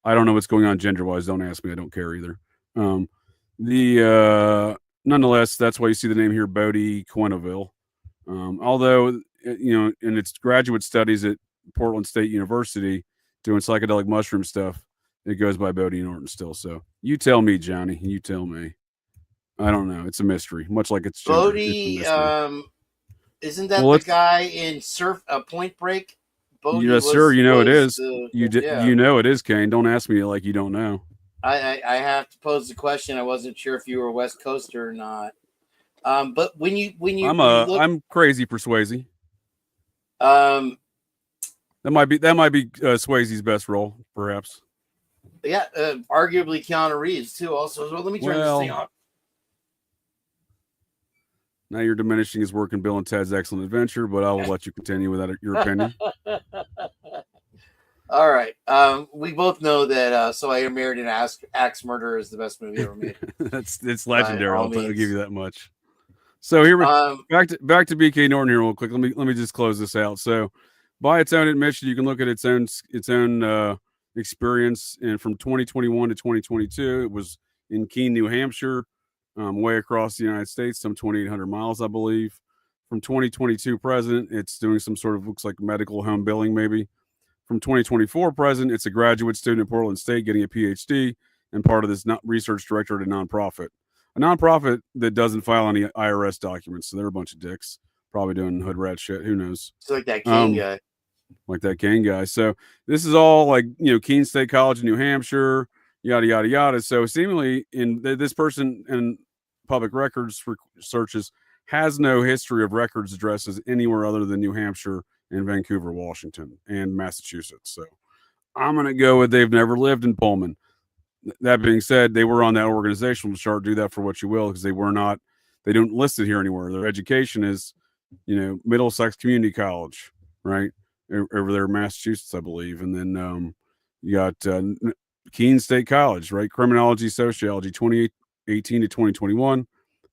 I don't know what's going on gender-wise. Don't ask me. I don't care either. Nonetheless, that's why you see the name here, Bodie Quenneville. Although, in its graduate studies at Portland State University doing psychedelic mushroom stuff, it goes by Bodie Norton still. So you tell me, Johnny. You tell me. I don't know. It's a mystery, much like it's gender. Bodie. Isn't that the guy in Point Break? Bodie, yes, sir. You know it is. You know it is, Kane. Don't ask me like you don't know. I have to pose the question. I wasn't sure if you were a West Coaster or not. But when you I'm crazy for Swayze. That might be Swayze's best role, perhaps. Yeah, arguably Keanu Reeves too. Also, well, let me turn this thing on. Now you're diminishing his work in Bill and Ted's Excellent Adventure, but I will let you continue with that, your opinion. All right. We both know that So I Married an Axe Murderer is the best movie ever made. It's legendary. I'll give you that much. So here, back to BK Norton here real quick. Let me just close this out. So, by its own admission, you can look at its own experience, and from 2021 to 2022, it was in Keene, New Hampshire. Way across the United States, some 2,800 miles, I believe. From 2022 present, it's doing some sort of, looks like medical home billing, maybe. From 2024 present, it's a graduate student at Portland State getting a PhD and part of this research director at a nonprofit that doesn't file any IRS documents. So they're a bunch of dicks, probably doing hood rat shit. Who knows? It's like that Kane guy. Like that Kane guy. So this is all like, Keene State College in New Hampshire, yada, yada, yada. So seemingly this person in public records searches has no history of records addresses anywhere other than New Hampshire and Vancouver, Washington, and Massachusetts. So I'm going to go with they've never lived in Pullman. That being said, they were on that organizational chart. Do that for what you will, because they don't list it here anywhere. Their education is, Middlesex Community College, right? Over there in Massachusetts, I believe. And then you got Keene State College, right? Criminology, Sociology, 2018 to 2021.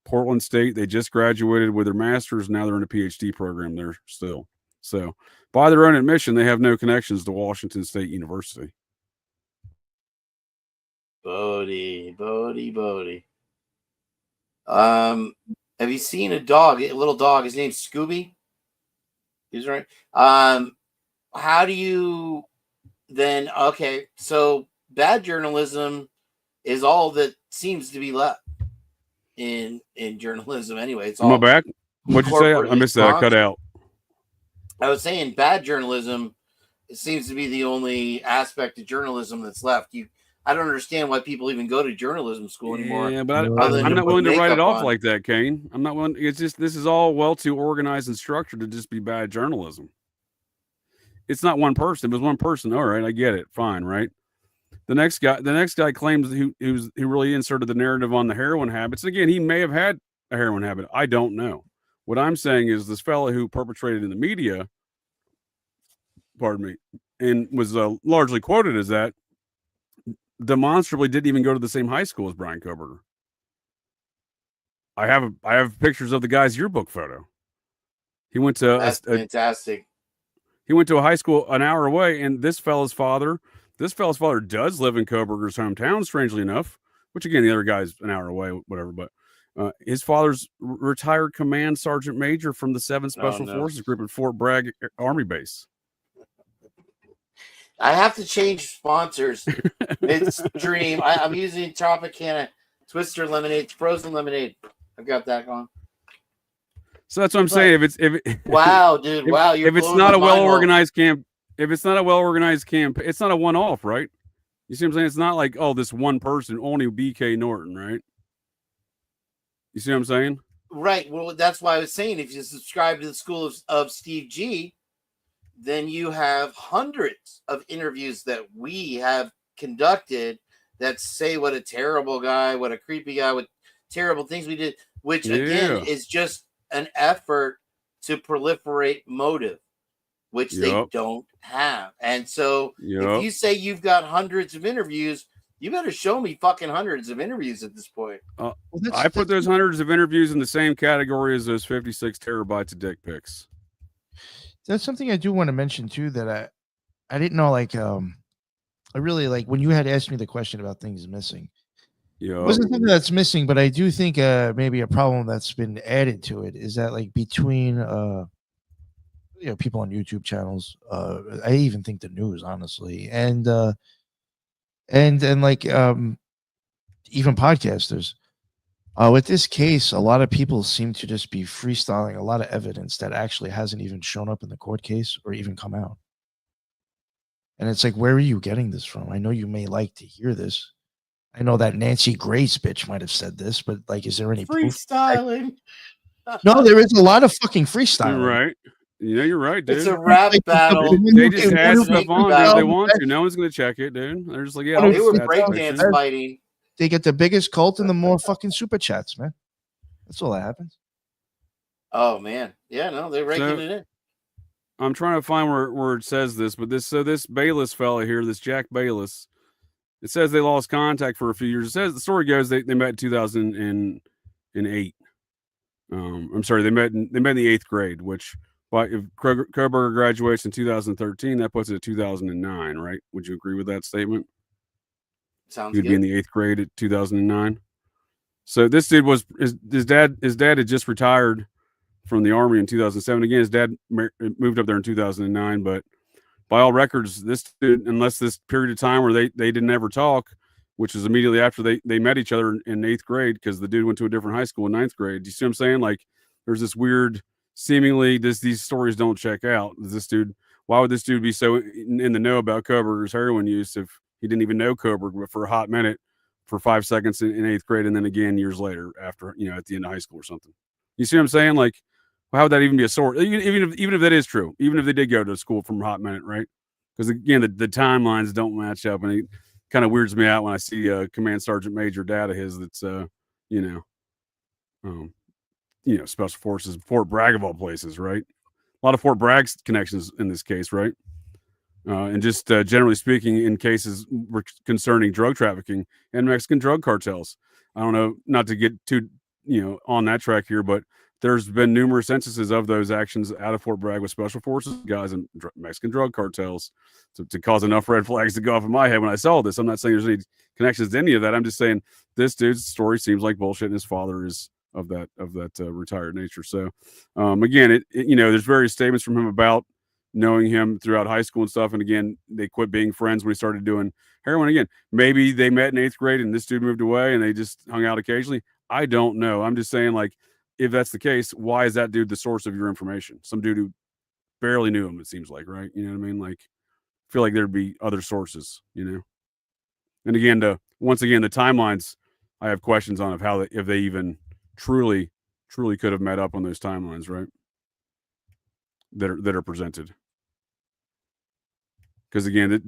Portland State, they just graduated with their master's. Now they're in a PhD program there still. So by their own admission, they have no connections to Washington State University. Bodie. Have you seen a little dog? His name's Scooby. He's right. How do you then? Okay, so bad journalism is all that seems to be left in journalism. Anyway, it's all. Am I back? What'd you say? I missed that. I cut out. I was saying bad journalism. It seems to be the only aspect of journalism that's left. I don't understand why people even go to journalism school anymore. Yeah, but I'm not willing to write it off like that, Kane. I'm not willing. It's just, this is all well too organized and structured to just be bad journalism. It's not one person. It was one person. All right, I get it. Fine, right? The next guy claims who really inserted the narrative on the heroin habits. Again, he may have had a heroin habit. I don't know. What I'm saying is this fellow who perpetrated in the media, pardon me, and was largely quoted as that, demonstrably didn't even go to the same high school as Brian Koberger. I have pictures of the guy's yearbook photo. He went to fantastic. He went to a high school an hour away, and this fellow's father does live in Koberger's hometown, strangely enough, which again, the other guy's an hour away, whatever, but his father's retired command sergeant major from the 7th Special Forces Group at Fort Bragg Army Base. I have to change sponsors midstream. I'm using Tropicana Twister Lemonade, frozen lemonade. I've got that going. So that's what I'm saying. Wow, dude, wow, you're if it's blowing not my a well mind, Wolf. organized camp, if it's not a well organized camp, it's not a one off, right? You see what I'm saying? It's not like, oh, this one person, only BK Norton, right? You see what I'm saying? Right. Well, that's why I was saying if you subscribe to the School of Steve G, then you have hundreds of interviews that we have conducted that say what a terrible guy, what a creepy guy, what terrible things we did, which again is just an effort to proliferate motive, which they don't have. And so if you say you've got hundreds of interviews, you better show me fucking hundreds of interviews at this point. I put those hundreds of interviews in the same category as those 56 terabytes of dick pics. That's something I do want to mention too, that I didn't know, like, I really, like, when you had asked me the question about things missing. It wasn't something that's missing, but I do think maybe a problem that's been added to it is that, like, between people on YouTube channels, I even think the news, honestly, and like even podcasters. With this case, a lot of people seem to just be freestyling a lot of evidence that actually hasn't even shown up in the court case or even come out. And it's like, where are you getting this from? I know you may like to hear this. I know that Nancy Grace bitch might have said this, but, like, is there any freestyling? No, there is a lot of fucking freestyling. You're right. You're right, dude. It's a rap battle. They just add stuff on, dude, if they want to. No one's going to check it, dude. They're just like, yeah, they were breakdance fighting. They get the biggest cult and the more fucking super chats, man. That's all that happens. Oh, man. Yeah, no, they're raking it in. I'm trying to find where it says this, but this Bayless fella here, this Jack Bayless, it says they lost contact for a few years. It says the story goes they met in 2008. I'm sorry, they met in the 8th grade, which if Koberger graduates in 2013, that puts it at 2009, right? Would you agree with that statement? Sounds He'd good. be in the 8th grade at 2009. So this dude was his dad had just retired from the Army in 2007. Again, his dad moved up there in 2009, but by all records, this dude, unless this period of time where they didn't ever talk, which is immediately after they met each other in 8th grade, because the dude went to a different high school in 9th grade. Do you see what I'm saying? Like, there's this weird, seemingly these stories don't check out. Why would this dude be so in the know about Koberger's heroin use if he didn't even know Koberger, but for a hot minute, for 5 seconds in 8th grade, and then again years later after, at the end of high school or something? You see what I'm saying? Like, how would that even be a source? Even if that is true, even if they did go to school from a hot minute, right? Because again, the timelines don't match up, and it kind of weirds me out when I see Command Sergeant Major dad of his that's Special Forces, Fort Bragg of all places, right? A lot of Fort Bragg connections in this case, right? And just generally speaking, in cases concerning drug trafficking and Mexican drug cartels. I don't know, not to get too on that track here, but there's been numerous instances of those actions out of Fort Bragg with Special Forces guys and Mexican drug cartels to cause enough red flags to go off in my head when I saw this. I'm not saying there's any connections to any of that. I'm just saying this dude's story seems like bullshit, and his father is of that retired nature. So again, there's various statements from him about knowing him throughout high school and stuff. And again, they quit being friends when he started doing heroin again. Maybe they met in 8th grade and this dude moved away and they just hung out occasionally. I don't know. I'm just saying, like, if that's the case, why is that dude the source of your information? Some dude who barely knew him, it seems like, right? You know what I mean? Like, I feel like there'd be other sources, And again, once again, the timelines, I have questions on if they even truly could have met up on those timelines, right? That are presented. Because again,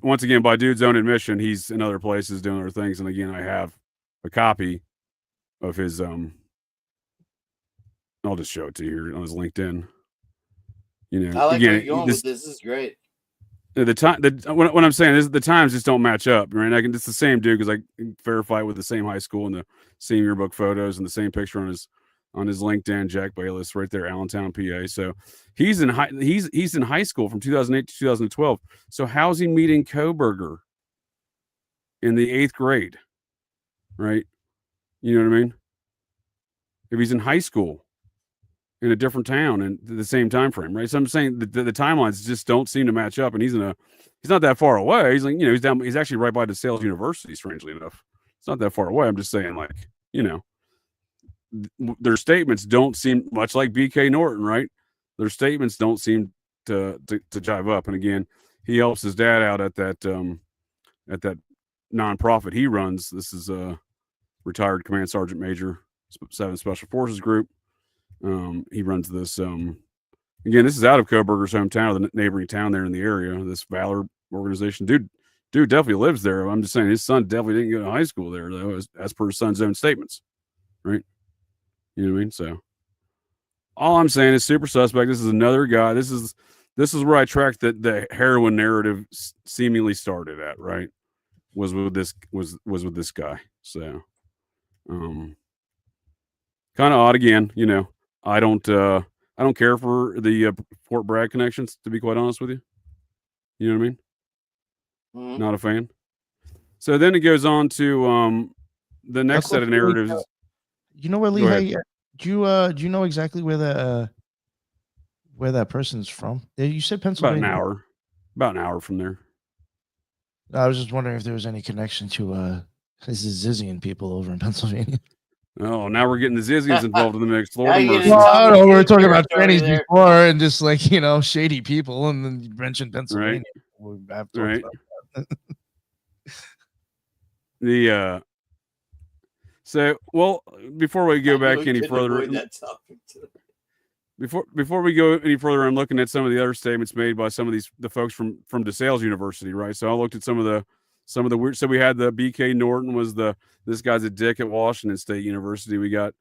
once again, by dude's own admission, he's in other places doing other things. And again, I have a copy of his I'll just show it to you here on his LinkedIn. I like where you're going with this. This is great. What I'm saying is the times just don't match up, right? It's the same dude because I verify it with the same high school and the same yearbook photos and the same picture on his LinkedIn, Jack Bayless, right there, Allentown, PA. So he's in high school from 2008 to 2012. So how's he meeting Koberger in the 8th grade, right? You know what I mean? If he's in high school in a different town and the same time frame, right? So I'm saying the timelines just don't seem to match up, and he's not that far away. He's like, he's actually right by DeSales University, strangely enough. It's not that far away. I'm just saying, like, their statements don't seem much like BK Norton, right? Their statements don't seem to jive up. And again, he helps his dad out at that nonprofit he runs. This is a retired Command Sergeant Major 7 Special Forces Group. He runs this. Again, this is out of Koberger's hometown, the neighboring town there in the area. This Valor organization, dude definitely lives there. I'm just saying his son definitely didn't go to high school there, though, as per his son's own statements, right? You know what I mean? So all I'm saying is super suspect. This is another guy. This is where I tracked that the heroin narrative seemingly started at, right? Was with this guy. So kind of odd again, I don't care for the Fort Bragg connections, to be quite honest with you. You know what I mean? Mhm. Not a fan. So then it goes on to the next set of narratives. You know where Lehigh? Do you know exactly where that person's from? You said Pennsylvania. About an hour from there. I was just wondering if there was any connection to these Zizian people over in Pennsylvania. Oh, now we're getting the Zizians involved in the mix. Lord Now have you're mercy. getting Well, I don't know. We were talking about territory trannies there. before, and just like shady people, and then you mentioned Pennsylvania. We have talked Right. about The so well before we go back any further, That topic too. before we go any further, I'm looking at some of the other statements made by some of the folks from DeSales University, right? So I looked at some of the weird. So we had the BK Norton was this guy's a dick at Washington State University. We got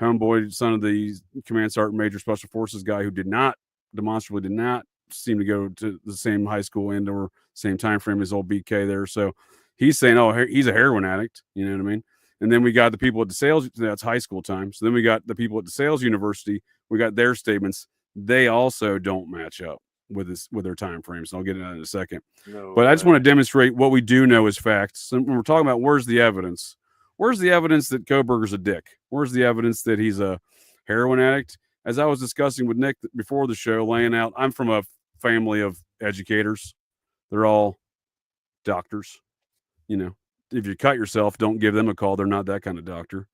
homeboy, son of the Command Sergeant Major Special Forces guy who demonstrably did not seem to go to the same high school and or same time frame as old BK there. So he's saying, oh, he's a heroin addict. You know what I mean? And then we got the people at DeSales, that's high school time. So then we got the people at DeSales University. We got their statements. They also don't match up with their time frames. And I'll get into that in a second. But I just want to demonstrate what we do know as facts. So when we're talking about where's the evidence that Koberger's a dick? Where's the evidence that he's a heroin addict? As I was discussing with Nick before the show, laying out, I'm from a family of educators. They're all doctors. If you cut yourself, don't give them a call. They're not that kind of doctor.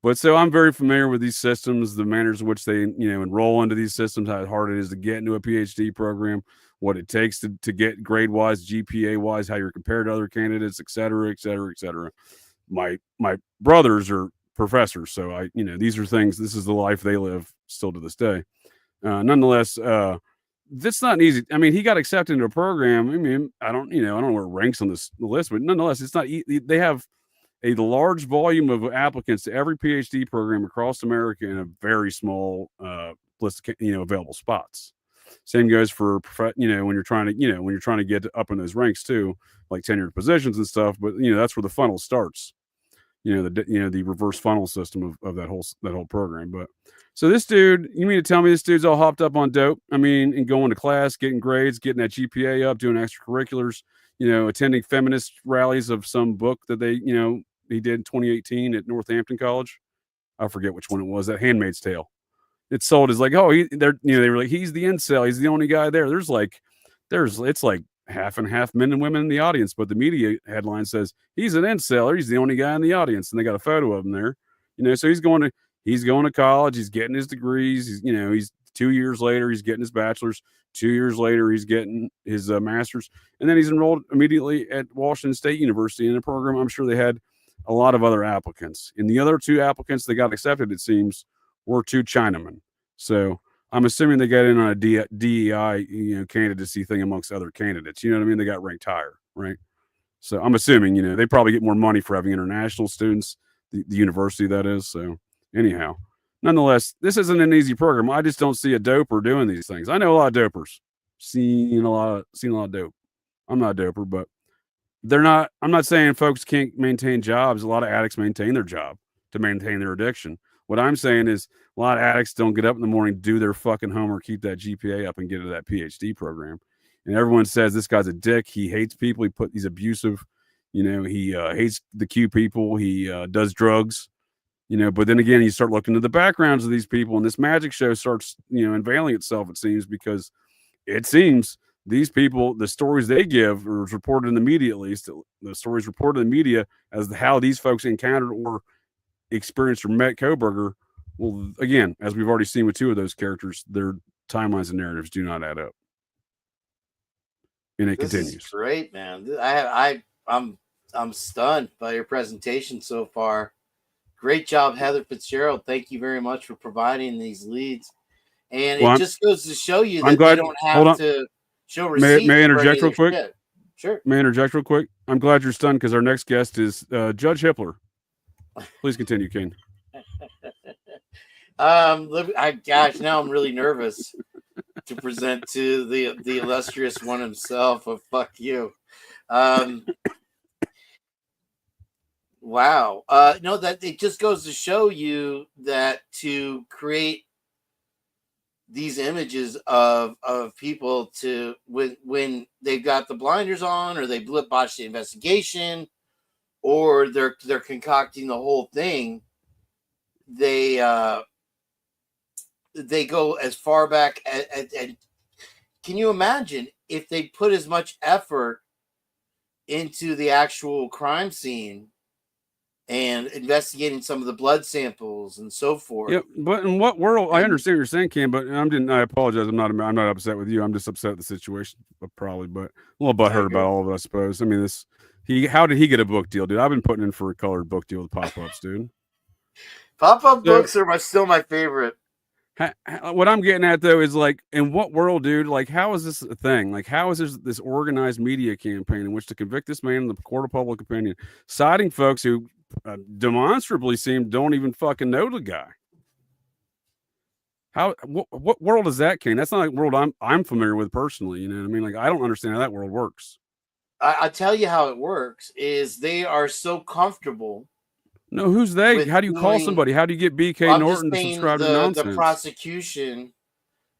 But so I'm very familiar with these systems, the manners in which they, enroll into these systems, how hard it is to get into a PhD program, what it takes to get grade-wise, GPA-wise, how you're compared to other candidates, et cetera, et cetera, et cetera. My brothers are professors, so these are things. This is the life they live still to this day. Nonetheless, that's not easy. I mean, he got accepted into a program. I mean, I don't know where it ranks on the list, but nonetheless, it's not. They have a large volume of applicants to every PhD program across America in a very small list of available spots. Same goes for when you're trying to get up in those ranks too, like tenured positions and stuff. But that's where the funnel starts. The reverse funnel system of that whole program. But so this dude, you mean to tell me this dude's all hopped up on dope? I mean, and going to class, getting grades, getting that GPA up, doing extracurriculars, attending feminist rallies of some book that they, he did in 2018 at Northampton College. I forget which one it was. That Handmaid's Tale. It's sold as like, oh, they were like, he's the incel. He's the only guy there. It's like half and half men and women in the audience, but the media headline says he's an incel. He's the only guy in the audience, and they got a photo of him there. So he's going to college. He's getting his degrees. He's 2 years later, he's getting his bachelor's. 2 years later, he's getting his master's, and then he's enrolled immediately at Washington State University in a program. I'm sure they had a lot of other applicants, and the other two applicants that got accepted, it seems, were two Chinamen. So I'm assuming they got in on a DEI, candidacy thing amongst other candidates. You know what I mean? They got ranked higher, right? So I'm assuming, they probably get more money for having international students, the university that is. So anyhow, nonetheless, this isn't an easy program. I just don't see a doper doing these things. I know a lot of dopers, seen a lot of dope. I'm not a doper, but I'm not saying folks can't maintain jobs. A lot of addicts maintain their job to maintain their addiction. What I'm saying is a lot of addicts don't get up in the morning, do their fucking homework, keep that GPA up, and get into that PhD program. And everyone says this guy's a dick. He hates people. He's abusive. He hates the Q people. He does drugs. But then again, you start looking at the backgrounds of these people, and this magic show starts, unveiling itself, it seems, because it seems these people, the stories they give, or is reported in the media, at least, the stories reported in the media as to how these folks encountered or experienced or met Kohberger. Well, again, as we've already seen with two of those characters, their timelines and narratives do not add up. And it continues. Is great, man. I'm stunned by your presentation so far. Great job, Heather Fitzgerald. Thank you very much for providing these leads. And it just goes to show you that they don't have to show receipts. May I interject real quick? Shit. Sure. May I interject real quick? I'm glad you're stunned because our next guest is Judge Hippler. Please continue, Kane. Gosh, now I'm really nervous to present to the illustrious one himself. Of fuck you. Wow. No, that it just goes to show you that to create these images of people to when they've got the blinders on, or they botched the investigation, or they're concocting the whole thing, they go as far back and can you imagine if they put as much effort into the actual crime scene and investigating some of the blood samples and so forth? Yeah, but in what world? I understand what you're saying, Ken, but I apologize. I'm not upset with you. I'm just upset at the situation, probably, but a little butthurt about all of it, I suppose. I mean, how did he get a book deal, dude? I've been putting in for a colored book deal with pop-ups, dude. Pop-up books are still my favorite. What I'm getting at, though, is like, in what world, dude? Like, how is this a thing? Like, how is this organized media campaign in which to convict this man in the court of public opinion, citing folks who demonstrably don't even fucking know the guy? What world is that, Kane? That's not like world I'm familiar with personally. You know what I mean? Like, I don't understand how that world works. I tell you how it works is they are so comfortable. No, who's they? How do you call somebody? How do you get BK Norton to subscribe to nonsense? The prosecution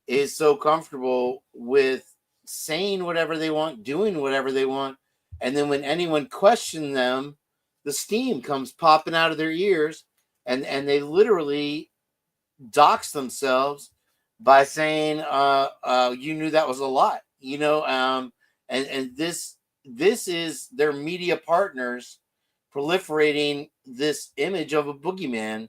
is so comfortable with saying whatever they want, doing whatever they want, and then when anyone questions them, the steam comes popping out of their ears, and they literally dox themselves by saying, "You knew that was a lie," and this is their media partners proliferating this image of a boogeyman,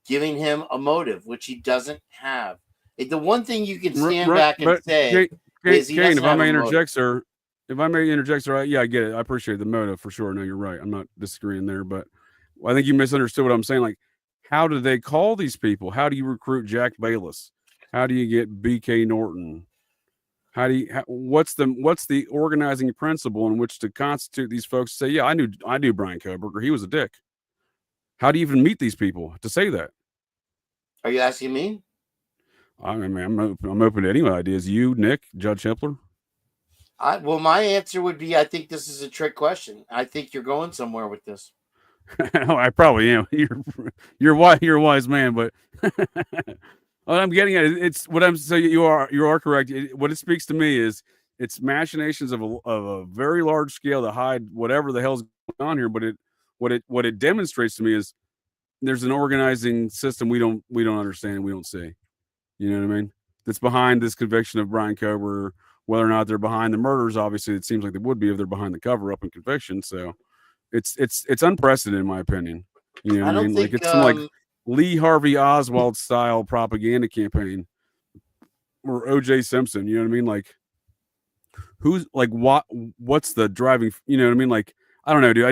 giving him a motive, which he doesn't have. The one thing you can stand back and say is he doesn't have a motive. If I may interject, sir, yeah, I get it. I appreciate the motive for sure. No, you're right. I'm not disagreeing there, but I think you misunderstood what I'm saying. Like, how do they call these people? How do you recruit Jack Bayless? How do you get BK Norton? What's the organizing principle in which to constitute these folks to say, yeah, I knew Brian Kohberger, he was a dick? How do you even meet these people to say that? Are you asking me? I mean, I'm open to any ideas. You, Nick, Judge Hippler. Well, my answer would be, I think this is a trick question. I think you're going somewhere with this. I probably am. You're a wise man, but what I'm getting at is you are correct. What it speaks to me is it's machinations of a very large scale to hide whatever the hell's going on here. But what it demonstrates to me is there's an organizing system we don't understand, we don't see. You know what I mean? That's behind this conviction of Brian Kohberger. Whether or not they're behind the murders, obviously, it seems like they would be if they're behind the cover up and conviction. So it's unprecedented, in my opinion. You know what I mean? Like, it's some like Lee Harvey Oswald style propaganda campaign, or OJ Simpson. You know what I mean? Like, who's like what's the driving? You know what I mean? Like, I don't know, dude.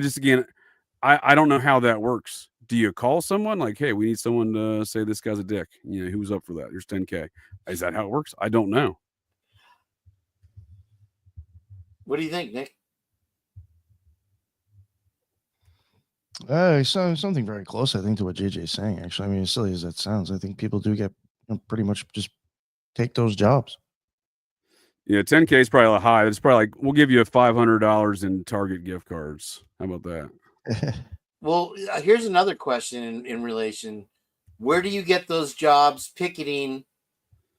I don't know how that works. Do you call someone like, hey, we need someone to say this guy's a dick? You know, who's up for that? Here's 10K. Is that how it works? I don't know. What do you think, Nick? So something very close, I think, to what JJ is saying. Actually, I mean, as silly as that sounds, I think people do get pretty much just take those jobs. Yeah, 10K is probably a lot high. It's probably like, we'll give you $500 in Target gift cards. How about that? Well, here's another question in relation. Where do you get those jobs picketing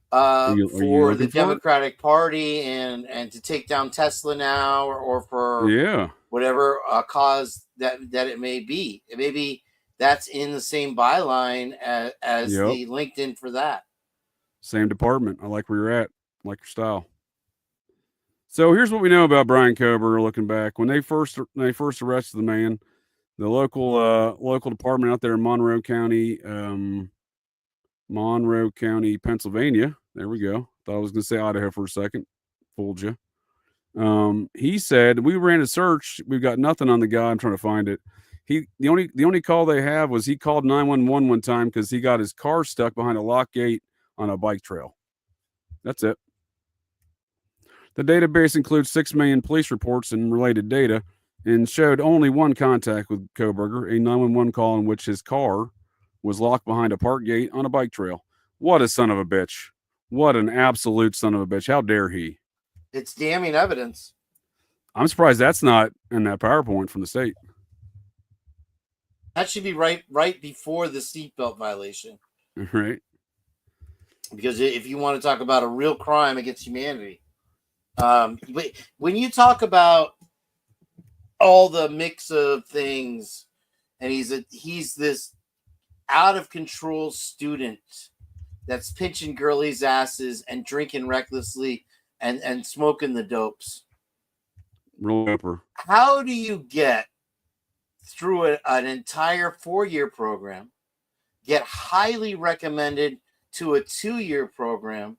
for the Democratic Party and to take down Tesla now, or for whatever cause that it may be? It may be that's in the same byline as Yep. the LinkedIn for that. Same department. I like where you're at. I like your style. So here's what we know about Brian Koberger. Looking back, when they first arrested the man, the local department out there in Monroe County, Pennsylvania. There we go. Thought I was going to say Idaho for a second. Fooled you. He said, we ran a search. We've got nothing on the guy. I'm trying to find it. The only call they have was he called 911 one time because he got his car stuck behind a lock gate on a bike trail. That's it. The database includes 6 million police reports and related data and showed only one contact with Koberger, a 911 call in which his car was locked behind a park gate on a bike trail. What a son of a bitch. What an absolute son of a bitch. How dare he? It's damning evidence. I'm surprised that's not in that PowerPoint from the state. That should be right before the seatbelt violation. Right. Because if you want to talk about a real crime against humanity, when you talk about all the mix of things, and he's this out of control student that's pinching girlies' asses and drinking recklessly and smoking the dopes. Real doper. How do you get through an entire 4-year program, get highly recommended to a 2-year program,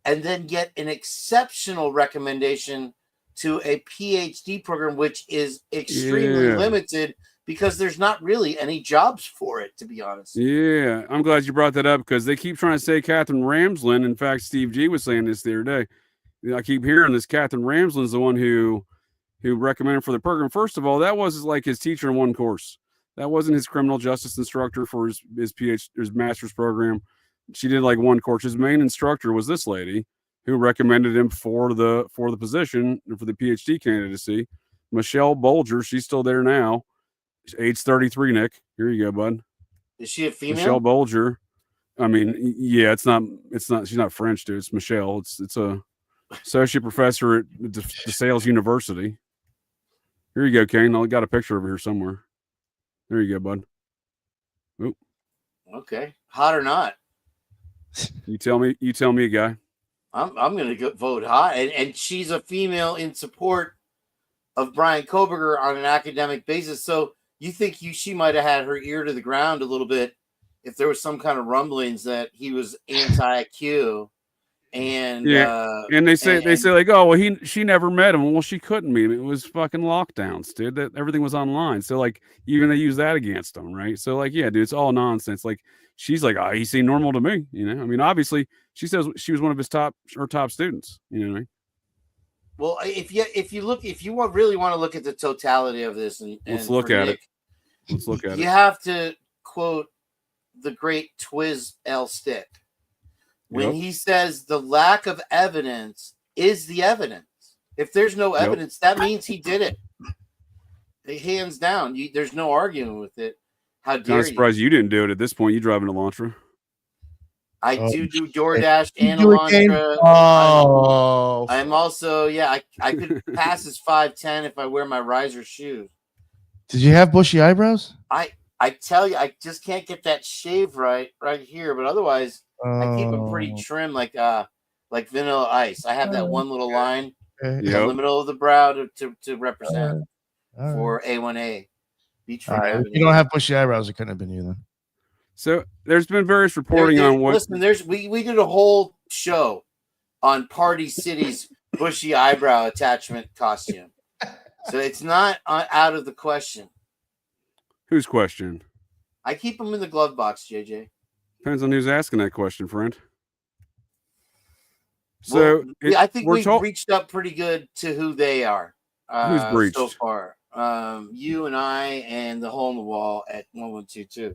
and then get an exceptional recommendation to a PhD program, which is extremely limited because there's not really any jobs for it, to be honest. Yeah, I'm glad you brought that up because they keep trying to say Catherine Ramsland. In fact, Steve G was saying this the other day. I keep hearing this. Catherine Ramsland's the one who recommended for the program. First of all, that was like his teacher in one course. That wasn't his criminal justice instructor for his PhD, his master's program. She did like one course. His main instructor was this lady who recommended him for the position and for the PhD candidacy. Michelle Bolger. She's still there now. She's age 33, Nick. Here you go, bud. Is she a female? Michelle Bolger. I mean, yeah, it's not, she's not French, dude. It's Michelle. It's a associate professor at DeSales University. Here you go, Kane. I got a picture over here somewhere. There you go, bud. Oop. Okay. Hot or not? You tell me, guy. I'm going to vote hot. And she's a female in support of Brian Koberger on an academic basis. So you think she might have had her ear to the ground a little bit if there was some kind of rumblings that he was anti-Q. And and they say like, oh well, she never met him. Well, she couldn't meet him. It was fucking lockdowns, dude. That everything was online. So like, even they use that against him, right? So like, yeah, dude, it's all nonsense. Like, she's like, he seemed normal to me, you know. I mean, obviously, she says she was one of his top students. You know what I mean? Well, if you really want to look at the totality of this, Let's look at it. You have to quote the great Twiz L. Stick. When he says the lack of evidence is the evidence. If there's no evidence, that means he did it. Hands down. There's no arguing with it. How dare you? I'm surprised you didn't do it at this point. You driving an Elantra. I do DoorDash and Elantra. Oh. I'm also, I could pass as 5'10" if I wear my riser shoes. Did you have bushy eyebrows? I tell you, I just can't get that shave right here, but otherwise I keep them pretty trim, like Vanilla Ice. I have that one little line in the middle of the brow to represent for A1A. If you don't have bushy eyebrows, it couldn't have been you then. So there's been various reporting on what. Listen, we did a whole show on Party City's bushy eyebrow attachment costume, so it's not out of the question. Whose question? I keep them in the glove box, JJ. Depends on who's asking that question, friend. So I think we've reached up pretty good to who they are. Who's breached so far? You and I and the hole in the wall at 1122.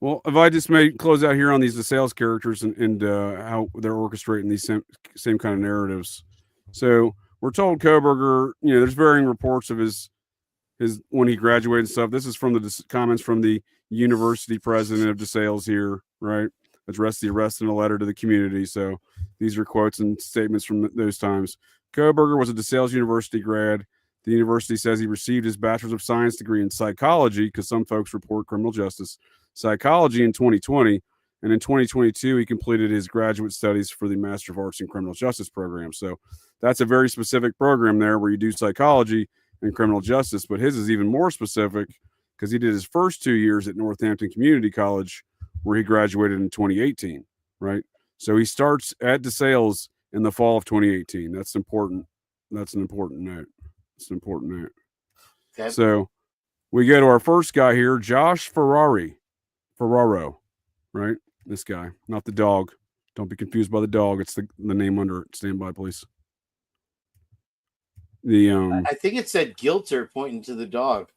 Well, if I just may close out here on these sales characters and how they're orchestrating these same kind of narratives. So we're told Koberger, there's varying reports of his when he graduated and stuff. This is from the comments from the university president of DeSales here, right? Addressed the arrest in a letter to the community. So these are quotes and statements from those times. Koberger was a DeSales University grad. The university says he received his Bachelor's of Science degree in psychology, because some folks report criminal justice psychology in 2020. And in 2022, he completed his graduate studies for the Master of Arts in Criminal Justice program. So that's a very specific program there where you do psychology and criminal justice. But his is even more specific because he did his first 2 years at Northampton Community College, where he graduated in 2018, right? So he starts at DeSales in the fall of 2018. That's important. That's an important note. It's an important note. Okay. So we go to our first guy here, Josh Ferraro, right? This guy, not the dog. Don't be confused by the dog. It's the name under it. Stand by, please. I think it said guilter pointing to the dog,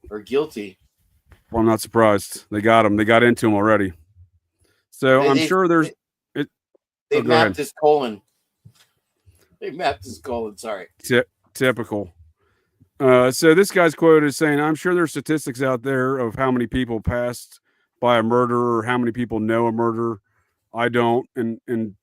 or guilty. Well, I'm not surprised. They got him. They got into him already. So I'm sure there's. They mapped his colon. They mapped his colon. Sorry. Typical. So this guy's quote is saying, "I'm sure there's statistics out there of how many people passed by a murder or how many people know a murder. I don't and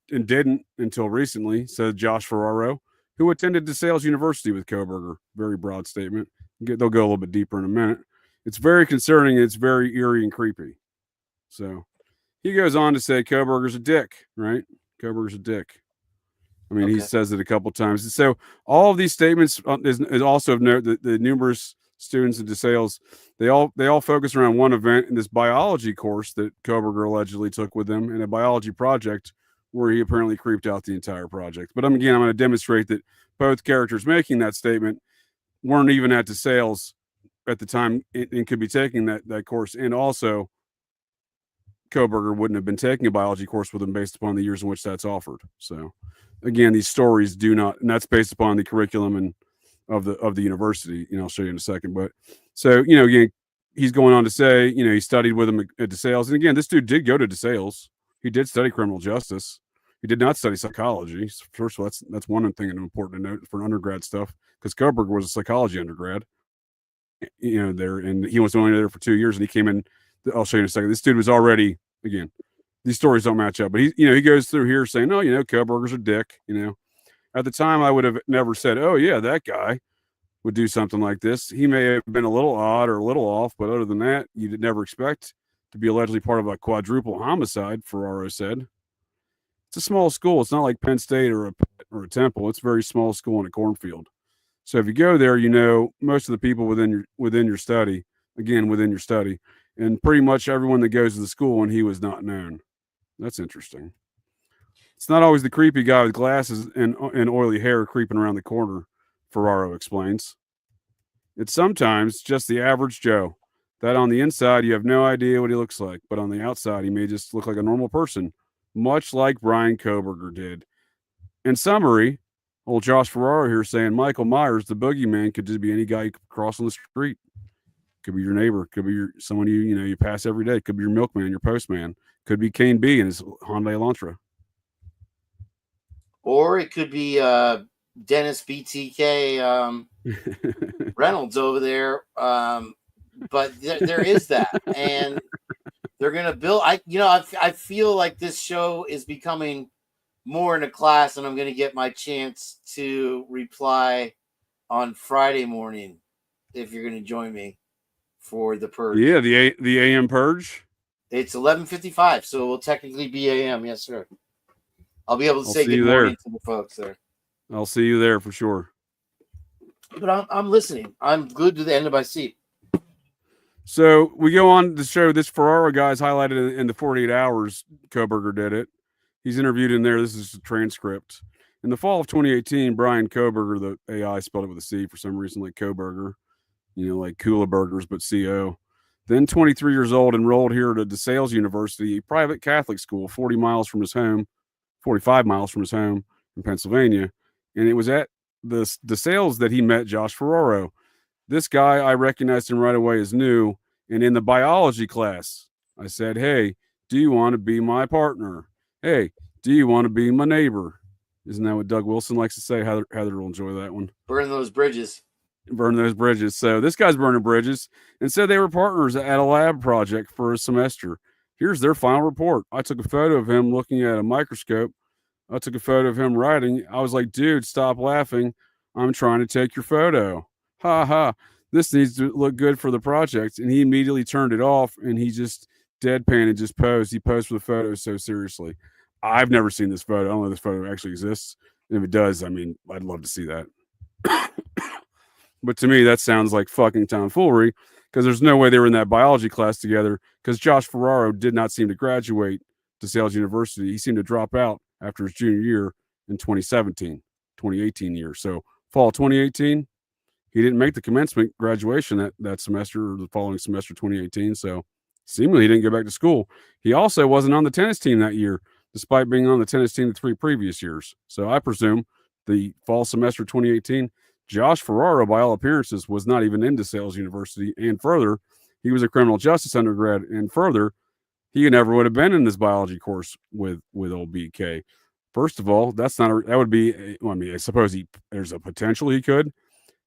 didn't until recently," said Josh Ferraro, who attended DeSales University with Koberger. Very broad statement. They'll go a little bit deeper in a minute. It's very concerning. It's very eerie and creepy. So he goes on to say Koberger's a dick, right? Koberger's a dick. I mean, He says it a couple times. And so all of these statements is also of note that the numerous students in DeSales, they all focus around one event in this biology course that Koberger allegedly took with them in a biology project where he apparently creeped out the entire project. But I'm going to demonstrate that both characters making that statement weren't even at DeSales at the time and could be taking that course. And also Koberger wouldn't have been taking a biology course with them based upon the years in which that's offered. So again, these stories do not, and that's based upon the curriculum and of the university. I'll show you in a second. But so, again, he's going on to say, he studied with him at DeSales. And again, this dude did go to DeSales. He did study criminal justice. He did not study psychology. First of all, that's one thing important to note for undergrad stuff, because Koberger was a psychology undergrad, there, and he was only there for 2 years, and he came in. I'll show you in a second. This dude was already, again, these stories don't match up, but he goes through here saying, "Oh, Koberger's a dick." At the time, I would have never said, "Oh yeah, that guy would do something like this." He may have been a little odd or a little off, but other than that, you'd never expect to be allegedly part of a quadruple homicide, Ferraro said. It's a small school. It's not like Penn State or a Temple. It's a very small school in a cornfield. So if you go there, most of the people within your study, and pretty much everyone that goes to the school, and he was not known. That's interesting. It's not always the creepy guy with glasses and oily hair creeping around the corner, Ferraro explains. It's sometimes just the average Joe, that on the inside you have no idea what he looks like, but on the outside he may just look like a normal person, much like Brian Koberger did. In summary, old Josh Ferraro here saying Michael Myers, the boogeyman, could just be any guy you cross on the street. Could be your neighbor. Could be someone you pass every day. Could be your milkman, your postman. Could be Kane B and his Hyundai Elantra. Or it could be Dennis BTK Reynolds over there. But there is that. And they're going to build. I feel like this show is becoming more in a class, and I'm going to get my chance to reply on Friday morning if you're going to join me for the purge. Yeah, the AM purge. It's 11:55, so it will technically be AM. Yes, sir. I'll be able to say good morning to the folks there. I'll see you there for sure. But I'm listening. I'm glued to the end of my seat. So we go on to show this Ferraro guy's highlighted in the 48 hours Koberger did it. He's interviewed in there. This is a transcript. In the fall of 2018, Brian Koberger, the AI spelled it with a C for some reason, like Koberger, like Kula Burgers, but CO. Then 23 years old, enrolled here at DeSales University, a private Catholic school, 45 miles from his home in Pennsylvania. And it was at the DeSales that he met Josh Ferraro. This guy, I recognized him right away as new. And in the biology class, I said, "Hey, do you want to be my partner? Hey, do you want to be my neighbor?" Isn't that what Doug Wilson likes to say? Heather will enjoy that one. Burn those bridges. So this guy's burning bridges, and said they were partners at a lab project for a semester. Here's their final report. I took a photo of him looking at a microscope. I took a photo of him writing. I was like, "Dude, stop laughing. I'm trying to take your photo." Ha ha. This needs to look good for the project. And he immediately turned it off and he just deadpan and just posed. He posed for the photo so seriously. I've never seen this photo. I don't know if this photo actually exists. And if it does, I mean, I'd love to see that. But to me, that sounds like fucking tomfoolery because there's no way they were in that biology class together because Josh Ferraro did not seem to graduate to Sales University. He seemed to drop out after his junior year in 2018 year. So fall 2018, he didn't make the commencement graduation that semester or the following semester, 2018. So seemingly he didn't go back to school. He also wasn't on the tennis team that year, despite being on the tennis team the 3 previous years. So I presume the fall semester 2018, Josh Ferraro, by all appearances, was not even into Sales University. And further, he was a criminal justice undergrad. And further, he never would have been in this biology course with old BK. First of all, that would be, I mean, I suppose there's a potential he could.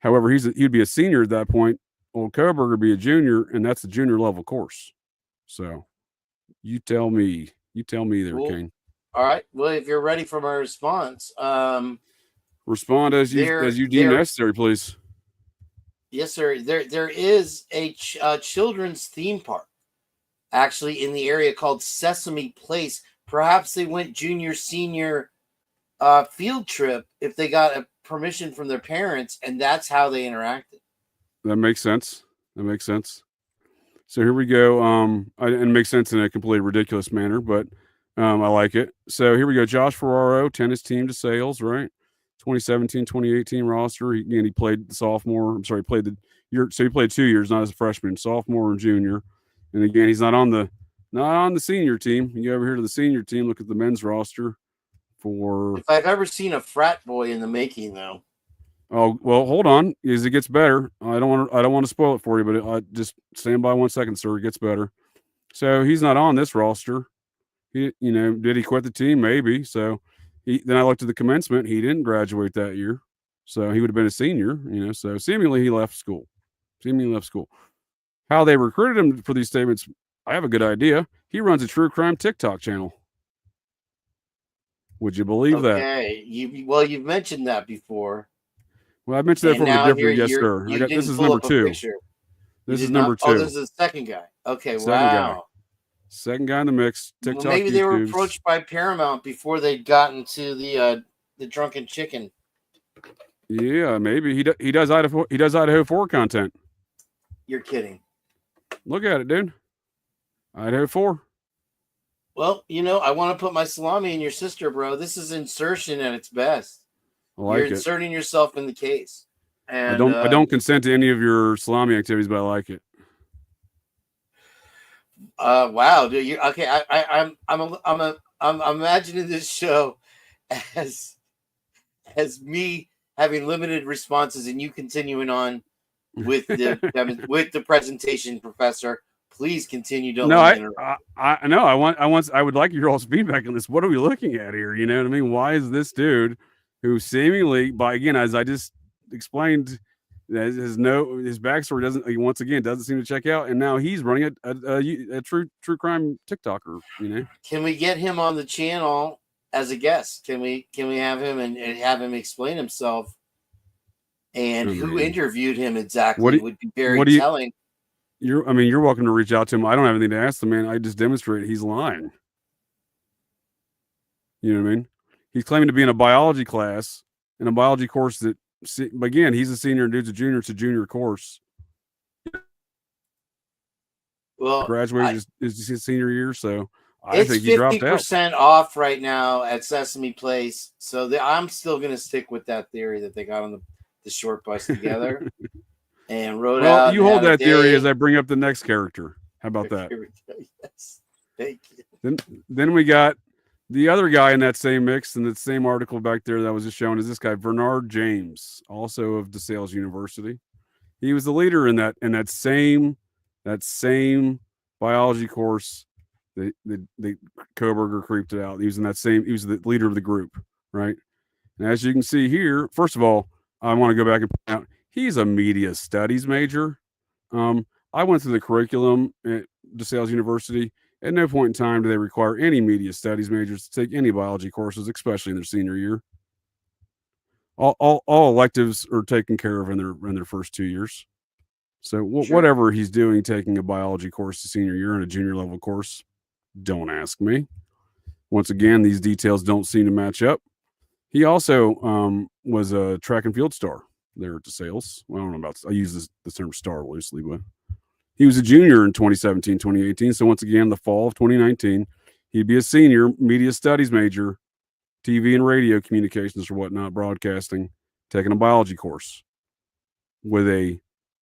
However, he'd be a senior at that point. Old Koberger would be a junior, and that's a junior level course. So you tell me there, Cool. Kane. All right. Well, if you're ready for my response, respond as you deem necessary, please. Yes, sir. There is a children's theme park actually in the area called Sesame Place. Perhaps they went junior senior field trip if they got a permission from their parents, and that's how they interacted. That makes sense. So here we go. It makes sense in a completely ridiculous manner, but I like it. So here we go. Josh Ferraro, tennis team to Sales, right? 2017-2018 roster. He played the sophomore. I'm sorry, he played the year. So he played 2 years, not as a freshman, sophomore and junior. And again, he's not on the senior team. You go over here to the senior team. Look at the men's roster. If I've ever seen a frat boy in the making, though. Oh well, hold on. As it gets better, I don't want to spoil it for you, but just stand by 1 second, sir. It gets better. So he's not on this roster. Did he quit the team? Maybe. So then I looked at the commencement. He didn't graduate that year, so he would have been a senior. So seemingly he left school. How they recruited him for these statements, I have a good idea. He runs a true crime TikTok channel. Would you believe that? Okay. You've mentioned that before. Well, I mentioned that for a different yes, sir. This is number 2. This is number 2. Oh, this is the second guy. Okay, Second guy in the mix. TikTok. Well, maybe they were approached by Paramount before they'd gotten to the Drunken Chicken. Yeah, maybe he does Idaho 4 content. You're kidding. Look at it, dude. Idaho 4. Well, I want to put my salami in your sister, bro. This is insertion at its best. You're inserting yourself in the case. And I don't consent to any of your salami activities, but I like it. Wow, dude. Okay? I'm imagining this show as me having limited responses and you continuing on with the presentation, Professor. Please continue. Don't I would like your all's feedback on this. What are we looking at here? You know what I mean? Why is this dude who seemingly, as I just explained, his backstory doesn't seem to check out, and now he's running a true crime TikToker. Can we get him on the channel as a guest? Can we have him and have him explain himself and who interviewed him exactly? Would be very telling. You're welcome to reach out to him. I don't have anything to ask the man. I just demonstrate he's lying. You know what I mean? He's claiming to be in a biology class, in a biology course that, again, he's a senior and dude's a junior. It's a junior course. Well, graduated is his senior year, so I think he dropped out. It's 50% off right now at Sesame Place, so I'm still going to stick with that theory that they got on the short bus together. And rode out. Well, you hold that theory as I bring up the next character. How about that? Yes. Thank you. Then we got the other guy in that same mix in the same article back there that was just shown is this guy, Bernard James, also of DeSales University. He was the leader in that same biology course that Koberger creeped out. He was the leader of the group, right? And as you can see here, first of all, I want to go back and point out he's a media studies major. I went through the curriculum at DeSales University. At no point in time do they require any media studies majors to take any biology courses, especially in their senior year. all electives are taken care of in their first 2 years. So Sure. whatever he's doing, taking a biology course the senior year and a junior level course, don't ask me. Once again, these details don't seem to match up. He also was a track and field star there at DeSales. Well, I don't know about, I use the term star loosely, but he was a junior in 2017, 2018. So once again, the fall of 2019, he'd be a senior, media studies major, TV and radio communications or whatnot, broadcasting, taking a biology course with a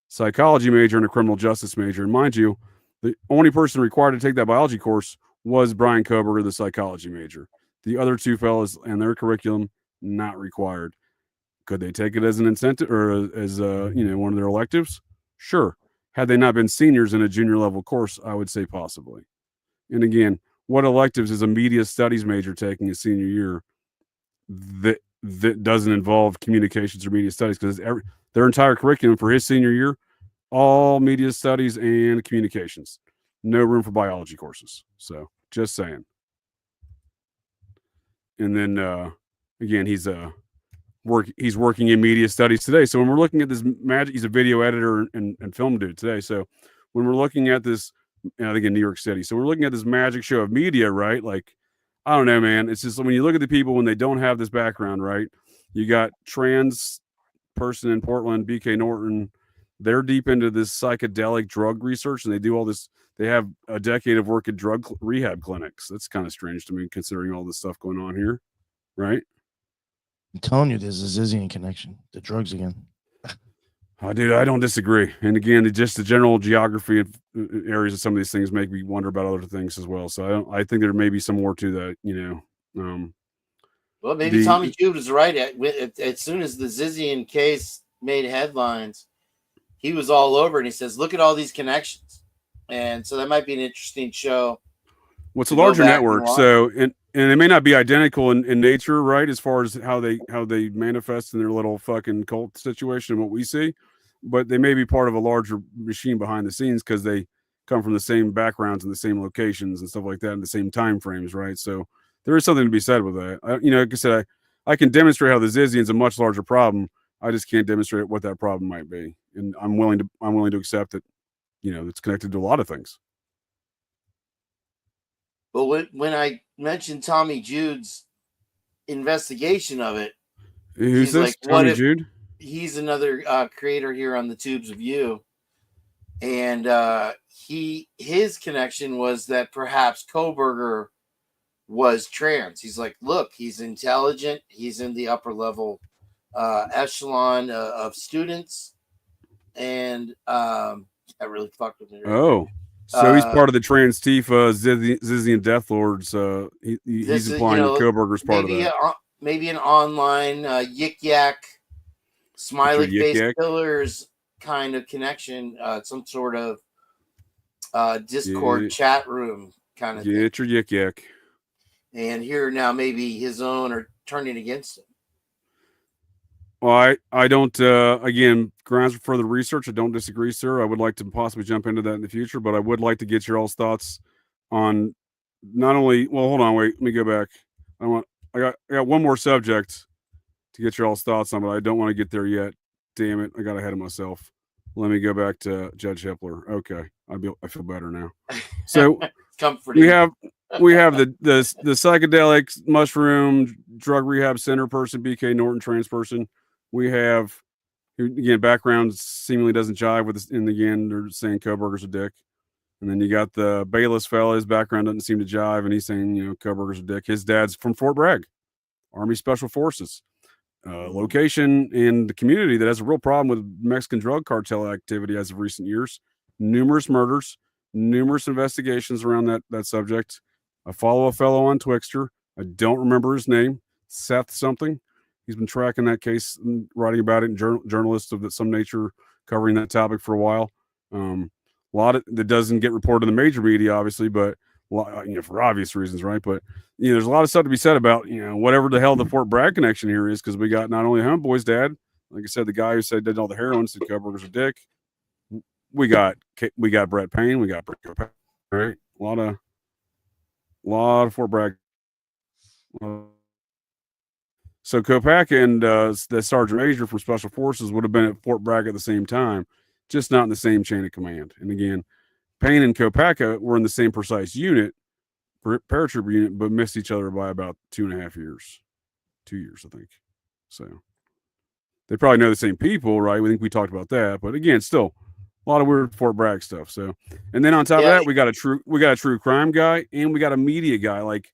psychology major and a criminal justice major. And mind you, the only person required to take that biology course was Brian Koberger, the psychology major. The other two fellas and their curriculum, not required. Could they take it as an incentive or as one of their electives? Sure. Had they not been seniors in a junior level course, I would say possibly. And again, what electives is a media studies major taking a senior year that doesn't involve communications or media studies? Because their entire curriculum for his senior year, all media studies and communications. No room for biology courses. So just saying. And then again, he's working in media studies today. So when we're looking at this magic, he's a video editor and film dude today. So when we're looking at this, I think in New York City, so we're looking at this magic show of media, right? Like, I don't know, man. It's just when you look at the people when they don't have this background, right? You got trans person in Portland, BK Norton. They're deep into this psychedelic drug research, and they do all this. They have a decade of work at drug rehab clinics. That's kind of strange to me, considering all this stuff going on here, right? I'm telling you, there's a Zizian connection. The drugs again. Oh, dude, I don't disagree. And again, just the general geography of areas of some of these things make me wonder about other things as well. So I think there may be some more to that, Well, maybe Tommy Jude was right. As soon as the Zizian case made headlines, he was all over, and he says, "Look at all these connections." And so that might be an interesting show. What's a larger network? So, and they may not be identical in nature, right? As far as how they manifest in their little fucking cult situation and what we see, but they may be part of a larger machine behind the scenes because they come from the same backgrounds and the same locations and stuff like that in the same time frames, right? So there is something to be said with that. Like I said, I can demonstrate how the Zizian's a much larger problem. I just can't demonstrate what that problem might be, and I'm willing to accept that, it's connected to a lot of things. But when I mentioned Tommy Jude's investigation of it, who's this? Like, Tommy Jude? He's another creator here on the Tubes of You, and his connection was that perhaps Koberger was trans. He's like, look, he's intelligent. He's in the upper level echelon of students, and that really fucked with me. Oh. So he's part of the Trans Tifa Zizian Death Lords. He's implying that Koberger's part of that. Maybe an online yik yak, smiley face killers kind of connection, some sort of Discord chat room kind of thing. Get your yik yak. And here now maybe his own are turning against him. Well, I don't, again, grounds for further research. I don't disagree, sir. I would like to possibly jump into that in the future, but I would like to get your all's thoughts on not only, well, hold on, wait, let me go back. I got one more subject to get your all's thoughts on, but I don't want to get there yet. Damn it. I got ahead of myself. Let me go back to Judge Hippler. Okay. I feel better now. So we have the psychedelic mushroom drug rehab center person, BK Norton trans person. We have, again, background seemingly doesn't jive with this. And again, they're saying Koberger's a dick. And then you got the Bayless fella. His background doesn't seem to jive. And he's saying, Koberger's a dick. His dad's from Fort Bragg, Army Special Forces. Location in the community that has a real problem with Mexican drug cartel activity as of recent years. Numerous murders, numerous investigations around that subject. I follow a fellow on Twixter. I don't remember his name. Seth something. He's been tracking that case and writing about it, and journalists of some nature covering that topic for a while. A lot of that doesn't get reported in the major media, obviously, but for obvious reasons, right? But there's a lot of stuff to be said about whatever the hell the Fort Bragg connection here is, because we got not only Homeboy's dad, like I said, the guy who said did all the heroin, said Koberger's a dick. We got Brett Payne, we got Brett Payne, right? A lot of Fort Bragg. So Kopaka and the Sergeant Major from Special Forces would have been at Fort Bragg at the same time, just not in the same chain of command. And again, Payne and Kopaka were in the same precise unit, paratrooper unit, but missed each other by about 2.5 years. 2 years, I think. So they probably know the same people, right? We think we talked about that, but again, still a lot of weird Fort Bragg stuff. So, and then on top of that, we got a true crime guy, and we got a media guy. Like,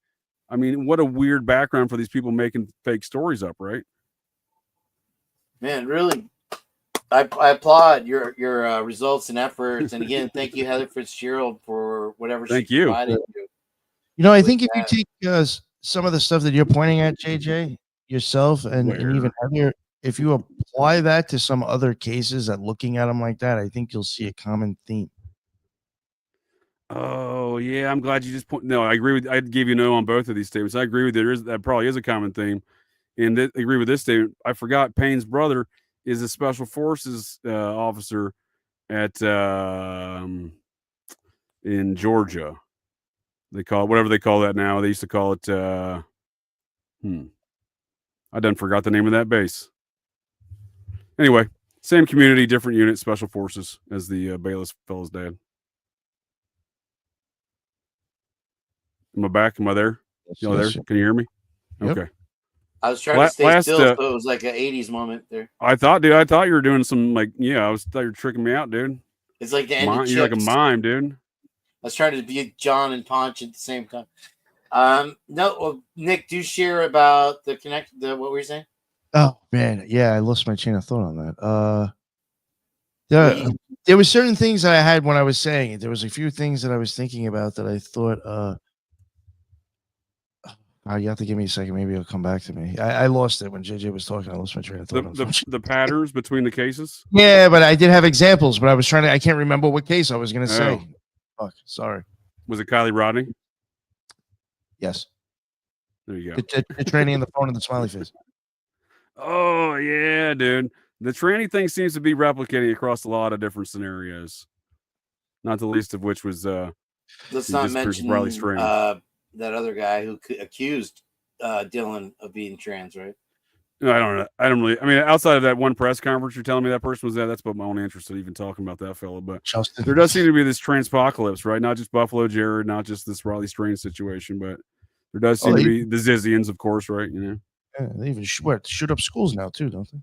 I mean, what a weird background for these people making fake stories up, right? Man, really, I applaud your results and efforts. And again, thank you, Heather Fitzgerald, for whatever she provided you. You know, I think if you take some of the stuff that you're pointing at, JJ, yourself, and even Heather, if you apply that to some other cases and looking at them like that, I think you'll see a common theme. Oh yeah, I'm glad you just point. No, I agree with. I'd give you no on both of these statements. I agree with you. That probably is a common theme, and I agree with this statement. I forgot Payne's brother is a Special Forces officer at in Georgia. They call it whatever they call that now. They used to call it. I done forgot the name of that base. Anyway, same community, different unit, Special Forces as the Bayless fellow's dad. Am I back? Am I there? Y'all there? Can you hear me? Yep. Okay. I was trying to stay still, so it was like an 80s moment there. I thought you were doing some thought you were tricking me out, dude. It's like the end of You're like a mime, dude. I was trying to be John and Ponch at the same time. Nick, do share about what were you saying? Oh man, yeah, I lost my chain of thought on that. There were certain things that I had when I was saying it. There was a few things that I was thinking about that I thought, you have to give me a second. Maybe it'll come back to me. I lost it when JJ was talking. I lost my train of thought. The patterns between the cases? Yeah, but I did have examples, but I was trying to, I can't remember what case I was going to say. Fuck, sorry. Was it Kylie Rodney? Yes. There you go. The tranny and the phone and the smiley face. Oh, yeah, dude. The tranny thing seems to be replicating across a lot of different scenarios. Not the least of which was let's not mention that other guy who accused Dylan of being trans, right? No, I don't know. I don't really. I mean, outside of that one press conference, you're telling me that person was there. That's about my own interest in even talking about that fellow. But there does seem to be this transpocalypse, right? Not just Buffalo Jared, not just this Riley Strange situation, but there does seem to be the Zizians, of course, right? You know, yeah, they even shoot up schools now too, don't they?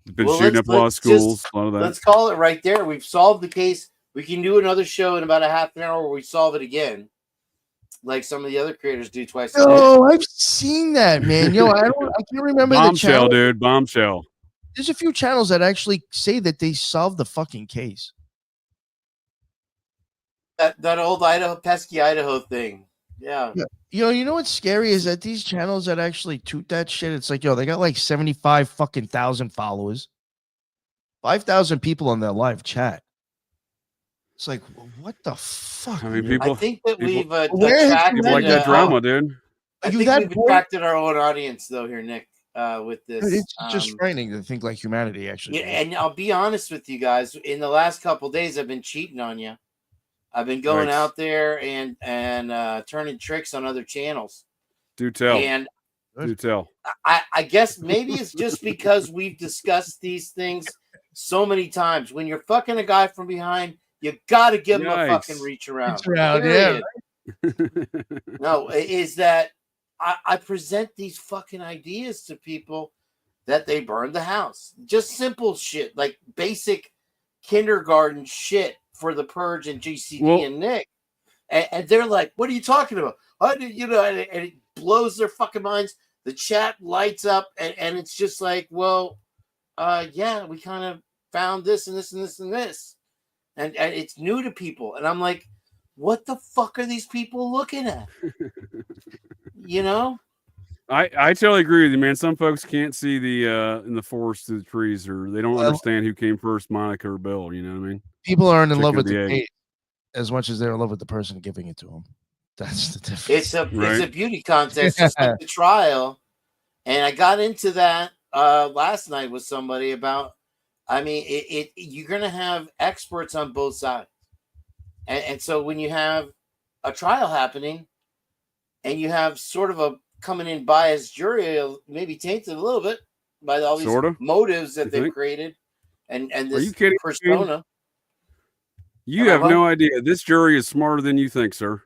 They've been shooting up a lot of schools. A lot of that. Let's call it right there. We've solved the case. We can do another show in about a half an hour where we solve it again, like some of the other creators do twice a day. Oh, I've seen that, man. Yo, I can't remember Bombshell, the channel. dude. Bombshell. There's a few channels that actually say that they solved the fucking case. That old pesky Idaho thing. Yeah. You know what's scary is that these channels that actually toot that shit, it's like, they got like 75 fucking thousand followers, 5,000 people on their live chat. It's like, what the fuck? I mean, I think that we've attracted people like that drama, dude. I think we've attracted our own audience, though, here, Nick, with this. It's just frightening to think like humanity actually. Yeah, and I'll be honest with you guys. In the last couple of days, I've been cheating on you. I've been going out there and turning tricks on other channels. Do tell. And do tell. I guess maybe it's just because we've discussed these things so many times. When you're fucking a guy from behind, you got to give him a fucking reach around. Yeah. No, is that I present these fucking ideas to people that they burn the house. Just simple shit, like basic kindergarten shit for the Purge and GCD and Nick. And they're like, what are you talking about? And it blows their fucking minds. The chat lights up and it's just like, well, yeah, we kind of found this and this and this and this. And it's new to people. And I'm like, what the fuck are these people looking at? You know? I totally agree with you, man. Some folks can't see the in the forest through the trees, or they don't understand who came first, Monica or Bill. You know what I mean? People aren't in love with the case as much as they're in love with the person giving it to them. That's the difference. It's a beauty contest, just like the trial. And I got into that last night with somebody about. I mean, you're going to have experts on both sides. And so when you have a trial happening and you have sort of a coming in biased jury, maybe tainted a little bit by all these Sorta? motives that You they've think? created, and Are this you kidding? persona. You Am I have what? no idea. This jury is smarter than you think, sir.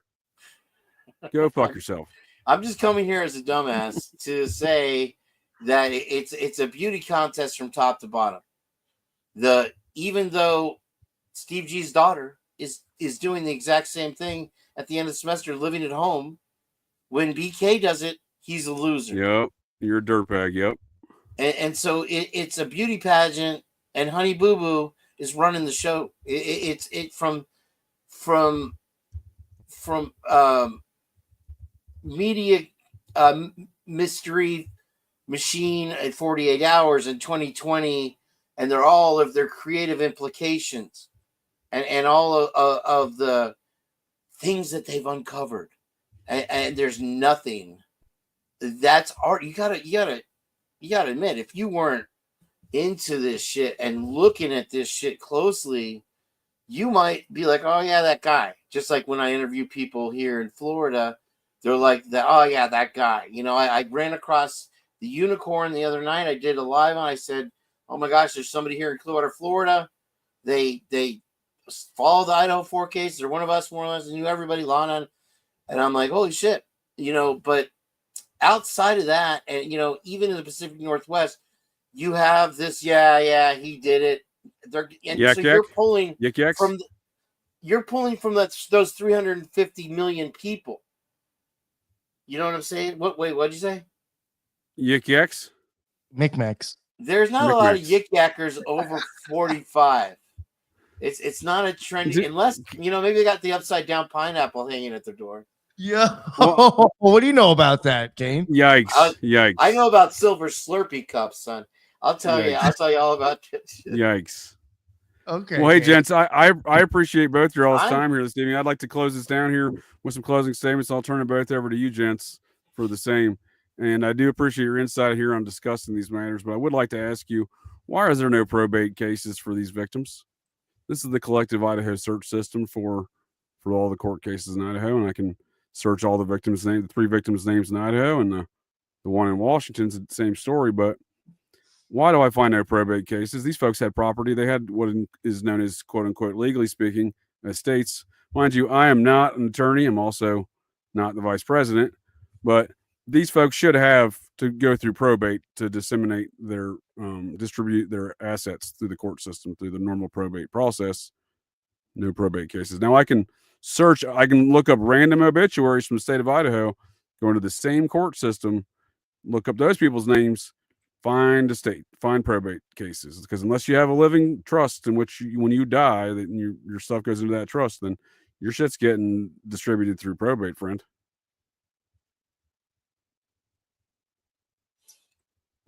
Go fuck yourself. I'm just coming here as a dumbass to say that it's a beauty contest from top to bottom. Even though Steve G's daughter is doing the exact same thing at the end of the semester, living at home, when BK does it, he's a loser. Yep. You're a dirtbag. Yep. And so it's a beauty pageant, and Honey Boo Boo is running the show. It's from media mystery machine at 48 hours in 2020, and they're all of their creative implications and all of the things that they've uncovered, and there's nothing that's art. You gotta admit, if you weren't into this shit and looking at this shit closely, you might be like, oh yeah, that guy. Just like when I interview people here in Florida, they're like, oh yeah, that guy. You know, I ran across the unicorn the other night. I did a live and I said, oh my gosh, there's somebody here in Clearwater, Florida. They follow the Idaho 4 case. They're one of us, more or less, knew everybody, Lana. And I'm like, holy shit, you know, but outside of that, and, you know, even in the Pacific Northwest, you have this, yeah, he did it. You're pulling from those 350 million people. You know what I'm saying? What'd you say? Yik yaks? Micmacs. There's not a lot of yik yackers over 45. It's not a trendy, unless, you know, maybe they got the upside down pineapple hanging at their door. Yeah. Well, what do you know about that, Kane? Yikes. Yikes. I know about silver Slurpee cups, son. I'll tell you all about this. Yikes. Okay. Well, hey, gents, I appreciate both your all's time here this evening. I'd like to close this down here with some closing statements. I'll turn it both over to you, gents, for the same. And I do appreciate your insight here on discussing these matters, but I would like to ask you, why is there no probate cases for these victims? This is the collective Idaho search system for all the court cases in Idaho, and I can search all the victims' names, the 3 victims' names in Idaho, and the one in Washington's the same story. But why do I find no probate cases? These folks had property. They had what is known as, quote unquote, legally speaking, estates. Mind you, I am not an attorney. I'm also not the vice president, but these folks should have to go through probate to disseminate their, distribute their assets through the court system, through the normal probate process. No probate cases. Now I can look up random obituaries from the state of Idaho, go into the same court system, look up those people's names, find probate cases. Because unless you have a living trust in which when you die, that your stuff goes into that trust, then your shit's getting distributed through probate, friend.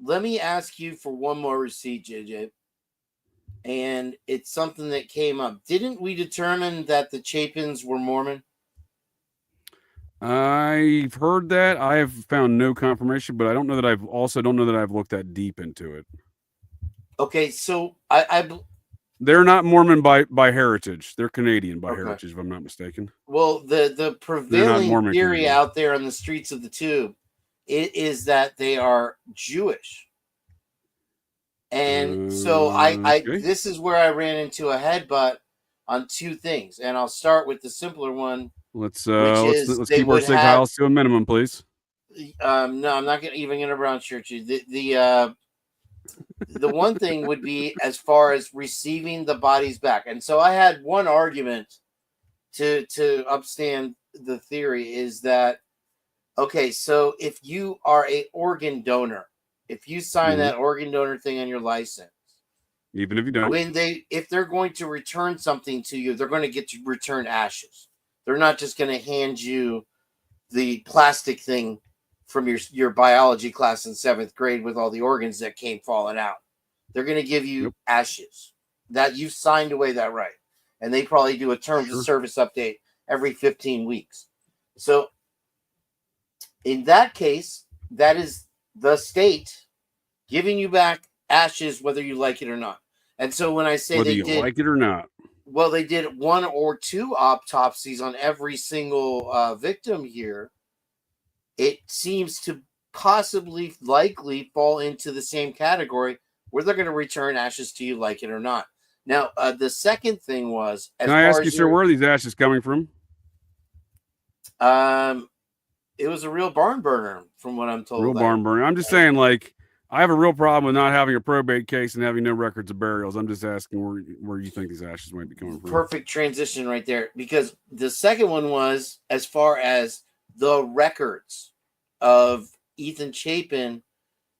Let me ask you for one more receipt, JJ. And it's something that came up. Didn't we determine that the Chapins were Mormon? I've heard that. I have found no confirmation, but I don't know that I've looked that deep into it. Okay, so they're not Mormon by heritage. They're Canadian by heritage, if I'm not mistaken. Well, the prevailing theory out there on the streets of the tube is that they are Jewish. And so this is where I ran into a headbutt on 2 things, and I'll start with the simpler one. Let's keep our sig heils to a minimum, please. No, I'm not even going to brown shirt you. The one thing would be as far as receiving the bodies back, and so I had one argument to upstand the theory is that, okay, so if you are a organ donor, if you sign that organ donor thing on your license, even if you don't, if they're going to return something to you, they're going to get to return ashes. They're not just going to hand you the plastic thing from your biology class in 7th grade with all the organs that came falling out. They're going to give you ashes that you've signed away that right. And they probably do a terms of service update every 15 weeks. So in that case, that is the state giving you back ashes, whether you like it or not. And so when I say whether you like it or not, well, they did 1 or 2 autopsies on every single victim here. it seems to possibly likely fall into the same category where they're going to return ashes to you, like it or not. Now, the second thing was, as Can I far ask you, as sir, where are these ashes coming from? it was a real barn burner, from what I'm told. Real barn burner. I'm just saying, like, I have a real problem with not having a probate case and having no records of burials. I'm just asking where you think these ashes might be coming from. Perfect transition right there, because the second one was as far as the records of Ethan Chapin,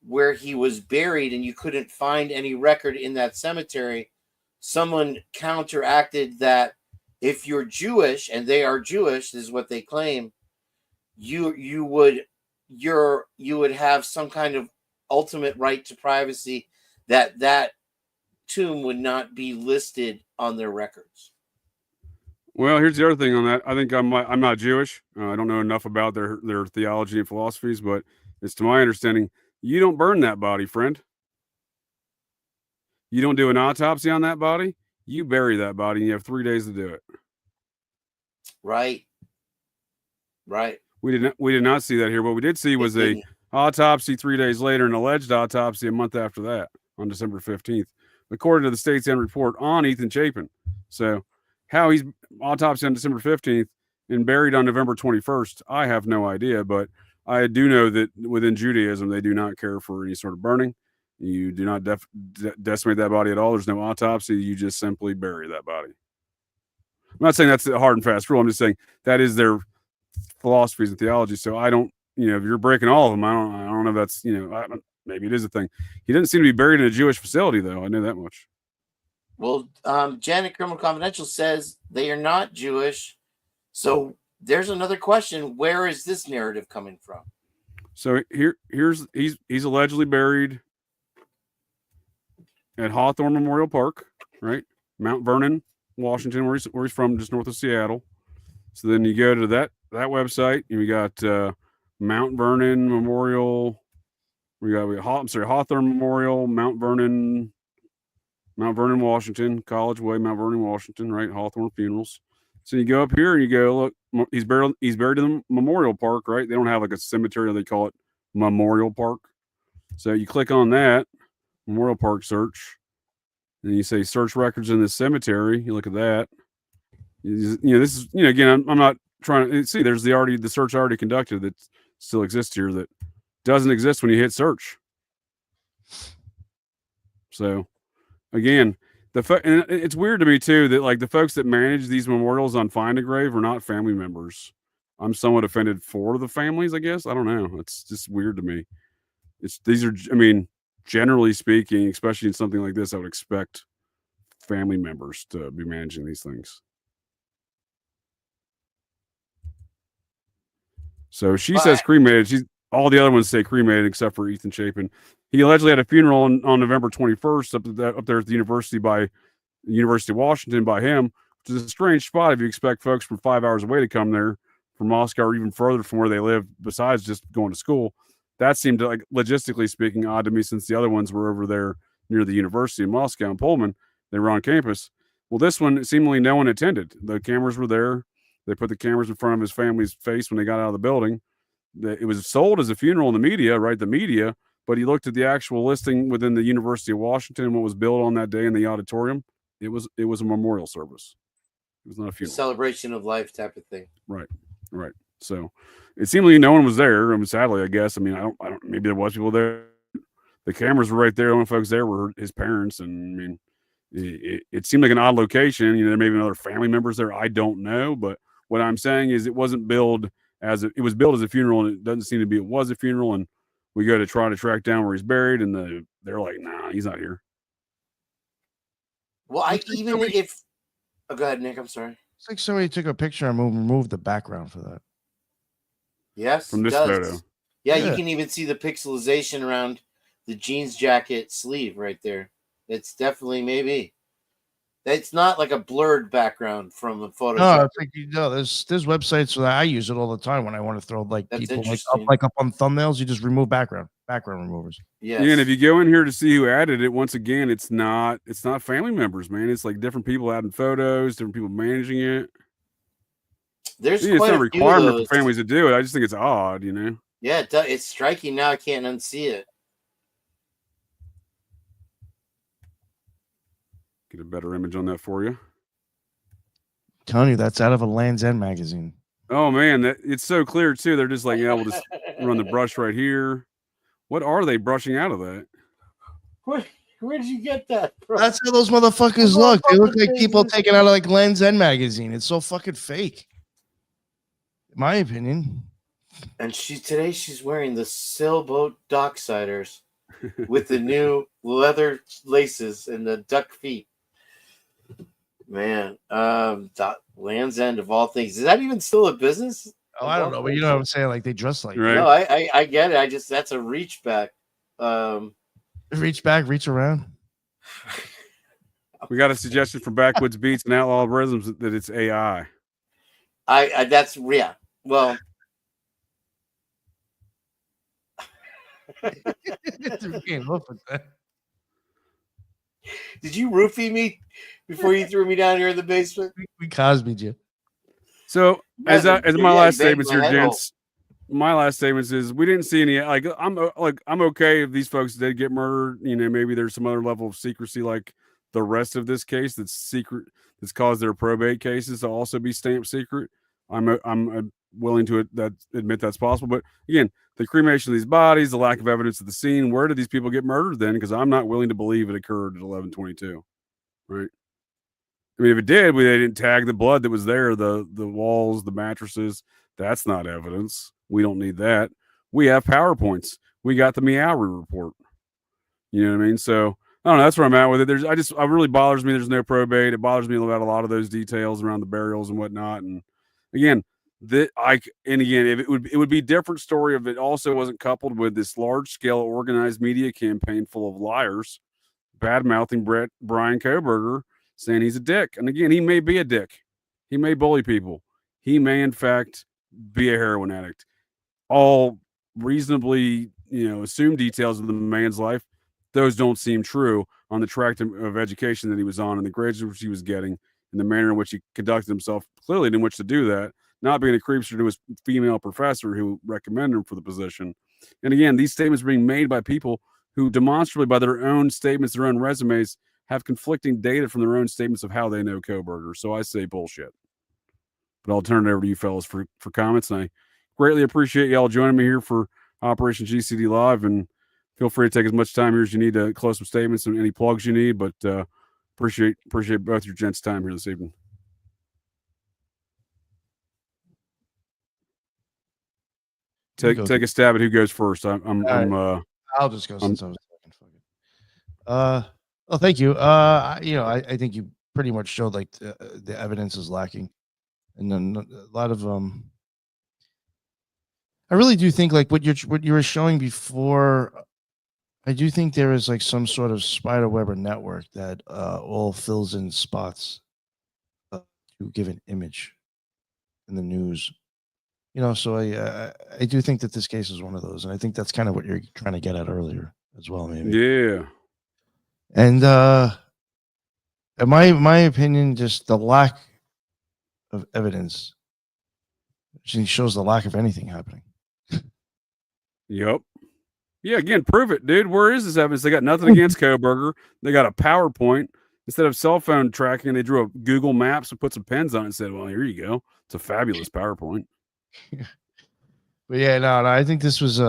where he was buried, and you couldn't find any record in that cemetery. Someone counteracted that. If you're Jewish, and they are Jewish, this is what they claim, you would have some kind of ultimate right to privacy, that tomb would not be listed on their records. Well, here's the other thing on that. I think I'm not Jewish. I don't know enough about their theology and philosophies, but it's to my understanding, you don't burn that body, friend. You don't do an autopsy on that body. You bury that body, and you have 3 days to do it. Right. We did not see that here. What we did see was a autopsy 3 days later, an alleged autopsy a month after that, on December 15th, according to the state's end report on Ethan Chapin. So, how he's autopsied on December 15th and buried on November 21st, I have no idea. But I do know that within Judaism, they do not care for any sort of burning. You do not decimate that body at all. There's no autopsy. You just simply bury that body. I'm not saying that's a hard and fast rule. I'm just saying that is their philosophies and theology. So I don't, if you're breaking all of them, I don't know if that's, maybe it is a thing. He didn't seem to be buried in a Jewish facility, though. I know that much. Well, Janet Criminal Confidential says they are not Jewish. So there's another question. Where is this narrative coming from? So he's allegedly buried at Hawthorne Memorial Park, right? Mount Vernon, Washington, where he's from, just north of Seattle. So then you go to that website, and we got Mount Vernon Memorial. Hawthorne Memorial, Mount Vernon, Washington, College Way, Mount Vernon, Washington, right? Hawthorne Funerals. So you go up here and you go, look, he's buried in the Memorial Park, right? They don't have like a cemetery, they call it Memorial Park. So you click on that Memorial Park search, and you say search records in this cemetery. You look at that. This is, again, I'm not trying to see. There's the search already conducted that still exists here that doesn't exist when you hit search. So, again, and it's weird to me too that like the folks that manage these memorials on Find a Grave are not family members. I'm somewhat offended for the families, I guess. I don't know. It's just weird to me. Generally speaking, especially in something like this, I would expect family members to be managing these things. So she says cremated. All the other ones say cremated except for Ethan Chapin. He allegedly had a funeral on November 21st up there at the University of Washington by him, which is a strange spot if you expect folks from 5 hours away to come there from Moscow or even further from where they live, besides just going to school. That seemed to, like, logistically speaking, odd to me, since the other ones were over there near the University of Moscow in Pullman. They were on campus. Well, this one, seemingly no one attended. The cameras were there. They put the cameras in front of his family's face when they got out of the building. It was sold as a funeral in the media, right? The media, but he looked at the actual listing within the University of Washington and what was billed on that day in the auditorium. It was a memorial service. It was not a funeral. Celebration of life type of thing. Right. So it seemed like no one was there. Sadly, I guess. I don't. Maybe there was people there. The cameras were right there. The only folks there were his parents, and it seemed like an odd location. There may be other family members there. I don't know, but what I'm saying is it wasn't billed it was billed as a funeral, and it doesn't seem to be. It was a funeral, and we go to try to track down where he's buried, and they're like, "Nah, he's not here." Well, go ahead, Nick. I'm sorry. It's like somebody took a picture and removed the background for that. Yes, from this photo. Yeah, you can even see the pixelization around the jeans jacket sleeve right there. It's definitely maybe. It's not like a blurred background from the photo. No, it's like, there's websites that I use it all the time when I want to throw people up on thumbnails. You just remove background removers. Yes. Yeah, and if you go in here to see who added it, once again, it's not family members, man. It's like different people adding photos, different people managing it. There's it's quite not a a few of requirement those. for families to do it. I just think it's odd, you know. Yeah, it's striking now. I can't unsee it. Get a better image on that for you. Telling you, that's out of a Land's End magazine. Oh man, it's so clear too. They're just like, yeah, we'll just run the brush right here. What are they brushing out of that? Where did you get that from? That's how those motherfuckers look. They look like people taken out of like Land's End magazine. It's so fucking fake. In my opinion. And today she's wearing the sailboat docksiders with the new leather laces and the duck feet. Man, Land's End of all things. Is that even still a business? Oh, I don't know, but you know what I'm saying? Like they dress like Right. No, I get it. That's a reach back. Reach back, reach around. We got a suggestion from Backwoods Beats and Outlaw Rhythms that it's AI. That's yeah. Well, did you roofie me before you threw me down here in the basement? We Cosby'd you. So as my last statements here, my gents, my last statements is we didn't see any. I'm okay if these folks did get murdered. You know, maybe there's some other level of secrecy like the rest of this case that's secret, that's caused their probate cases to also be stamped secret. I'm willing to admit that's possible. But again, the cremation of these bodies, the lack of evidence at the scene, where did these people get murdered then? Because I'm not willing to believe it occurred at 11:22, right? I mean, if it did, they didn't tag the blood that was there, the walls, the mattresses. That's not evidence. We don't need that. We have PowerPoints. We got the Meowry report. You know what I mean? So I don't know. That's where I'm at with it. It really bothers me. There's no probate. It bothers me about a lot of those details around the burials and whatnot. And again, it would be a different story if it also wasn't coupled with this large scale organized media campaign full of liars, bad mouthing Brian Kohberger, saying he's a dick. And again, he may be a dick. He may bully people. He may, in fact, be a heroin addict. All reasonably, assumed details of the man's life, those don't seem true on the track of education that he was on and the grades which he was getting and the manner in which he conducted himself, clearly in which to do that, not being a creepster to his female professor who recommended him for the position. And again, these statements are being made by people who demonstrably, by their own statements, their own resumes, have conflicting data from their own statements of how they know Kohberger. So I say bullshit. But I'll turn it over to you fellas for comments. And I greatly appreciate y'all joining me here for Operation GCD Live. And feel free to take as much time here as you need to close some statements and any plugs you need. But appreciate both your gents' time here this evening. Take a stab at who goes first. I'll just go since I was talking. Well, thank you. I think you pretty much showed like the evidence is lacking, and then a lot of I really do think like what you were showing before. I do think there is like some sort of spider web or network that all fills in spots to give an image in the news. So I do think that this case is one of those, and I think that's kind of what you're trying to get at earlier as well, maybe. Yeah. And in my opinion, just the lack of evidence shows the lack of anything happening. Yep. Yeah, again, prove it, dude. Where is this evidence? They got nothing against Kohberger. They got a PowerPoint. Instead of cell phone tracking, they drew a Google Maps and put some pens on it and said, well, here you go. It's a fabulous PowerPoint. But yeah, no, I think this was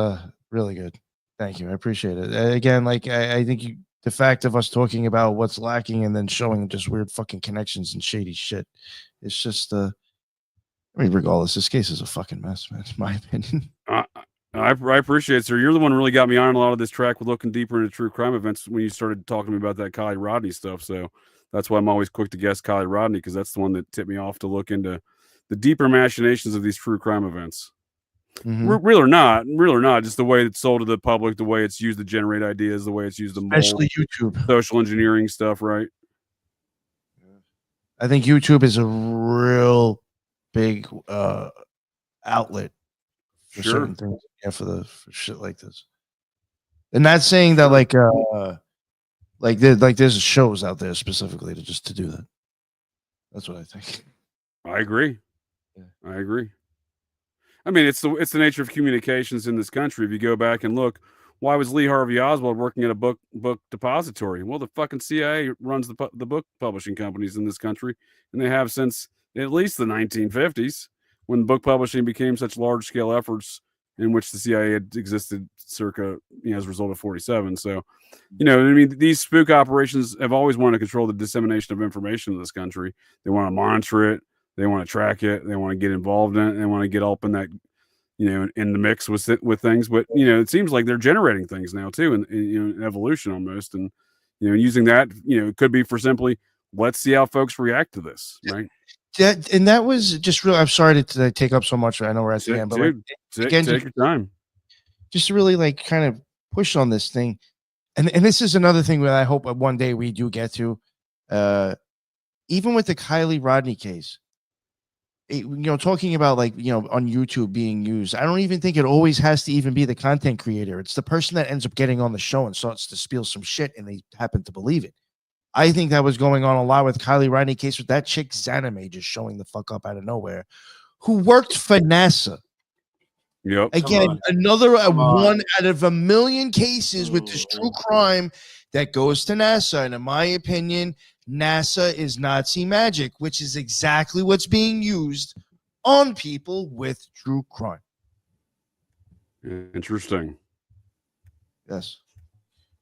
really good. Thank you. I appreciate it. Again, like I think the fact of us talking about what's lacking and then showing just weird fucking connections and shady shit. It's just regardless, this case is a fucking mess, man. It's my opinion. I appreciate it, sir. You're the one who really got me on a lot of this track with looking deeper into true crime events when you started talking to me about that Kylie Rodney stuff. So that's why I'm always quick to guess Kylie Rodney, because that's the one that tipped me off to look into the deeper machinations of these true crime events. Mm-hmm. Real or not, just the way it's sold to the public, the way it's used to generate ideas, the way it's used to especially YouTube, social engineering stuff, right? I think YouTube is a real big outlet for certain things, for shit like this. And not saying that like there's shows out there specifically to do that. That's what I think. I agree. I agree. I mean, it's the nature of communications in this country. If you go back and look, why was Lee Harvey Oswald working at a book depository? Well, the fucking CIA runs the book publishing companies in this country, and they have since at least the 1950s, when book publishing became such large scale efforts in which the CIA had existed circa, as a result of 47. So, I mean, these spook operations have always wanted to control the dissemination of information in this country. They want to monitor it. They want to track it. They want to get involved in it. They want to get up in that, in the mix with things. But it seems like they're generating things now too, and an evolution almost. And using that, it could be for simply, let's see how folks react to this, right? That was just real. I'm sorry to take up so much. I know we're at the end, but dude, take your time. Just to really kind of push on this thing, and this is another thing that I hope one day we do get to. Even with the Kylie Rodney case, talking about on YouTube being used, I don't even think it always has to even be the content creator. It's the person that ends up getting on the show and starts to spiel some shit, and they happen to believe it. I think that was going on a lot with Kylie Rodney case, with that chick Zanime just showing the fuck up out of nowhere, who worked for NASA. Yep. Again, another one out of a million cases with this true crime that goes to NASA. And in my opinion, NASA is Nazi magic, which is exactly what's being used on people with true crime. Interesting. Yes.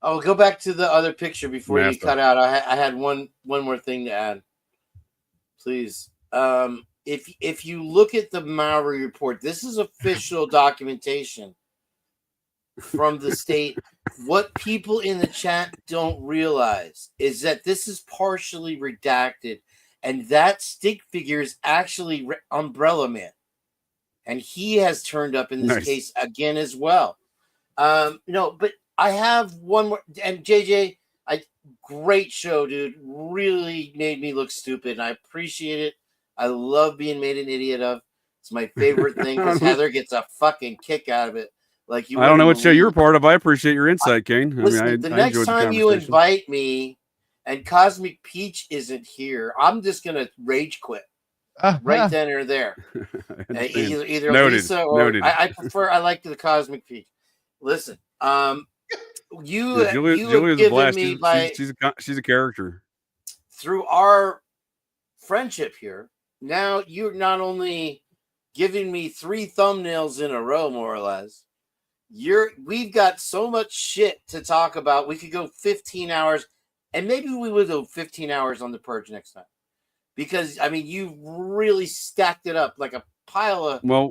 I'll go back to the other picture before you cut out. I had one more thing to add, please. If you look at the Mowry report, this is official documentation from the state. What people in the chat don't realize is that this is partially redacted, and that stick figure is actually Umbrella Man, and he has turned up in this case again as well. But I have one more, and JJ, great show, dude. Really made me look stupid, and I appreciate it. I love being made an idiot of. It's my favorite thing because Heather gets a fucking kick out of it. I don't know what show you're part of. I appreciate your insight, Kane. Listen, the next time you invite me and Cosmic Peach isn't here, I'm just gonna rage quit right then or there. Either noted. Lisa or noted. I like the Cosmic Peach. Listen, Julia's a blast. She's a character. Through our friendship here, now you're not only giving me 3 thumbnails in a row, more or less. We've got so much shit to talk about. We could go 15 hours, and maybe we would go 15 hours on the Purge next time, because I mean, you really stacked it up like a pile of. Well,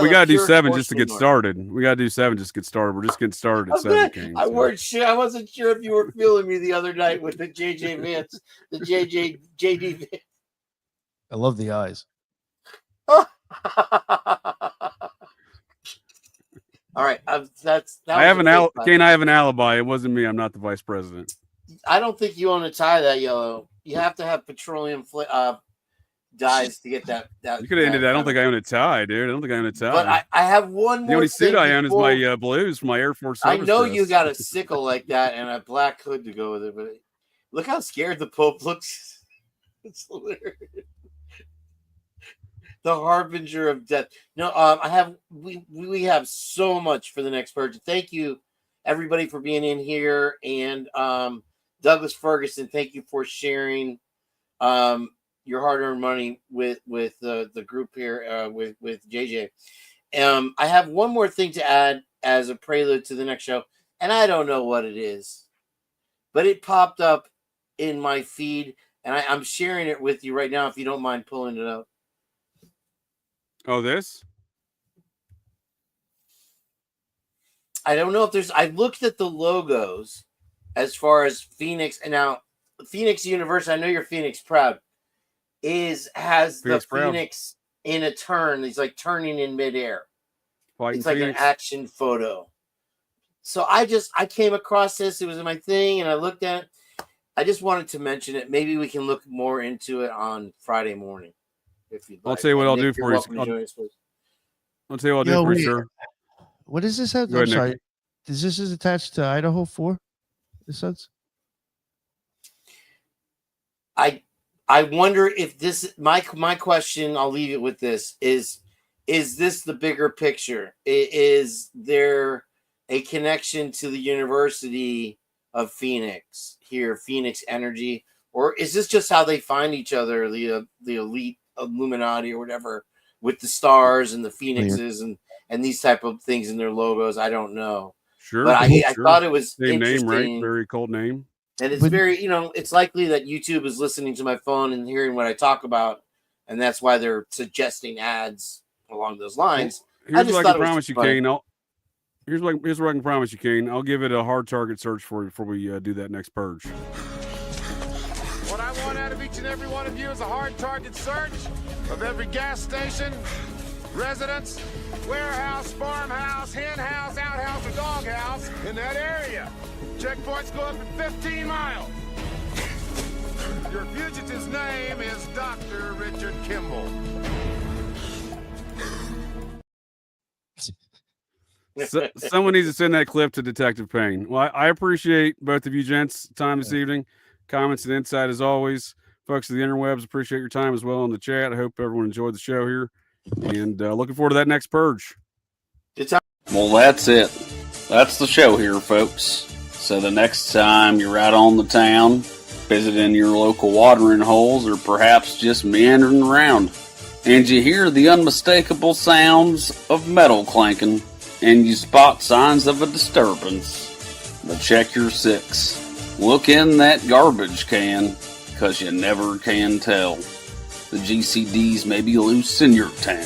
we gotta do 7 just to get started. We gotta do 7 just to get started. We're just getting started at 7. King, I wasn't sure if you were feeling me the other night with the JJ Vance, the JD Vance. I love the eyes. All right, I have an alibi. It wasn't me. I'm not the vice president. I don't think you own a tie that yellow. You have to have petroleum dyes to get that. You could have ended that. I don't think I own a tie, dude. I don't think I own a tie. But I have one more. The only suit I own is my blues from my Air Force. I know you got a sickle like that and a black hood to go with it, but look how scared the Pope looks. It's hilarious. The harbinger of death. No, we have so much for the next purge. Thank you, everybody, for being in here, and Douglas Ferguson, thank you for sharing your hard-earned money with the group here with JJ. I have one more thing to add as a prelude to the next show, and I don't know what it is, but it popped up in my feed, and I'm sharing it with you right now. If you don't mind pulling it up. Oh, this? I don't know if there's. I looked at the logos as far as Phoenix, and now Phoenix University. I know you're Phoenix proud. Has Phoenix the proud. Phoenix in a turn? He's like turning in midair. It's like Phoenix. An action photo. So I came across this. It was in my thing, and I looked at it. I just wanted to mention it. Maybe we can look more into it on Friday morning. If you'd like. I'll tell you what I'll do for you. I'll tell you what I'll do for you, sir. What is this? I'm sorry. This is attached to Idaho 4? This says? I I wonder if this my question, I'll leave it with this, is this the bigger picture? Is there a connection to the University of Phoenix here, Phoenix Energy, or is this just how they find each other, the elite Illuminati or whatever, with the stars and the phoenixes and these type of things in their logos? I don't know. Sure. But I thought it was same interesting. name, right? Very cold name. And it's very, it's likely that YouTube is listening to my phone and hearing what I talk about, and that's why they're suggesting ads along those lines. Here's what I can promise you, Kane. Here's what I can promise you, Kane. I'll give it a hard target search for you before we do that next purge. What I want out of each and every one of you is a hard target search of every gas station, residence, warehouse, farmhouse, hen house, outhouse, or doghouse in that area. Checkpoints go up to 15 miles. Your fugitive's name is Dr. Richard Kimball. Someone needs to send that clip to Detective Payne. Well, I appreciate both of you gents' time this evening. Comments and insight as always. Folks of the interwebs, appreciate your time as well in the chat. I hope everyone enjoyed the show here. And looking forward to that next purge. Well, that's it. That's the show here, folks. So the next time you're out on the town, visiting your local watering holes, or perhaps just meandering around, and you hear the unmistakable sounds of metal clanking, and you spot signs of a disturbance, well, check your six. Look in that garbage can, because you never can tell. The GCDs may be loose in your town.